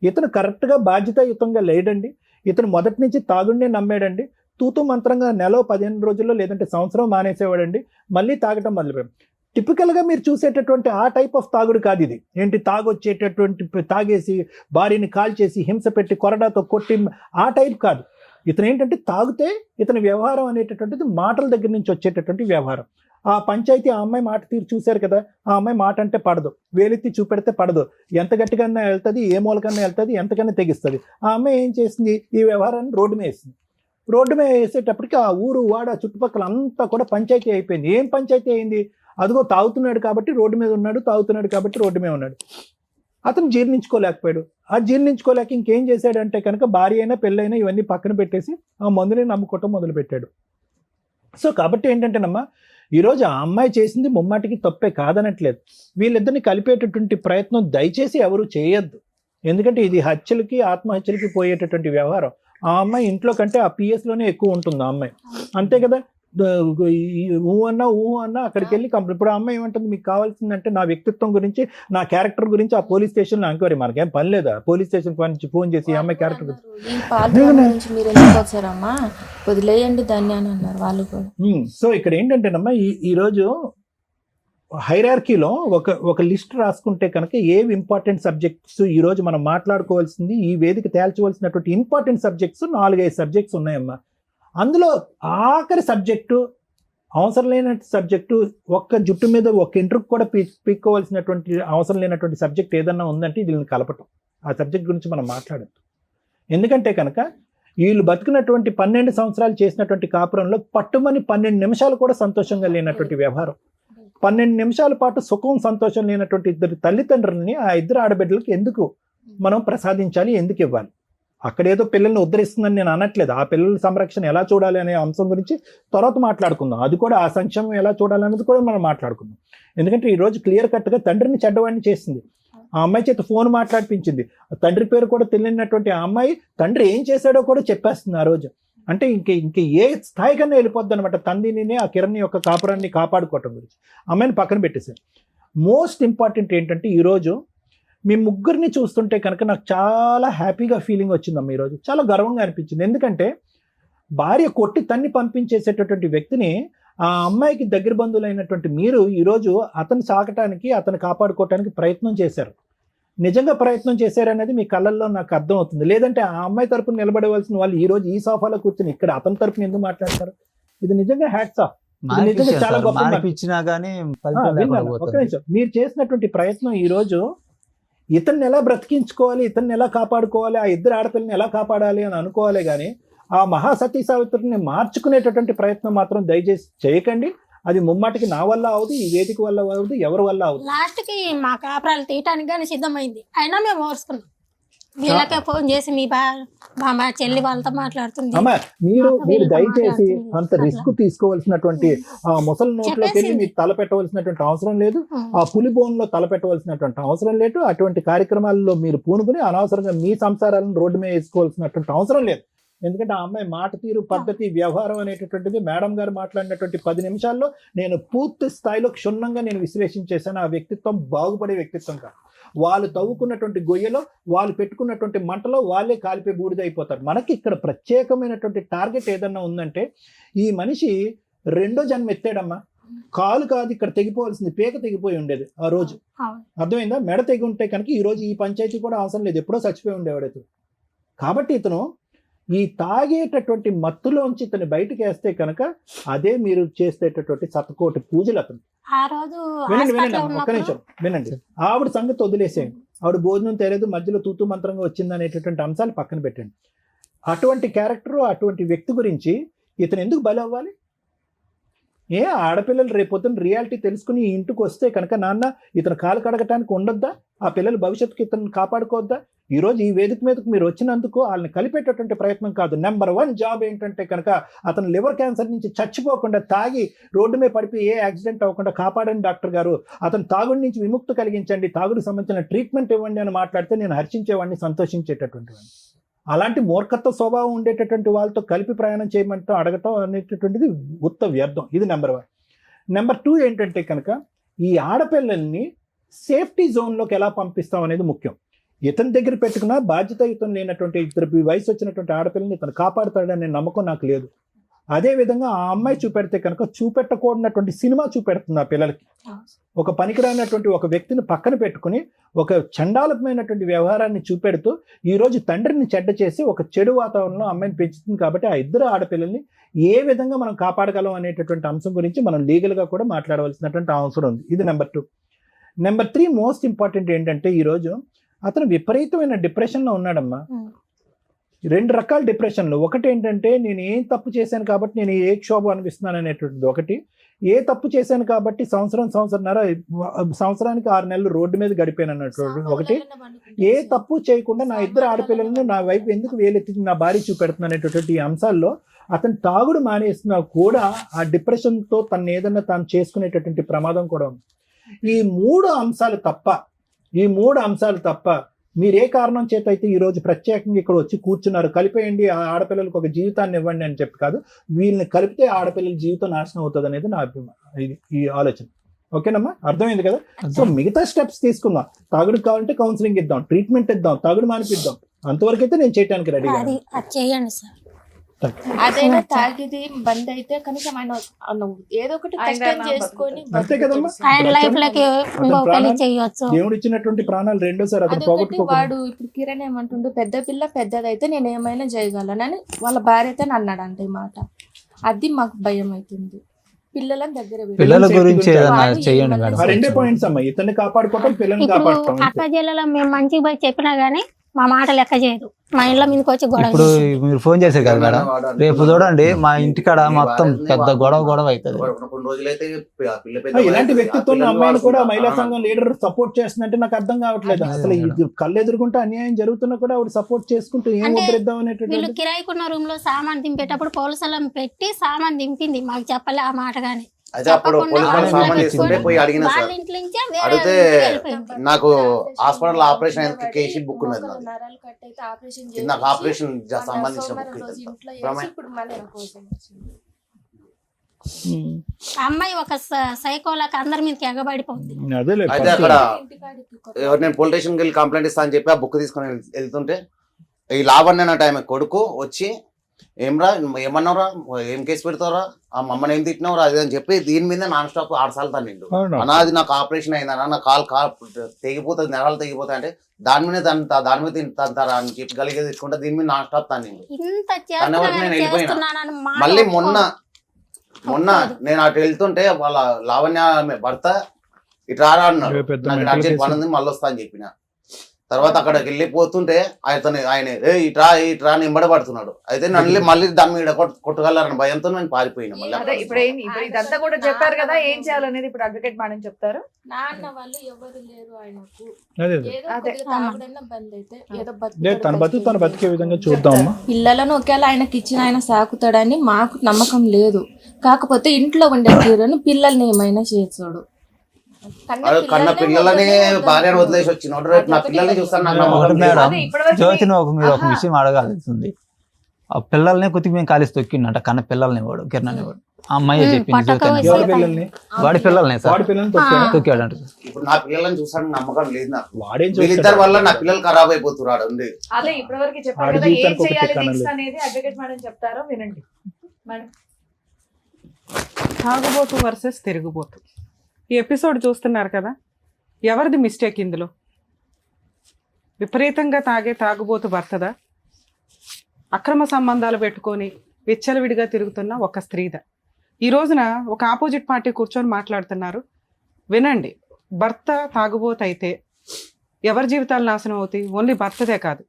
ఇతను కరెక్ట్గా బాధ్యతాయుతంగా లేడండి, ఇతను మొదటి నుంచి తాగుడినే నమ్మాడండి, తూతూ మంత్రంగా నెల 15 రోజుల్లో లేదంటే సంవత్సరం మానేసేవాడండి, మళ్ళీ తాగటం మొదలుపెట్టాడు. టిపికల్గా మీరు చూసేటటువంటి ఆ టైప్ ఆఫ్ తాగుడు కాదు ఇది. ఏంటి తాగేసి భార్యని కాల్చేసి హింస పెట్టి కొరడాతో కొట్టి ఆ టైప్ కాదు. ఇతను ఏంటంటే తాగితే ఇతని వ్యవహారం అనేటటువంటిది మాటల దగ్గర నుంచి వచ్చేటటువంటి వ్యవహారం. ఆ పంచాయతీ ఆ అమ్మాయి మాట తీరు చూశారు కదా, ఆ అమ్మాయి మాట అంటే పడదు, వేలెత్తి చూపెడితే పడదు, ఎంత గట్టిగానే వెళ్తుంది, ఏ మూలకన్నా వెళ్తుంది, ఎంతకన్నా తెగిస్తుంది. ఆ అమ్మాయి ఏం చేసింది? ఈ వ్యవహారాన్ని రోడ్డు మీద వేసింది. రోడ్డు మీద వేసేటప్పటికి ఆ ఊరు వాడ చుట్టుపక్కల అంతా కూడా పంచాయతీ అయిపోయింది. ఏం పంచాయతీ అయింది? అదిగో తాగుతున్నాడు కాబట్టి రోడ్డు మీద ఉన్నాడు, తాగుతున్నాడు కాబట్టి రోడ్డు మీద ఉన్నాడు. అతను జీర్ణించుకోలేకపోయాడు. ఆ జీర్ణించుకోలేక ఇంకేం చేశాడంటే కనుక భార్య అయినా పెళ్ళైనా ఇవన్నీ పక్కన పెట్టేసి ఆ మందుని నమ్ముకోవటం మొదలుపెట్టాడు. సో కాబట్టి ఏంటంటేనమ్మా, ఈరోజు ఆ అమ్మాయి చేసింది ముమ్మాటికి తప్పే కాదనట్లేదు. వీళ్ళిద్దరిని కలిపేటటువంటి ప్రయత్నం దయచేసి ఎవరు చేయొద్దు. ఎందుకంటే ఇది హత్యలకి ఆత్మహత్యలకి పోయేటటువంటి వ్యవహారం. ఆ అమ్మాయి ఇంట్లో కంటే ఆ పిఎస్లోనే ఎక్కువ ఉంటుంది ఆ అమ్మాయి, అంతే కదా. ఊహ అన్నా అక్కడికి వెళ్ళి ఇప్పుడు ఆ అమ్మాయి ఏమంటుంది? మీకు కావాల్సిందంటే నా వ్యక్తిత్వం గురించి, నా క్యారెక్టర్ గురించి ఆ పోలీస్ స్టేషన్లో ఎంక్వైరీ. మనకేం పని లేదా పోలీస్ స్టేషన్ నుంచి ఫోన్ చేసి ఈ అమ్మాయి క్యారెక్టర్ వదిలేయండి దాన్ని అని అన్నారు వాళ్ళు కూడా. సో ఇక్కడ ఏంటంటేనమ్మా, ఈరోజు హైరార్కీలో ఒక లిస్ట్ రాసుకుంటే కనుక ఏవి ఇంపార్టెంట్ సబ్జెక్ట్స్ ఈరోజు మనం మాట్లాడుకోవాల్సింది, ఈ వేదిక తేల్చవలసినటువంటి ఇంపార్టెంట్ సబ్జెక్ట్స్ 4-5 సబ్జెక్ట్స్ ఉన్నాయమ్మా. అందులో ఆఖరి సబ్జెక్టు, అవసరం లేనటువంటి సబ్జెక్టు, ఒక్క జుట్టు మీద ఒక ఇంటర్వ్యూ కూడా పీక్కోవాల్సినటువంటి అవసరం లేనటువంటి సబ్జెక్ట్ ఏదన్నా ఉందంటే దీన్ని కలపటం. ఆ సబ్జెక్ట్ గురించి మనం మాట్లాడద్దు. ఎందుకంటే కనుక వీళ్ళు బతికినటువంటి 12 సంవత్సరాలు చేసినటువంటి కాపురంలో పట్టుమని 12 నిమిషాలు కూడా సంతోషంగా లేనటువంటి వ్యవహారం, 12 నిమిషాల పాటు సుఖం సంతోషం లేనటువంటి ఇద్దరు తల్లిదండ్రులని ఆ ఇద్దరు ఆడబిడ్డలకి ఎందుకు మనం ప్రసాదించాలి, ఎందుకు ఇవ్వాలి? అక్కడేదో పిల్లల్ని ఉద్ధరిస్తుందని నేను అనట్లేదు. ఆ పిల్లల సంరక్షణ ఎలా చూడాలి అనే అంశం గురించి తర్వాత మాట్లాడుకుందాం. అది కూడా ఆ సంక్షేమం ఎలా చూడాలనేది కూడా మనం మాట్లాడుకుందాం. ఎందుకంటే ఈరోజు క్లియర్ కట్గా తండ్రిని చెడ్డవాడిని చేసింది. ఆ అమ్మాయి చేత ఫోన్ మాట్లాడిపించింది. తండ్రి పేరు కూడా తెలియనటువంటి ఆ అమ్మాయి తండ్రి ఏం చేశాడో కూడా చెప్పేస్తుంది ఆ రోజు. అంటే ఇంక ఏ స్థాయికన్నా వెళ్ళిపోద్ది అనమాట తండ్రిని, ఆ కిరణ్ యొక్క కాపురాన్ని కాపాడుకోవటం గురించి. అమ్మాయిని పక్కన పెట్టేశారు. మోస్ట్ ఇంపార్టెంట్ ఏంటంటే ఈరోజు మీ ముగ్గురిని చూస్తుంటే కనుక నాకు చాలా హ్యాపీగా ఫీలింగ్ వచ్చిందమ్మ. ఈరోజు చాలా గర్వంగా అనిపించింది. ఎందుకంటే భార్య కొట్టి తన్ని పంపించేసేటటువంటి వ్యక్తిని ఆ అమ్మాయికి దగ్గర బంధువులైనటువంటి మీరు ఈరోజు అతను సాకటానికి, అతను కాపాడుకోవటానికి ప్రయత్నం చేశారు. నిజంగా ప్రయత్నం చేశారనేది మీ కళ్ళల్లో నాకు అర్థం అవుతుంది. లేదంటే ఆ అమ్మాయి తరపున నిలబడవలసిన వాళ్ళు ఈ రోజు ఈ సోఫాలో కూర్చొని ఇక్కడ అతని తరపున ఎందుకు మాట్లాడతారు? ఇది నిజంగా హ్యాట్స్ ఆఫ్. చాలా గొప్ప. మీరు చేసినటువంటి ప్రయత్నం ఈ రోజు ఇతన్ని ఎలా బ్రతికించుకోవాలి, ఇతన్ని ఎలా కాపాడుకోవాలి, ఆ ఇద్దరు ఆడపిల్లని ఎలా కాపాడాలి అని అనుకోవాలి. కానీ ఆ మహాసతీ సావిత్రిని మార్చుకునేటటువంటి ప్రయత్నం మాత్రం దయచేసి చేయకండి. అది ముమ్మాటికి నా వల్ల అవదు, ఈ వేదిక వల్ల అవదు, ఎవరి వల్ల అవదు. లాస్ట్ కి మా కాపురాలు తీయటానికి కానీ సిద్ధమైంది. అయినా మేము ఓర్చుకున్నాం. వీళ్ళకే ఫోన్ చేసి మీ మా చెల్లి వాళ్ళతో మాట్లాడుతుంది. అమ్మా మీరు దయచేసి అంత రిస్క్ తీసుకోవాల్సినటువంటి ఆ ముసలి నోట్లోకి వెళ్ళి మీరు తల పెట్టవలసినటువంటి అవసరం లేదు. ఆ పులి బోన్లో తల పెట్టవలసినటువంటి అవసరం లేదు. అటువంటి కార్యక్రమాల్లో మీరు పూనుకుని అనవసరంగా మీ సంసారాలను రోడ్డు మీద వేసుకోవాల్సినటువంటి అవసరం లేదు. ఎందుకంటే ఆ అమ్మాయి మాట తీరు, పద్ధతి, వ్యవహారం అనేటటువంటిది మేడం గారు మాట్లాడినటువంటి 10 నిమిషాల్లో నేను పూర్తి స్థాయిలో క్షుణ్ణంగా నేను విశ్లేషించేశాను. ఆ వ్యక్తిత్వం బాగుపడే వ్యక్తిత్వం కాదు. వాళ్ళు తవ్వుకున్నటువంటి గొయ్యలో, వాళ్ళు పెట్టుకున్నటువంటి మంటలో వాళ్ళే కాలిపోయి బూడిదైపోతారు. మనకి ఇక్కడ ప్రత్యేకమైనటువంటి టార్గెట్ ఏదన్నా ఉందంటే ఈ మనిషి 2వ జన్మ ఎత్తాడమ్మా. కాలు కాదు ఇక్కడ తెగిపోవాల్సింది, పేక తెగిపోయి ఉండేది ఆ రోజు. అర్థమైందా? మెడ తెగి ఉంటే కనుక ఈ రోజు ఈ పంచాయతీ కూడా అవసరం లేదు, ఎప్పుడో చచ్చిపోయి ఉండేవాడు ఇతను. కాబట్టి ఇతను ఈ తాగేటటువంటి మత్తులోంచి ఇతను బయటకు వేస్తే కనుక అదే మీరు చేసేటటువంటి 100 పూజలు అతను. వినండి ఒక్క నిమిషం వినండి. ఆవిడ సంగతి వదిలేసేయండి. ఆవిడ భోజనం తెలియదు, మధ్యలో తూతు మంత్రంగా వచ్చింది అనేటటువంటి అంశాలు పక్కన పెట్టండి. అటువంటి క్యారెక్టర్, అటువంటి వ్యక్తి గురించి ఇతను ఎందుకు బలి అవ్వాలి? ఆడపిల్లలు రేపొద్దున రియాలిటీ తెలుసుకుని ఈ ఇంటికి వస్తే కనుక నాన్న ఇతను కాలు కడగటానికి ఉండొద్దా? ఆ పిల్లల భవిష్యత్తుకి ఇతను కాపాడుకోవద్దా? ఈరోజు ఈ వేదిక మీదకు మీరు వచ్చినందుకు వాళ్ళని కలిపేటటువంటి ప్రయత్నం కాదు. నెంబర్ 1 జాబ్ ఏంటంటే కనుక అతను లివర్ క్యాన్సర్ నుంచి చచ్చిపోకుండా, తాగి రోడ్డు మీద పడిపోయి ఏ యాక్సిడెంట్ అవ్వకుండా కాపాడండి డాక్టర్ గారు, అతను తాగుడి నుంచి విముక్తి కలిగించండి, తాగుడికి సంబంధించిన ట్రీట్మెంట్ ఇవ్వండి అని మాట్లాడితే నేను హర్షించేవాడిని, సంతోషించేటటువంటి వాడిని. అలాంటి మూర్ఖత్వ స్వభావం ఉండేటటువంటి వాళ్ళతో కలిపి ప్రయాణం చేయమంటూ అడగటం అనేటటువంటిది ఉత్త వ్యర్థం. ఇది నెంబర్ 1. నెంబర్ 2 ఏంటంటే కనుక ఈ ఆడపిల్లల్ని సేఫ్టీ జోన్లోకి ఎలా పంపిస్తాం అనేది ముఖ్యం. ఇతని దగ్గర పెట్టుకున్న బాధ్యతాయుతం లేనటువంటి ఇద్దరు వయసు వచ్చినటువంటి ఆడపిల్లని ఇతను కాపాడుతాడనే నమ్మకం నాకు లేదు. అదేవిధంగా ఆ అమ్మాయి చూపెడితే కనుక చూపెట్టకూడనటువంటి సినిమా చూపెడుతుంది ఆ పిల్లలకి. ఒక పనికిరానటువంటి ఒక వ్యక్తిని పక్కన పెట్టుకుని ఒక చండాలమైనటువంటి వ్యవహారాన్ని చూపెడుతూ ఈరోజు తండ్రిని చెడ్డ చేసి ఒక చెడు వాతావరణంలో అమ్మాయిని పెంచుతుంది. కాబట్టి ఆ ఇద్దరు ఆడపిల్లల్ని ఏ విధంగా మనం కాపాడగలం అనేటటువంటి అంశం గురించి మనం లీగల్గా కూడా మాట్లాడవలసినటువంటి అవసరం ఉంది. ఇది నెంబర్ 2. నెంబర్ 3 మోస్ట్ ఇంపార్టెంట్ ఏంటంటే ఈరోజు అతను విపరీతమైన డిప్రెషన్లో ఉన్నాడమ్మా. 2 రకాల డిప్రెషన్లు. ఒకటి ఏంటంటే నేను ఏం తప్పు చేశాను కాబట్టి నేను ఏ క్షోభ అనిపిస్తున్నాను అనేటువంటిది ఒకటి. ఏ తప్పు చేశాను కాబట్టి సంవత్సరానికి 6 నెలలు రోడ్డు మీద గడిపాను అన్నటువంటి ఒకటి. ఏ తప్పు చేయకుండా నా ఇద్దరు ఆడపిల్లలను నా వైపు ఎందుకు వేలెత్తి నా భార్య చూపెడుతున్నా అనేటటువంటి అంశాల్లో అతను తాగుడు మానేస్తున్నా కూడా ఆ డిప్రెషన్తో తను ఏదన్నా తాను చేసుకునేటటువంటి ప్రమాదం కూడా ఉంది. ఈ 3 అంశాలు తప్ప మీరు ఏ కారణం చేత అయితే ఈరోజు ప్రత్యేకంగా ఇక్కడ వచ్చి కూర్చున్నారు, కలిపేయండి ఆ ఆడపిల్లలకు ఒక జీవితాన్ని ఇవ్వండి అని చెప్పి కాదు, వీళ్ళని కలిపితే ఆడపిల్లల జీవితం నాశనం అవుతుంది అనేది నా అభిప్రాయం, ఈ ఆలోచన. ఓకేనమ్మా, అర్థమైంది కదా? సో మిగతా స్టెప్స్ తీసుకుందాం. తాగుడు కావాలంటే కౌన్సిలింగ్ ఇద్దాం, ట్రీట్మెంట్ ఇద్దాం, తాగుడు మానిపిద్దాం. అంతవరకు అయితే నేను చేయడానికి రెడీగా. చేయండి సార్. అదైనా తాగిది బంద్ అయితే కనీసం ఆయన ఏదో ఒకటి కష్టం చేసుకొని అంతే కదమ్మా. దేవుడు ఇచ్చినటువంటి ప్రాణాలు రెండోసారి అతను పోగొట్టుకోకూడదు. వాడు ఇప్పుడు కిరణ్ ఏమంటుండు, పెద్ద పిల్ల పెద్దదైతే నేను ఏమైనా చేయగలనని వాళ్ళ భార్య అయితే అన్నాడంట ఈ మాట. అది మాకు భయం అవుతుంది. పిల్లలని దగ్గర పెట్టుకో. పిల్లల safety గురించి గురించి ఏదైనా వాళ్ళు చేయండి ఏమన్నా ఆ మేడం. రెండే పాయింట్స్ అమ్మా, ఇతన్ని కాపాడుకోవటం, పిల్లల్ని ఇప్పుడు కాపాడటం అంతే. అక్క జిల్లాలో మేము మంచిగా పోయి చెప్పినా గానీ మా మాట లెక్క చేయదు. మా ఇంట్లో మీదకి వచ్చి గొడవ ఇప్పుడు చేస్తుంది. మీరు ఫోన్ చేశారు కదా మేడం, రేపు చూడండి మా ఇంటికాడ మొత్తం పెద్ద గొడవ అవుతుంది. కొన్ని రోజులైతే ఇలాంటి వ్యక్తిత్వం అమ్మాయిని కూడా మహిళా సంఘం లీడర్ సపోర్ట్ చేస్తుందంటే నాకు అర్థం కావట్లేదు. అదే అసలు మేడం. ఇది కళ్ళు ఎదుర్కొంటే అన్యాయం జరుగుతున్నా కూడా ఆవిడ సపోర్ట్ చేసుకుంటూ ఏం అంటే ఉద్ధరిద్దాం వీళ్ళు అనేటువంటి కిరాయికున్న రూమ్ లో సామాన్ దింపేటప్పుడు పోలీసులను పెట్టి సామాన్ దింపింది. మాకు చెప్పలే ఆ మాట గానీ. అయితే అప్పుడు చెప్పకుండా పోలీసు వాళ్ళు వాళ్ళ సామాన్ ఇంట్లో తీసుకుంటే పోయి అడిగిన వాళ్ళ సార్ ఇంట్లో నుంచే వేరే అడిగితే ఇంటికి వెళ్ళిపోయింది. నాకు హాస్పిటల్ ఆపరేషన్ అయ్యేందుకు కేసీ బుక్ ఉన్నది నాది. నరాలు కట్ అయితే ఆపరేషన్ ఇది నాకు ఆపరేషన్ సంబంధించిన సోమవారం బుక్ రోజు ఇది. ఇంట్లో ప్రమే- వేసి ఇప్పుడు మళ్ళీ నా కోసం వచ్చింది. ఆ అమ్మాయి ఒక సైకోలకు అందరి మీదకి ఎగబడిపోతుంది. అదేలే అయితే అక్కడ ఇంటికాడికి నేను పోలీస్ స్టేషన్కి వెళ్ళి కంప్లైంట్ ఇస్తా అని చెప్పి ఆ బుక్ తీసుకొని వెళ్తుంటే ఈ లావణ్య అన్న టైం కొడుకు వచ్చి ఏమరా ఏమన్నారా, ఏం కేసు పెడతారా, ఆ మమ్మల్ని ఏం తిట్టినవరా అది అని చెప్పి దీని మీద నాన్ స్టాప్ 6 సార్లు తన్నిండు. అవును. అనాది నాకు ఆపరేషన్ అయిందన్నా, నా కాలు తెగిపోతుంది, నరాలు తెగిపోతాయి అంటే దాని మీద దాని మీద తంతారా అని చెప్పి గలిగే తీసుకుంటే దీని మీద నాన్ స్టాప్ తన్నిండు. ఇంత వరకు నేను వెళ్ళిపోయినా. చేస్తున్నానని మాట మళ్ళీ ఒప్పుకోదు. మొన్న నేను అటు వెళ్తుంటే వాళ్ళ లావణ్య ఆమె భర్త ఇటు రారా అన్నాడు. ఏ పెద్ద నాకు mental అర్జెంట్ case. పని ఉంది మళ్ళీ వస్తా అని చెప్పిన తర్వాత అక్కడికి వెళ్ళిపోతుంటే ఆయన ఇట్రా నింబడ పడుతున్నాడు. అయితే నన్ను మళ్ళీ దాని మీద కొట్టగలరని భయంతో నేను పారిపోయినా. మళ్ళీ అదే ఇప్పుడు ఇప్పుడు ఇదంతా కూడా చెప్పారు కదా, ఏం చేయాలనేది ఇప్పుడు అడ్వకేట్ మేడం చెప్తారు. నాన్న వాళ్ళు ఎవరు లేరు ఆయనకు. అదే ఏదో అదే. కొద్దిగా తాగుడన్నా బంద్ అయితే ఏదో లేదు, తన బతుకు తను బతుకుతాడు. బతికే విధంగా చూద్దామమ్మా. పిల్లలను ఒకేలా ఆయనకి ఇచ్చిన ఆయన సాకుతాడని మాకు నమ్మకం లేదు. కాకపోతే ఇంట్లో ఉండే తీరును పిల్లల్ని ఏమైనా చేసాడు. కన్న పిల్లలని భార్యను వదిలేసి వచ్చినోడు రేపు నా పిల్లల్ని చూస్తాను నాకు ఒకటి నమ్మకం లేదు. మేడం, అదే ఇప్పటివరకు జ్యోతిని మీరు ఒక ఆహా. విషయం అడగాల్సింది. ఆ పిల్లల్ని కొద్దిగా మేము కలిసి తొక్కిండంట, కన్న పిల్లల్ని వాడు కిరణ్ వాడు. ఆ అమ్మాయి చెప్పింది పట్టక జ్యోతి అని. ఎవరి పిల్లల్ని? వాడి పిల్లల్ని సార్ వాడి పిల్లల్ని తొక్కాడా? తొక్కాడంట. ఇప్పుడు నా పిల్లల్ని చూస్తాను నమ్మకం లేదు నాకు. వాడేం వీళ్ళిద్దరి చూస్తాడు? వల్ల నా పిల్లలు ఖరాబ్ అయిపోతున్నాడు ఉంది. అదే ఇప్పటివరకు చెప్పారు ఆడి కదా, ఏం జీవితానికి ఒక చేయాలి టిక్ నెక్స్ట్ అనేది. అనేది అడ్వకేట్ మేడం చెప్తారో వినండి మేడం. తాగుబోతు వర్సెస్ తిరుగుబోతు. ఈ ఎపిసోడ్ చూస్తున్నారు కదా, ఎవరిది మిస్టేక్ ఇందులో? విపరీతంగా తాగుబోతు భర్తదా, అక్రమ సంబంధాలు పెట్టుకొని విచ్చలవిడిగా తిరుగుతున్న ఒక స్త్రీదా? ఈ రోజున ఒక ఆపోజిట్ పార్టీ కూర్చొని మాట్లాడుతున్నారు. వినండి, భర్త తాగుబోతు అయితే ఎవరి జీవితాలు నాశనం అవుతాయి? ఓన్లీ భర్తదే కాదు,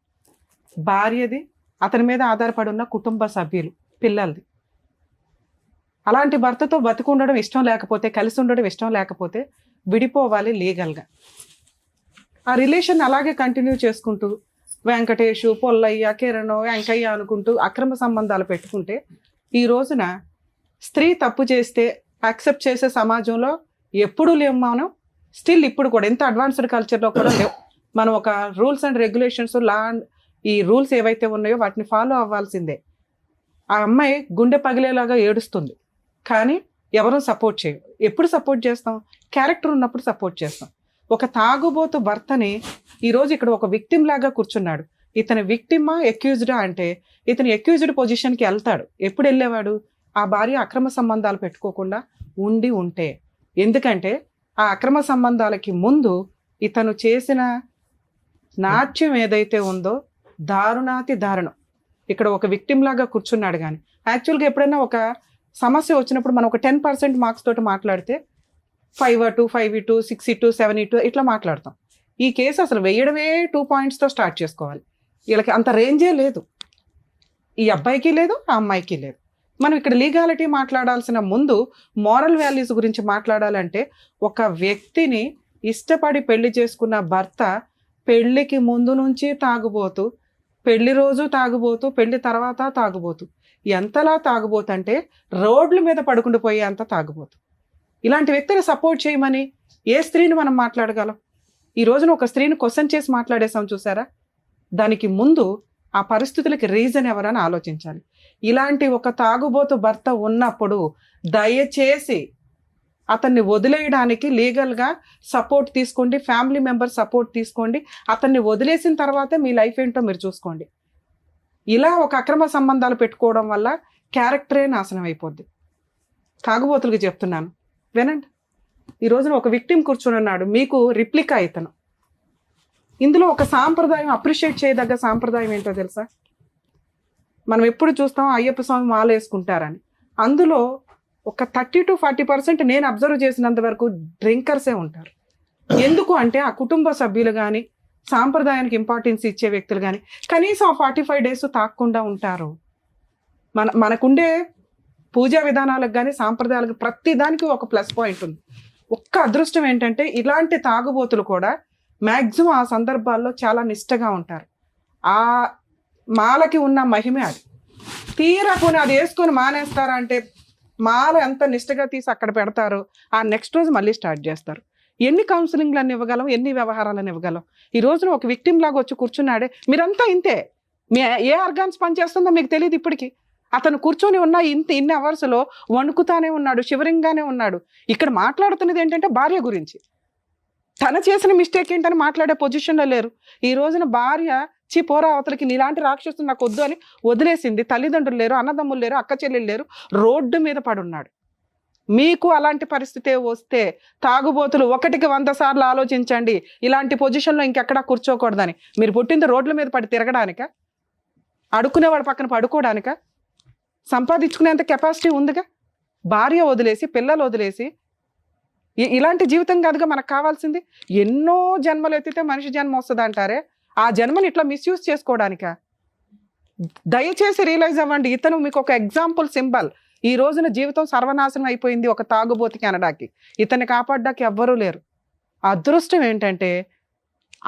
భార్యది, అతని మీద ఆధారపడి ఉన్న కుటుంబ సభ్యులు, పిల్లలది. అలాంటి భర్తతో బతికుండడం ఇష్టం లేకపోతే, కలిసి ఉండడం ఇష్టం లేకపోతే విడిపోవాలి లీగల్గా. ఆ రిలేషన్ అలాగే కంటిన్యూ చేసుకుంటూ వెంకటేషు, పొల్లయ్య, కిరణ్, వెంకయ్య అనుకుంటూ అక్రమ సంబంధాలు పెట్టుకుంటే ఈ రోజున స్త్రీ తప్పు చేస్తే యాక్సెప్ట్ చేసే సమాజంలో ఎప్పుడూ లేవు మనం. స్టిల్ ఇప్పుడు కూడా ఎంత అడ్వాన్స్డ్ కల్చర్లో కూడా లేవు. మనం ఒక రూల్స్ అండ్ రెగ్యులేషన్స్, లా, ఈ రూల్స్ ఏవైతే ఉన్నాయో వాటిని ఫాలో అవ్వాల్సిందే. ఆ అమ్మాయి గుండె పగిలేలాగా ఏడుస్తుంది, కానీ ఎవరూ సపోర్ట్ చేయరు. ఎప్పుడు సపోర్ట్ చేస్తాం? క్యారెక్టర్ ఉన్నప్పుడు సపోర్ట్ చేస్తాం. ఒక తాగుబోతు భర్తని ఈరోజు ఇక్కడ ఒక విక్టిమ్ లాగా కూర్చున్నాడు. ఇతని విక్టిమా ఎక్యూజ్డా అంటే ఇతను ఎక్యూజ్డ్ పొజిషన్కి వెళ్తాడు. ఎప్పుడు వెళ్ళేవాడు? ఆ భార్య అక్రమ సంబంధాలు పెట్టుకోకుండా ఉంటే. ఎందుకంటే ఆ అక్రమ సంబంధాలకి ముందు ఇతను చేసిన నాట్యం ఏదైతే ఉందో దారుణాతి దారుణం. ఇక్కడ ఒక విక్టిమ్ లాగా కూర్చున్నాడు. కానీ యాక్చువల్గా ఎప్పుడైనా ఒక సమస్య వచ్చినప్పుడు మనం ఒక 10% మార్క్స్ తోటి మాట్లాడితే 5 5 6 7 ఇట్లా మాట్లాడతాం. ఈ కేసు అసలు వేయడమే 2 పాయింట్స్తో స్టార్ట్ చేసుకోవాలి. వీళ్ళకి అంత రేంజే లేదు, ఈ అబ్బాయికి లేదు, ఆ అమ్మాయికి లేదు. మనం ఇక్కడ లీగాలిటీ మాట్లాడాల్సిన ముందు మోరల్ వాల్యూస్ గురించి మాట్లాడాలంటే, ఒక వ్యక్తిని ఇష్టపడి పెళ్లి చేసుకున్న భర్త పెళ్లికి ముందు నుంచి తాగుబోతూ, పెళ్లి రోజు తాగుబోతూ, పెళ్లి తర్వాత తాగుబోతూ, ఎంతలా తాగుబోతు అంటే రోడ్ల మీద పడుకుంటూ పోయే అంత తాగుబోతు. ఇలాంటి వ్యక్తిని సపోర్ట్ చేయమని ఏ స్త్రీని మనం మాట్లాడగలం? ఈ రోజున ఒక స్త్రీని క్వశ్చన్ చేసి మాట్లాడేసాం చూసారా? దానికి ముందు ఆ పరిస్థితులకి రీజన్ ఎవరని ఆలోచించాలి. ఇలాంటి ఒక తాగుబోతు భర్త ఉన్నప్పుడు దయచేసి అతన్ని వదిలేయడానికి లీగల్గా సపోర్ట్ తీసుకోండి, ఫ్యామిలీ మెంబర్ సపోర్ట్ తీసుకోండి. అతన్ని వదిలేసిన తర్వాతే మీ లైఫ్ ఏంటో మీరు చూసుకోండి. ఇలా ఒక అక్రమ సంబంధాలు పెట్టుకోవడం వల్ల క్యారెక్టరే నాశనం అయిపోద్ది. తాగుబోతులకి చెప్తున్నాను, వినండి. ఈ రోజున ఒక విక్టిమ్ కూర్చొని ఉన్నాడు, మీకు రిప్లికా ఇతను. ఇందులో ఒక సాంప్రదాయం, అప్రిషియేట్ చేయదగ్గ సాంప్రదాయం ఏంటో తెలుసా? మనం ఎప్పుడు చూస్తాం అయ్యప్ప స్వామి మాల వేసుకుంటారని. అందులో ఒక 30 to 40% నేను అబ్జర్వ్ చేసినంత వరకు డ్రింకర్సే ఉంటారు. ఎందుకు అంటే ఆ కుటుంబ సభ్యులు కానీ సాంప్రదాయానికి ఇంపార్టెన్స్ ఇచ్చే వ్యక్తులు కానీ కనీసం 45 days తాగకుండా ఉంటారు. మనకుండే పూజా విధానాలకు కానీ సాంప్రదాయాలకు ప్రతి దానికి ఒక ప్లస్ పాయింట్ ఉంది. ఒక్క అదృష్టం ఏంటంటే ఇలాంటి తాగుబోతులు కూడా మ్యాక్సిమం ఆ సందర్భాల్లో చాలా నిష్టగా ఉంటారు. ఆ మాలకి ఉన్న మహిమే అది. తీరా పోనీ అది వేసుకొని మానేస్తారా అంటే మాల ఎంత నిష్టగా తీసి అక్కడ పెడతారో ఆ నెక్స్ట్ రోజు మళ్ళీ స్టార్ట్ చేస్తారు. ఎన్ని కౌన్సిలింగ్లను ఇవ్వగలం, ఎన్ని వ్యవహారాలను ఇవ్వగలం? ఈ రోజున ఒక విక్టిమ్ లాగా వచ్చి కూర్చున్నాడే, మీరంతా ఇంతే. మీ ఏ ఆర్గాన్స్ పనిచేస్తుందో మీకు తెలియదు ఇప్పటికీ. అతను కూర్చొని ఉన్న ఇన్ని అవర్స్లో వణుకుతానే ఉన్నాడు, శివరింగానే ఉన్నాడు. ఇక్కడ మాట్లాడుతున్నది ఏంటంటే భార్య గురించి. తన చేసిన మిస్టేక్ ఏంటని మాట్లాడే పొజిషన్లో లేరు. ఈ రోజున భార్య పోరా అవతలకి, నీలాంటి రాక్షసు నాకు వద్దు అని వదిలేసింది. తల్లిదండ్రులు లేరు, అన్నదమ్ములు లేరు, అక్క చెల్లెలు లేరు, రోడ్డు మీద పడున్నాడు. మీకు అలాంటి పరిస్థితి వస్తే తాగుబోతులు 1కి 100 సార్లు ఆలోచించండి. ఇలాంటి పొజిషన్లో ఇంకెక్కడా కూర్చోకూడదని. మీరు పుట్టింది రోడ్ల మీద పడి తిరగడానిక, అడుక్కునేవాడు పక్కన పడుకోవడానిక? సంపాదించుకునేంత కెపాసిటీ ఉందిగా. భార్య వదిలేసి, పిల్లలు వదిలేసి ఇలాంటి జీవితం కాదుగా మనకు కావాల్సింది. ఎన్నో జన్మలు ఎత్తితే మనిషి జన్మ వస్తుంది అంటారే, ఆ జన్మని ఇట్లా మిస్యూజ్ చేసుకోవడానిక? దయచేసి రియలైజ్ అవ్వండి. ఇతను మీకు ఒక ఎగ్జాంపుల్, సింబల్. ఈ రోజున జీవితం సర్వనాశనం అయిపోయింది ఒక తాగుబోతికి అనడానికి. ఇతన్ని కాపాడడానికి ఎవ్వరూ లేరు. అదృష్టం ఏంటంటే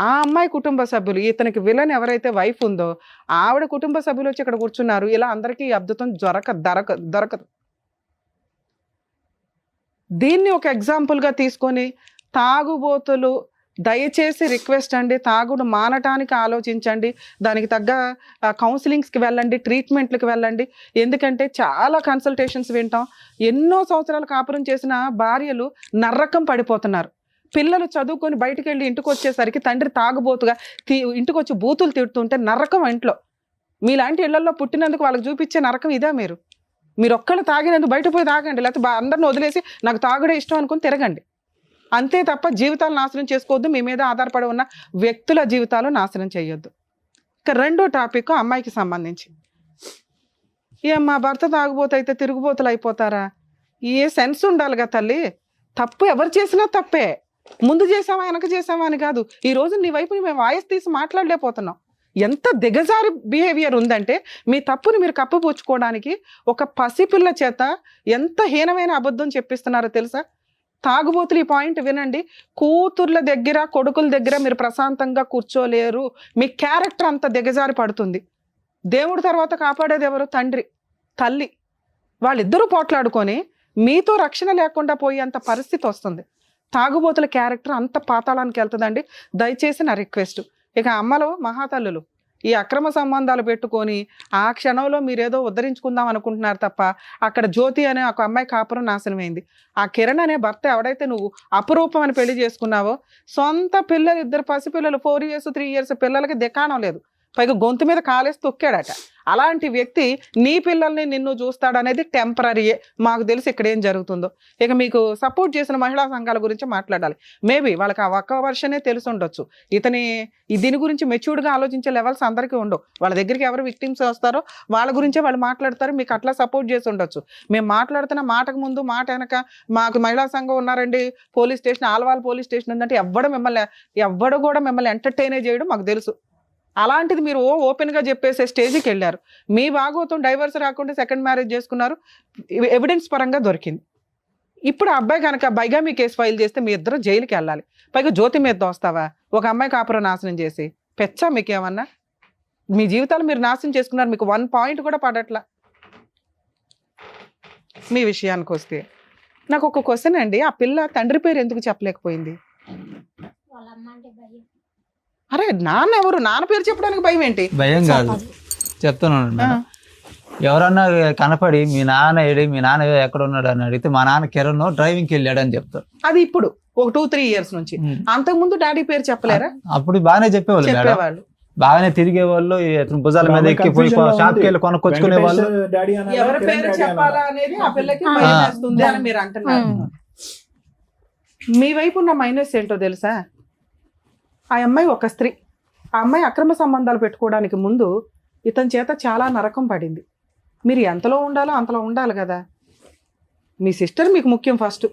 ఆ అమ్మాయి కుటుంబ సభ్యులు, ఇతనికి విలన్ ఎవరైతే వైఫ్ ఉందో ఆవిడ కుటుంబ సభ్యులు వచ్చి ఇక్కడ కూర్చున్నారు. ఇలా అందరికీ అద్భుతం దొరకదు. దీన్ని ఒక ఎగ్జాంపుల్గా తీసుకొని తాగుబోతులు దయచేసి రిక్వెస్ట్ అండి, తాగుడు మానటానికి ఆలోచించండి. దానికి తగ్గ కౌన్సిలింగ్స్కి వెళ్ళండి, ట్రీట్మెంట్లకు వెళ్ళండి. ఎందుకంటే చాలా కన్సల్టేషన్స్ వింటాం. ఎన్నో సంవత్సరాలు కాపురం చేసిన భార్యలు నర్రకం పడిపోతున్నారు. పిల్లలు చదువుకొని బయటికి వెళ్ళి ఇంటికి వచ్చేసరికి తండ్రి తాగుబోతుగా ఇంటికి వచ్చి బూతులు తిడుతుంటే నరకం ఇంట్లో. మీలాంటి ఇళ్లలో పుట్టినందుకు వాళ్ళకి చూపించే నరకం ఇదే. మీరు ఒక్కళ్ళు తాగినందుకు బయట పోయి తాగండి, లేకపోతే అందరిని వదిలేసి నాకు తాగుడే ఇష్టం అనుకుని తిరగండి. అంతే తప్ప జీవితాలు నాశనం చేసుకోవద్దు. మీ మీద ఆధారపడి ఉన్న వ్యక్తుల జీవితాలు నాశనం చేయొద్దు. ఇక రెండో టాపిక్ అమ్మాయికి సంబంధించి. మా భర్త తాగుబోతు అయితే తిరుగుబోతులు అయిపోతారా? ఏ సెన్స్ ఉండాలిగా తల్లి. తప్పు ఎవరు చేసినా తప్పే. ముందు చేసావా వెనక చేసావా అని కాదు. ఈ రోజు నీ వైపు మేము వాయిస్ తీసి మాట్లాడలేకపోతున్నాం. ఎంత దిగజారి బిహేవియర్ ఉందంటే మీ తప్పుని మీరు కప్పుపుచ్చుకోవడానికి ఒక పసిపిల్ల చేత ఎంత హీనమైన అబద్ధం చెప్పిస్తున్నారో తెలుసా? తాగుబోతులు ఈ పాయింట్ వినండి. కూతుర్ల దగ్గర, కొడుకుల దగ్గర మీరు ప్రశాంతంగా కూర్చోలేరు. మీ క్యారెక్టర్ అంత దిగజారి పడుతుంది. దేవుడి తర్వాత కాపాడేది ఎవరు? తండ్రి, తల్లి. వాళ్ళిద్దరూ పోట్లాడుకొని మీతో రక్షణ లేకుండా పోయేంత పరిస్థితి వస్తుంది. తాగుబోతుల క్యారెక్టర్ అంత పాతాళానికి వెళ్తుందండి. దయచేసి నా రిక్వెస్ట్. ఇక అమ్మలు, మహాతల్లులు, ఈ అక్రమ సంబంధాలు పెట్టుకొని ఆ క్షణంలో మీరేదో ఉద్ధరించుకుందాం అనుకుంటున్నారు తప్ప అక్కడ జ్యోతి అనే ఒక అమ్మాయి కాపురం నాశనమైంది. ఆ కిరణ్ అనే భర్త ఎవడైతే నువ్వు అపురూపం అని పెళ్లి చేసుకున్నావో, సొంత పిల్లలు, 2 పసిపిల్లలు, 4 years 3 years పిల్లలకి దికాణం లేదు. పైగా గొంతు మీద కాలేసి తొక్కాడట. అలాంటి వ్యక్తి నీ పిల్లల్ని నిన్ను చూస్తాడనేది టెంపరీయే. మాకు తెలిసి ఇక్కడ ఏం జరుగుతుందో. ఇక మీకు సపోర్ట్ చేసిన మహిళా సంఘాల గురించి మాట్లాడాలి. మేబీ వాళ్ళకి ఆ ఒక్క వర్షనే తెలిసి ఉండొచ్చు. దీని గురించి మెచ్యూర్డ్గా ఆలోచించే లెవెల్స్ అందరికీ ఉండవు. వాళ్ళ దగ్గరికి ఎవరు విక్టిమ్స్ వస్తారో వాళ్ళ గురించే వాళ్ళు మాట్లాడతారు. మీకు అట్లా సపోర్ట్ చేసి ఉండొచ్చు. మేము మాట్లాడుతున్న మాటకు ముందు మాట వెనక మాకు మహిళా సంఘం ఉన్నారండి, police station, Alwal police station ఉందంటే ఎవ్వడు కూడా మిమ్మల్ని ఎంటర్టైనే చేయడం మాకు తెలుసు. అలాంటిది మీరు ఓపెన్గా చెప్పేసే స్టేజ్కి వెళ్ళారు. మీ భాగోతం డైవర్స్ రాకుండా సెకండ్ మ్యారేజ్ చేసుకున్నారు, ఎవిడెన్స్ పరంగా దొరికింది. ఇప్పుడు ఆ అబ్బాయి కనుక బైగామీ కేసు ఫైల్ చేస్తే మీ ఇద్దరు జైలుకి వెళ్ళాలి. పైగా జ్యోతి మీద దోస్తావా? ఒక అమ్మాయి కాపురం నాశనం చేసి పెచ్చా మీకేమన్నా? మీ జీవితాలు మీరు నాశనం చేసుకున్నారు. మీకు 1 point కూడా పడట్లా. మీ విషయానికి వస్తే నాకు ఒక క్వశ్చన్ అండి. ఆ పిల్ల తండ్రి పేరు ఎందుకు చెప్పలేకపోయింది? అరే నాన్న ఎవరు? నాన్న పేరు చెప్పడానికి భయం ఏంటి? భయం కాదు, చెప్తున్నాను మేడం. ఎవరన్నా కనపడి మీ నాన్న ఏడి, మీ నాన్న ఎక్కడ ఉన్నాడు అని అడిగితే మా నాన్న కిరణ్ డ్రైవింగ్కి వెళ్ళాడు అని చెప్తారు. అది ఇప్పుడు ఒక 2-3 years నుంచి. అంతకుముందు డాడీ పేరు చెప్పలేరా? అప్పుడు బాగానే చెప్పేవాళ్ళు, బాగానే తిరిగే వాళ్ళు, భుజాల మీద ఎక్కి పోయి షాప్కి వెళ్ళి కొనుక్కొచ్చుకునే వాళ్ళు. ఎవరి పేరు చెప్పాలా అనేది ఆ పిల్లకి భయం వేస్తుంది అని మీరు అంటున్నారు. మీ వైపు ఉన్న మైనస్ ఏంటో తెలుసా? ఆ అమ్మాయి ఒక స్త్రీ. ఆ అమ్మాయి అక్రమ సంబంధాలు పెట్టుకోవడానికి ముందు ఇతని చేత చాలా నరకం పడింది. మీరు ఎంతలో ఉండాలో అంతలో ఉండాలి కదా. మీ సిస్టర్ మీకు ముఖ్యం ఫస్ట్.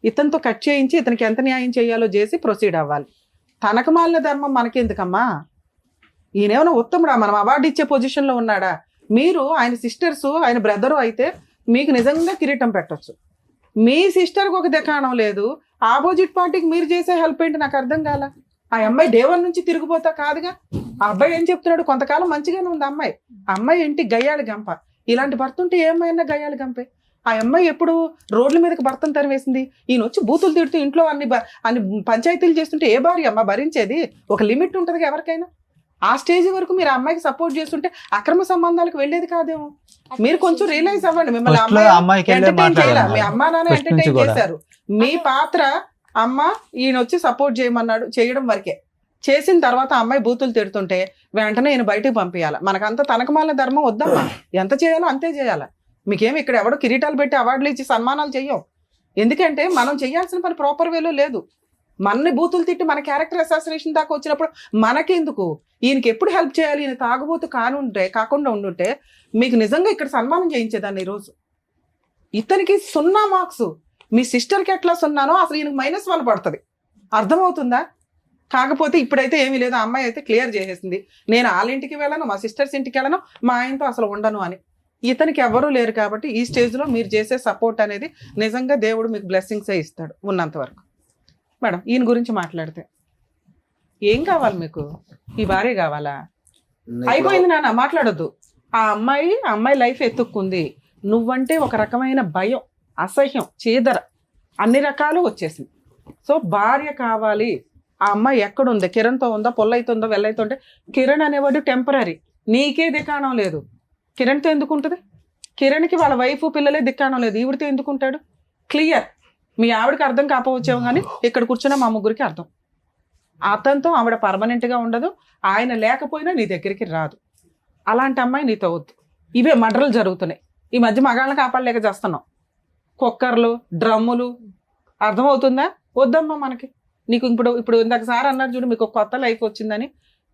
ఇతనితో కట్ చేయించి ఇతనికి ఎంత న్యాయం చేయాలో చేసి ప్రొసీడ్ అవ్వాలి. తనకు మాలిన ధర్మం మనకెందుకమ్మా? ఈయనేమైనా ఉత్తముడా? మనం అవార్డు ఇచ్చే పొజిషన్లో ఉన్నాడా? మీరు ఆయన సిస్టర్స్, ఆయన బ్రదరు అయితే మీకు నిజంగా కిరీటం పెట్టొచ్చు. మీ సిస్టర్కి ఒక దికాణం లేదు, ఆపోజిట్ పార్టీకి మీరు చేసే హెల్ప్ ఏంటి నాకు అర్థం కాల. ఆ అమ్మాయి దేవన్ నుంచి తిరిగిపోతా కాదుగా. ఆ అబ్బాయి ఏం చెప్తున్నాడు, కొంతకాలం మంచిగానే ఉంది అమ్మాయి. అమ్మాయి ఏంటి గయ్యాళి గంప. ఇలాంటి భర్త ఉంటే ఏమైనా గయ్యాళి గంపే. ఆ అమ్మాయి ఎప్పుడు రోడ్ల మీదకి భర్తను తరివేసింది. ఈయన వచ్చి బూతులు తిడుతూ ఇంట్లో అన్ని పంచాయతీలు చేస్తుంటే ఏ భార్య అమ్మ భరించేది? ఒక లిమిట్ ఉంటుంది ఎవరికైనా. ఆ స్టేజ్ వరకు మీరు ఆ అమ్మాయికి సపోర్ట్ చేస్తుంటే అక్రమ సంబంధాలకు వెళ్ళేది కాదేమో. మీరు కొంచెం రియలైజ్ అవ్వండి. మిమ్మల్ని ఎంటర్టైన్ చేయాలి, మీ అమ్మా నాన్న ఎంటర్టైన్ చేశారు. మీ పాత్ర అమ్మ ఈయన వచ్చి సపోర్ట్ చేయమన్నాడు, చేయడం వరకే. చేసిన తర్వాత అమ్మాయి బూతులు తిడుతుంటే వెంటనే ఈయన బయటికి పంపించాలి. మనకంతా తనకు మాలిన ధర్మం వద్దమ్మా. ఎంత చేయాలో అంతే చేయాలి. మీకేమి ఇక్కడ ఎవడో కిరీటాలు పెట్టి అవార్డులు ఇచ్చి సన్మానాలు చెయ్యం. ఎందుకంటే మనం చేయాల్సిన పని ప్రాపర్ వేలో లేదు. మనని బూతులు తిట్టి మన క్యారెక్టర్ అసాసినేషన్ దాకా వచ్చినప్పుడు మనకెందుకు? ఈయనకి ఎప్పుడు హెల్ప్ చేయాలి? ఈయన తాగుబోతు కాకుండా ఉండుంటే మీకు నిజంగా ఇక్కడ సన్మానం చేయించేదాన్ని ఈరోజు. ఇతనికి 0 మార్క్స్, మీ సిస్టర్కి ఎట్లా 0నో అసలు ఈయనకి -1 పడుతుంది. అర్థమవుతుందా? కాకపోతే ఇప్పుడైతే ఏమీ లేదు. ఆ అమ్మాయి అయితే క్లియర్ చేసేసింది, నేను వాళ్ళ ఇంటికి వెళ్ళను, మా సిస్టర్స్ ఇంటికి వెళ్ళను, మా ఆయనతో అసలు ఉండను అని. ఇతనికి ఎవరూ లేరు కాబట్టి ఈ స్టేజ్లో మీరు చేసే సపోర్ట్ అనేది నిజంగా దేవుడు మీకు బ్లెస్సింగ్సే ఇస్తాడు ఉన్నంత వరకు. మేడం, ఈయన గురించి మాట్లాడితే ఏం కావాలి మీకు? ఈ భార్య కావాలా? అయిపోయింది నాన్న, మాట్లాడొద్దు. ఆ అమ్మాయి లైఫ్ ఎత్తుక్కుంది. నువ్వంటే ఒక రకమైన భయం, అసహ్యం, చీదర అన్ని రకాలు వచ్చేసింది. సో భార్య కావాలి. ఆ అమ్మాయి ఎక్కడుంది? కిరణ్తో ఉందా, పొల్లైతుందో, వెళ్ళైతుంటే? కిరణ్ అనేవాడు టెంపరీ. నీకే దిక్కాణం లేదు. కిరణ్తో ఎందుకు ఉంటుంది? కిరణ్కి వాళ్ళ వైఫ్ పిల్లలే దిక్కాణం లేదు. ఈవిడితో ఎందుకుంటాడు? క్లియర్. మీ ఆవిడకి అర్థం కాకపోవచ్చేమో కానీ ఇక్కడ కూర్చున్న మా ముగ్గురికి అర్థం. అతనితో ఆవిడ పర్మనెంట్గా ఉండదు, ఆయన లేకపోయినా నీ దగ్గరికి రాదు. అలాంటి అమ్మాయి నీతో వద్దు. ఇవే మర్డర్లు జరుగుతున్నాయి ఈ మధ్య. మగాళ్ళని కాపాడలేక చేస్తున్నాం. కుక్కర్లు, డ్రమ్ములు. అర్థమవుతుందా? వద్దమ్మా మనకి. నీకు ఇప్పుడు ఇందాక సార్ అన్నారు చూడు, మీకు కొత్త లైఫ్ వచ్చిందని.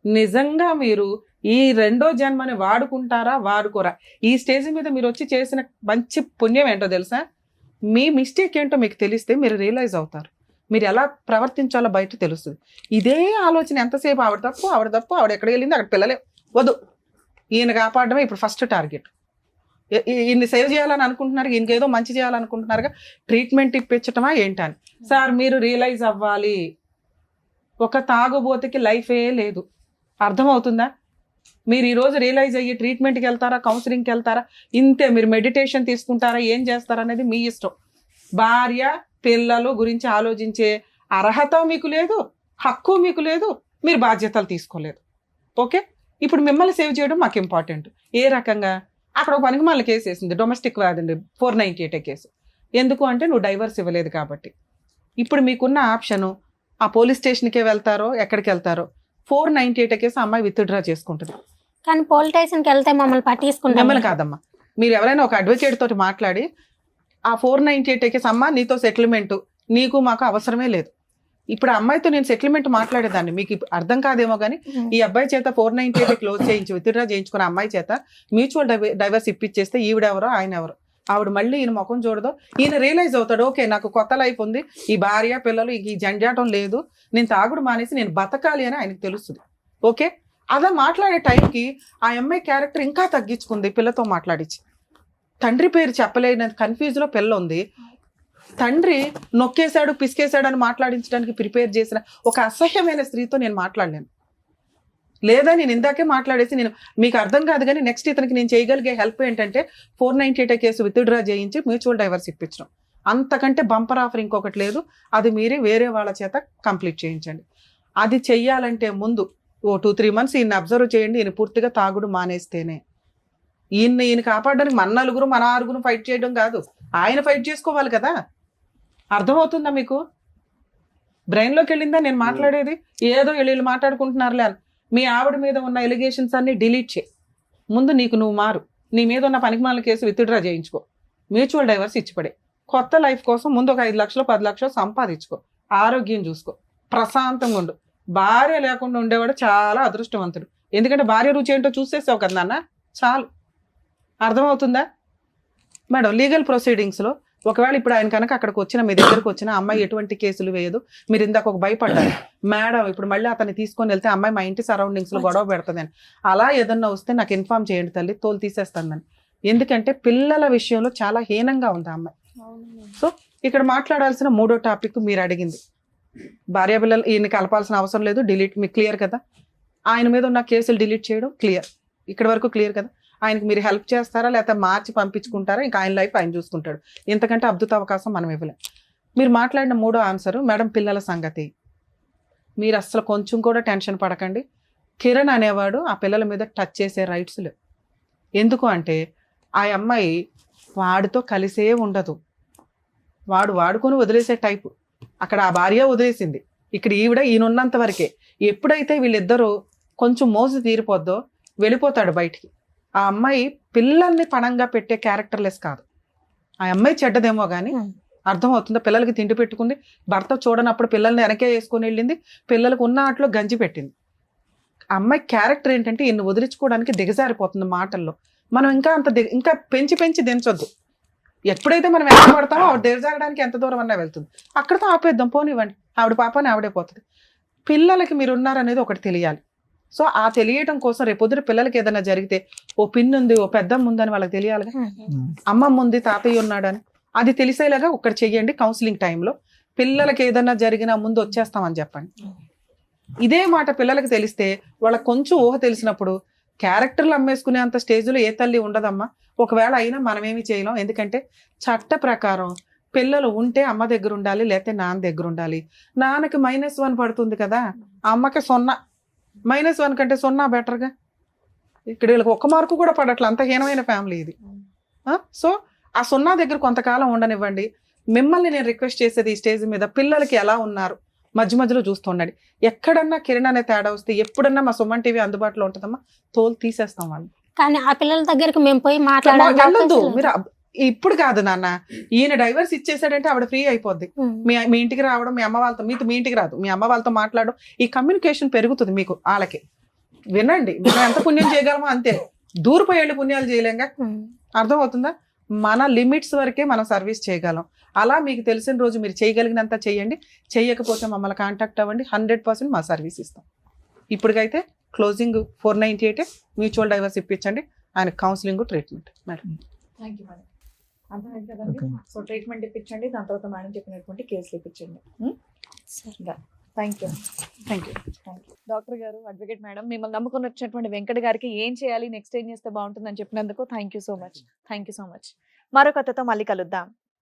నిజంగా మీరు ఈ 2వ జన్మని వాడుకుంటారా వాడుకోరా? ఈ స్టేజ్ మీద మీరు వచ్చి చేసిన మంచి పుణ్యం ఏంటో తెలుసా? మీ మిస్టేక్ ఏంటో మీకు తెలిస్తే మీరు రియలైజ్ అవుతారు. మీరు ఎలా ప్రవర్తించాలో బయట తెలుస్తుంది. ఇదే ఆలోచన ఎంతసేపు ఆవిడ తప్పు, ఆవిడ ఎక్కడికి వెళ్ళింది, అక్కడ పిల్లలే వద్దు. ఈయన కాపాడడమే ఇప్పుడు ఫస్ట్ టార్గెట్. ఈయన్ని సేవ్ చేయాలని అనుకుంటున్నారు, ఈయనకి ఏదో మంచి చేయాలనుకుంటున్నారుగా. ట్రీట్మెంట్ ఇప్పించటమా ఏంటని? సార్ మీరు రియలైజ్ అవ్వాలి, ఒక తాగుబోతుకి లైఫే లేదు. అర్థమవుతుందా? మీరు ఈరోజు రియలైజ్ అయ్యి ట్రీట్మెంట్కి వెళ్తారా, కౌన్సిలింగ్కి వెళ్తారా, ఇంతే. మీరు మెడిటేషన్ తీసుకుంటారా, ఏం చేస్తారా అనేది మీ ఇష్టం. భార్య పిల్లలు గురించి ఆలోచించే అర్హత మీకు లేదు, హక్కు మీకు లేదు, మీరు బాధ్యతలు తీసుకోలేదు. ఓకే, ఇప్పుడు మిమ్మల్ని సేవ్ చేయడం మాకు ఇంపార్టెంట్. ఏ రకంగా? అక్కడ ఒక పనికి మళ్ళీ కేసు వేసింది, డొమెస్టిక్ వ్యాధి 498 కేసు. ఎందుకు అంటే నువ్వు డైవర్స్ ఇవ్వలేదు కాబట్టి. ఇప్పుడు మీకున్న ఆప్షను ఆ పోలీస్ స్టేషన్కే వెళ్తారో ఎక్కడికి వెళ్తారో. 498 కేసు అమ్మాయి విత్డ్రా చేసుకుంటుంది. కానీ పోలీస్ స్టేషన్కి వెళ్తే మమ్మల్ని పట్టించుకుంటాం. మిమ్మల్ని కాదమ్మా, మీరు ఎవరైనా ఒక అడ్వకేట్ తోటి మాట్లాడి ఆ 498 కేసు అమ్మ నీతో సెటిల్మెంట్ నీకు మాకు అవసరమే లేదు. ఇప్పుడు ఆ అమ్మాయితో నేను సెటిల్మెంట్ మాట్లాడేదాన్ని, మీకు అర్థం కాదేమో కానీ ఈ అబ్బాయి చేత 498 క్లోజ్ చేయించి విత్డ్రా చేయించుకున్న అమ్మాయి చేత మ్యూచువల్ డైవర్స్ ఇప్పించేస్తే ఈవిడెవరో ఆయన ఎవరో, ఆవిడ మళ్ళీ ఈయన ముఖం చూడదు. ఈయన రియలైజ్ అవుతాడు, ఓకే నాకు కొత్త లైఫ్ ఉంది, ఈ భార్య పిల్లలు ఈ జంజాటం లేదు, నేను తాగుడు మానేసి నేను బతకాలి అని ఆయనకు తెలుస్తుంది. ఓకే, అలా మాట్లాడే టైంకి ఆ అమ్మాయి క్యారెక్టర్ ఇంకా తగ్గించుకుంది. పిల్లతో మాట్లాడించి తండ్రి పేరు చెప్పలేని కన్ఫ్యూజ్లో పిల్ల ఉంది. తండ్రి నొక్కేశాడు, పిసికేశాడు అని మాట్లాడించడానికి ప్రిపేర్ చేసిన ఒక అసహ్యమైన స్త్రీతో నేను మాట్లాడలేను. లేదా నేను ఇందాకే మాట్లాడేసి నేను మీకు అర్థం కాదు కానీ నెక్స్ట్ ఇతనికి నేను చేయగలిగే హెల్ప్ ఏంటంటే 498 కేసు విత్డ్రా చేయించి మ్యూచువల్ డైవర్స్ ఇప్పించడం. అంతకంటే బంపర్ ఆఫర్ ఇంకొకటి లేదు. అది మీరే వేరే వాళ్ళ చేత కంప్లీట్ చేయించండి. అది చెయ్యాలంటే ముందు 2-3 మంత్స్ ఈయన్ని అబ్జర్వ్ చేయండి. ఈయన పూర్తిగా తాగుడు మానేస్తేనే. ఈయన కాపాడడానికి మన 4 మన 6 ఫైట్ చేయడం కాదు, ఆయన ఫైట్ చేసుకోవాలి కదా. అర్థమవుతుందా మీకు? బ్రెయిన్లోకి వెళ్ళిందా నేను మాట్లాడేది? ఏదో వీళ్ళు మాట్లాడుకుంటున్నారులే అని. మీ ఆవిడ మీద ఉన్న ఎలిగేషన్స్ అన్ని డిలీట్ చేయి. ముందు నీకు నువ్వు మారు. నీ మీద ఉన్న పనికిమాల కేసు విత్డ్రా చేయించుకో, మ్యూచువల్ డైవర్స్ ఇచ్చిపడే. కొత్త లైఫ్ కోసం ముందు ఒక 5 లక్షలు 10 లక్షలు సంపాదించుకో, ఆరోగ్యం చూసుకో, ప్రశాంతంగా ఉండు. భార్య లేకుండా ఉండేవాడు చాలా అదృష్టవంతుడు. ఎందుకంటే భార్య రుచి ఏంటో చూసేసావు కదా నాన్న, చాలు. అర్థమవుతుందా మేడం? లీగల్ ప్రొసీడింగ్స్లో ఒకవేళ ఇప్పుడు ఆయన కనుక అక్కడికి వచ్చిన మీ దగ్గరకు వచ్చిన అమ్మాయి ఎటువంటి కేసులు వేయదు. మీరు ఇందాక ఒక భయపడ్డారు మేడం, ఇప్పుడు మళ్ళీ అతన్ని తీసుకొని వెళ్తే అమ్మాయి మా ఇంటి సరౌండింగ్స్ లో గొడవ పెడుతుందని. అలా ఏదన్నా వస్తే నాకు ఇన్ఫార్మ్ చేయండి తల్లి, తోలు తీసేస్తాను. ఎందుకంటే పిల్లల విషయంలో చాలా హీనంగా ఉంది ఆ అమ్మాయి. సో ఇక్కడ మాట్లాడాల్సిన 3వ టాపిక్ మీరు అడిగింది, భార్య పిల్లలు ఈయన కలపాల్సిన అవసరం లేదు, డిలీట్. మీకు క్లియర్ కదా, ఆయన మీద ఉన్న కేసులు డిలీట్ చేయడం క్లియర్, ఇక్కడ వరకు క్లియర్ కదా. ఆయనకి మీరు హెల్ప్ చేస్తారా లేకపోతే మార్చి పంపించుకుంటారా, ఇంకా ఆయన లైఫ్ ఆయన చూసుకుంటాడు. ఇంతకంటే అద్భుత అవకాశం మనం ఇవ్వలేం. మీరు మాట్లాడిన 3వ ఆన్సర్ మేడం పిల్లల సంగతి. మీరు అసలు కొంచెం కూడా టెన్షన్ పడకండి. కిరణ్ అనేవాడు ఆ పిల్లల మీద టచ్ చేసే రైట్స్ లేవు. ఎందుకు అంటే ఆ అమ్మాయి వాడితో కలిసే ఉండదు, వాడు వాడుకొని వదిలేసే టైపు. అక్కడ ఆ భార్య వదిలేసింది, ఇక్కడ ఈయనున్నంత వరకే. ఎప్పుడైతే వీళ్ళిద్దరూ కొంచెం మోజు తీరిపోద్దో వెళ్ళిపోతాడు బయటికి. ఆ అమ్మాయి పిల్లల్ని పణంగా పెట్టే క్యారెక్టర్లెస్ కాదు. ఆ అమ్మాయి చెడ్డదేమో కానీ అర్థమవుతుందా, పిల్లలకి తిండి పెట్టుకుంది, భర్త చూడనప్పుడు పిల్లల్ని వెనకే వేసుకొని వెళ్ళింది, పిల్లలకు ఉన్న ఆటలో గంజి పెట్టింది. ఆ అమ్మాయి క్యారెక్టర్ ఏంటంటే ఇన్ని వదిలించుకోవడానికి దిగజారిపోతుంది మాటల్లో. మనం ఇంకా ఇంకా పెంచి దించొద్దు. ఎప్పుడైతే మనం ఎంత పడతామో ఆవిడ దిగజారడానికి ఎంత దూరం అన్నా వెళ్తుంది. అక్కడితో ఆపేద్దాం, పోనివ్వండి, ఆవిడ పాపని ఆవిడే పోతుంది. పిల్లలకి మీరు ఉన్నారనేది ఒకటి తెలియాలి. సో ఆ తెలియటం కోసం రేపొద్దున పిల్లలకి ఏదైనా జరిగితే ఓ పిన్ ఉంది, ఓ పెద్దమ్మ ఉందని వాళ్ళకి తెలియాలిగా, అమ్మమ్మ ఉంది, తాతయ్య ఉన్నాడని. అది తెలిసేలాగా ఒకటి చెయ్యండి. కౌన్సిలింగ్ టైంలో పిల్లలకి ఏదైనా జరిగినా ముందు వచ్చేస్తామని చెప్పండి. ఇదే మాట పిల్లలకి తెలిస్తే వాళ్ళకి కొంచెం ఊహ తెలిసినప్పుడు క్యారెక్టర్లు అమ్మేసుకునే అంత స్టేజ్లో ఏ తల్లి ఉండదమ్మా. ఒకవేళ అయినా మనమేమి చేయలేం. ఎందుకంటే చట్ట ప్రకారం పిల్లలు ఉంటే అమ్మ దగ్గర ఉండాలి, లేకపోతే నాన్న దగ్గర ఉండాలి. నాన్నకి -1 పడుతుంది కదా, అమ్మకి 0. -1 కంటే 0 బెటర్గా. ఇక్కడ వీళ్ళకి 1 మార్కు కూడా పడట్ల, అంత హీనమైన ఫ్యామిలీ ఇది. సో ఆ 0 దగ్గర కొంతకాలం ఉండనివ్వండి. మిమ్మల్ని నేను రిక్వెస్ట్ చేసేది ఈ స్టేజ్ మీద పిల్లలకి ఎలా ఉన్నారు మధ్యలో చూస్తూ ఉండండి. ఎక్కడన్నా కిరణ్ అనే తేడా వస్తే ఎప్పుడన్నా మా సుమన్ టీవీ అందుబాటులో ఉంటుందమ్మా, తోలు తీసేస్తాం వాళ్ళు. కానీ ఆ పిల్లల దగ్గరికి మేము పోయి వెళ్ళొద్దు మాట్లాడదు. మీరు. ఇప్పుడు కాదు నాన్న, ఈయన డైవర్స్ ఇచ్చేసాడంటే ఆవిడ ఫ్రీ అయిపోద్ది. మీ ఇంటికి రావడం, మీ అమ్మ వాళ్ళతో, మీ ఇంటికి రాదు, మీ అమ్మ వాళ్ళతో మాట్లాడడం, ఈ కమ్యూనికేషన్ పెరుగుతుంది మీకు. వాళ్ళకి వినండి, మనం ఎంత పుణ్యం చేయగలమో అంతే, దూరపోయేళ్ళు పుణ్యాలు చేయలేంగా. అర్థం అవుతుందా? మన లిమిట్స్ వరకే మనం సర్వీస్ చేయగలం. అలా మీకు తెలిసిన రోజు మీరు చేయగలిగినంత చేయండి. చేయకపోతే మమ్మల్ని కాంటాక్ట్ అవ్వండి, 100% మా సర్వీస్ ఇస్తాం. ఇప్పటికైతే క్లోజింగ్ 498 మ్యూచువల్ డైవర్స్ ఇప్పించండి. ఆయన counselling, treatment. Madam thank you madam. అర్థమైంది కదండి. సో ట్రీట్మెంట్ ఇప్పించండి, దాని తర్వాత మేడం చెప్పినటువంటి కేసులు ఇప్పించండి. Thank you. డాక్టర్ గారు, అడ్వకేట్ మేడం, మిమ్మల్ని నమ్ముకుని వచ్చినటువంటి వెంకట గారికి ఏం చేయాలి, నెక్స్ట్ ఏం చేస్తే బాగుంటుందని చెప్పినందుకు థ్యాంక్ యూ సో మచ్. మరో కథతో మళ్ళీ కలుద్దాం.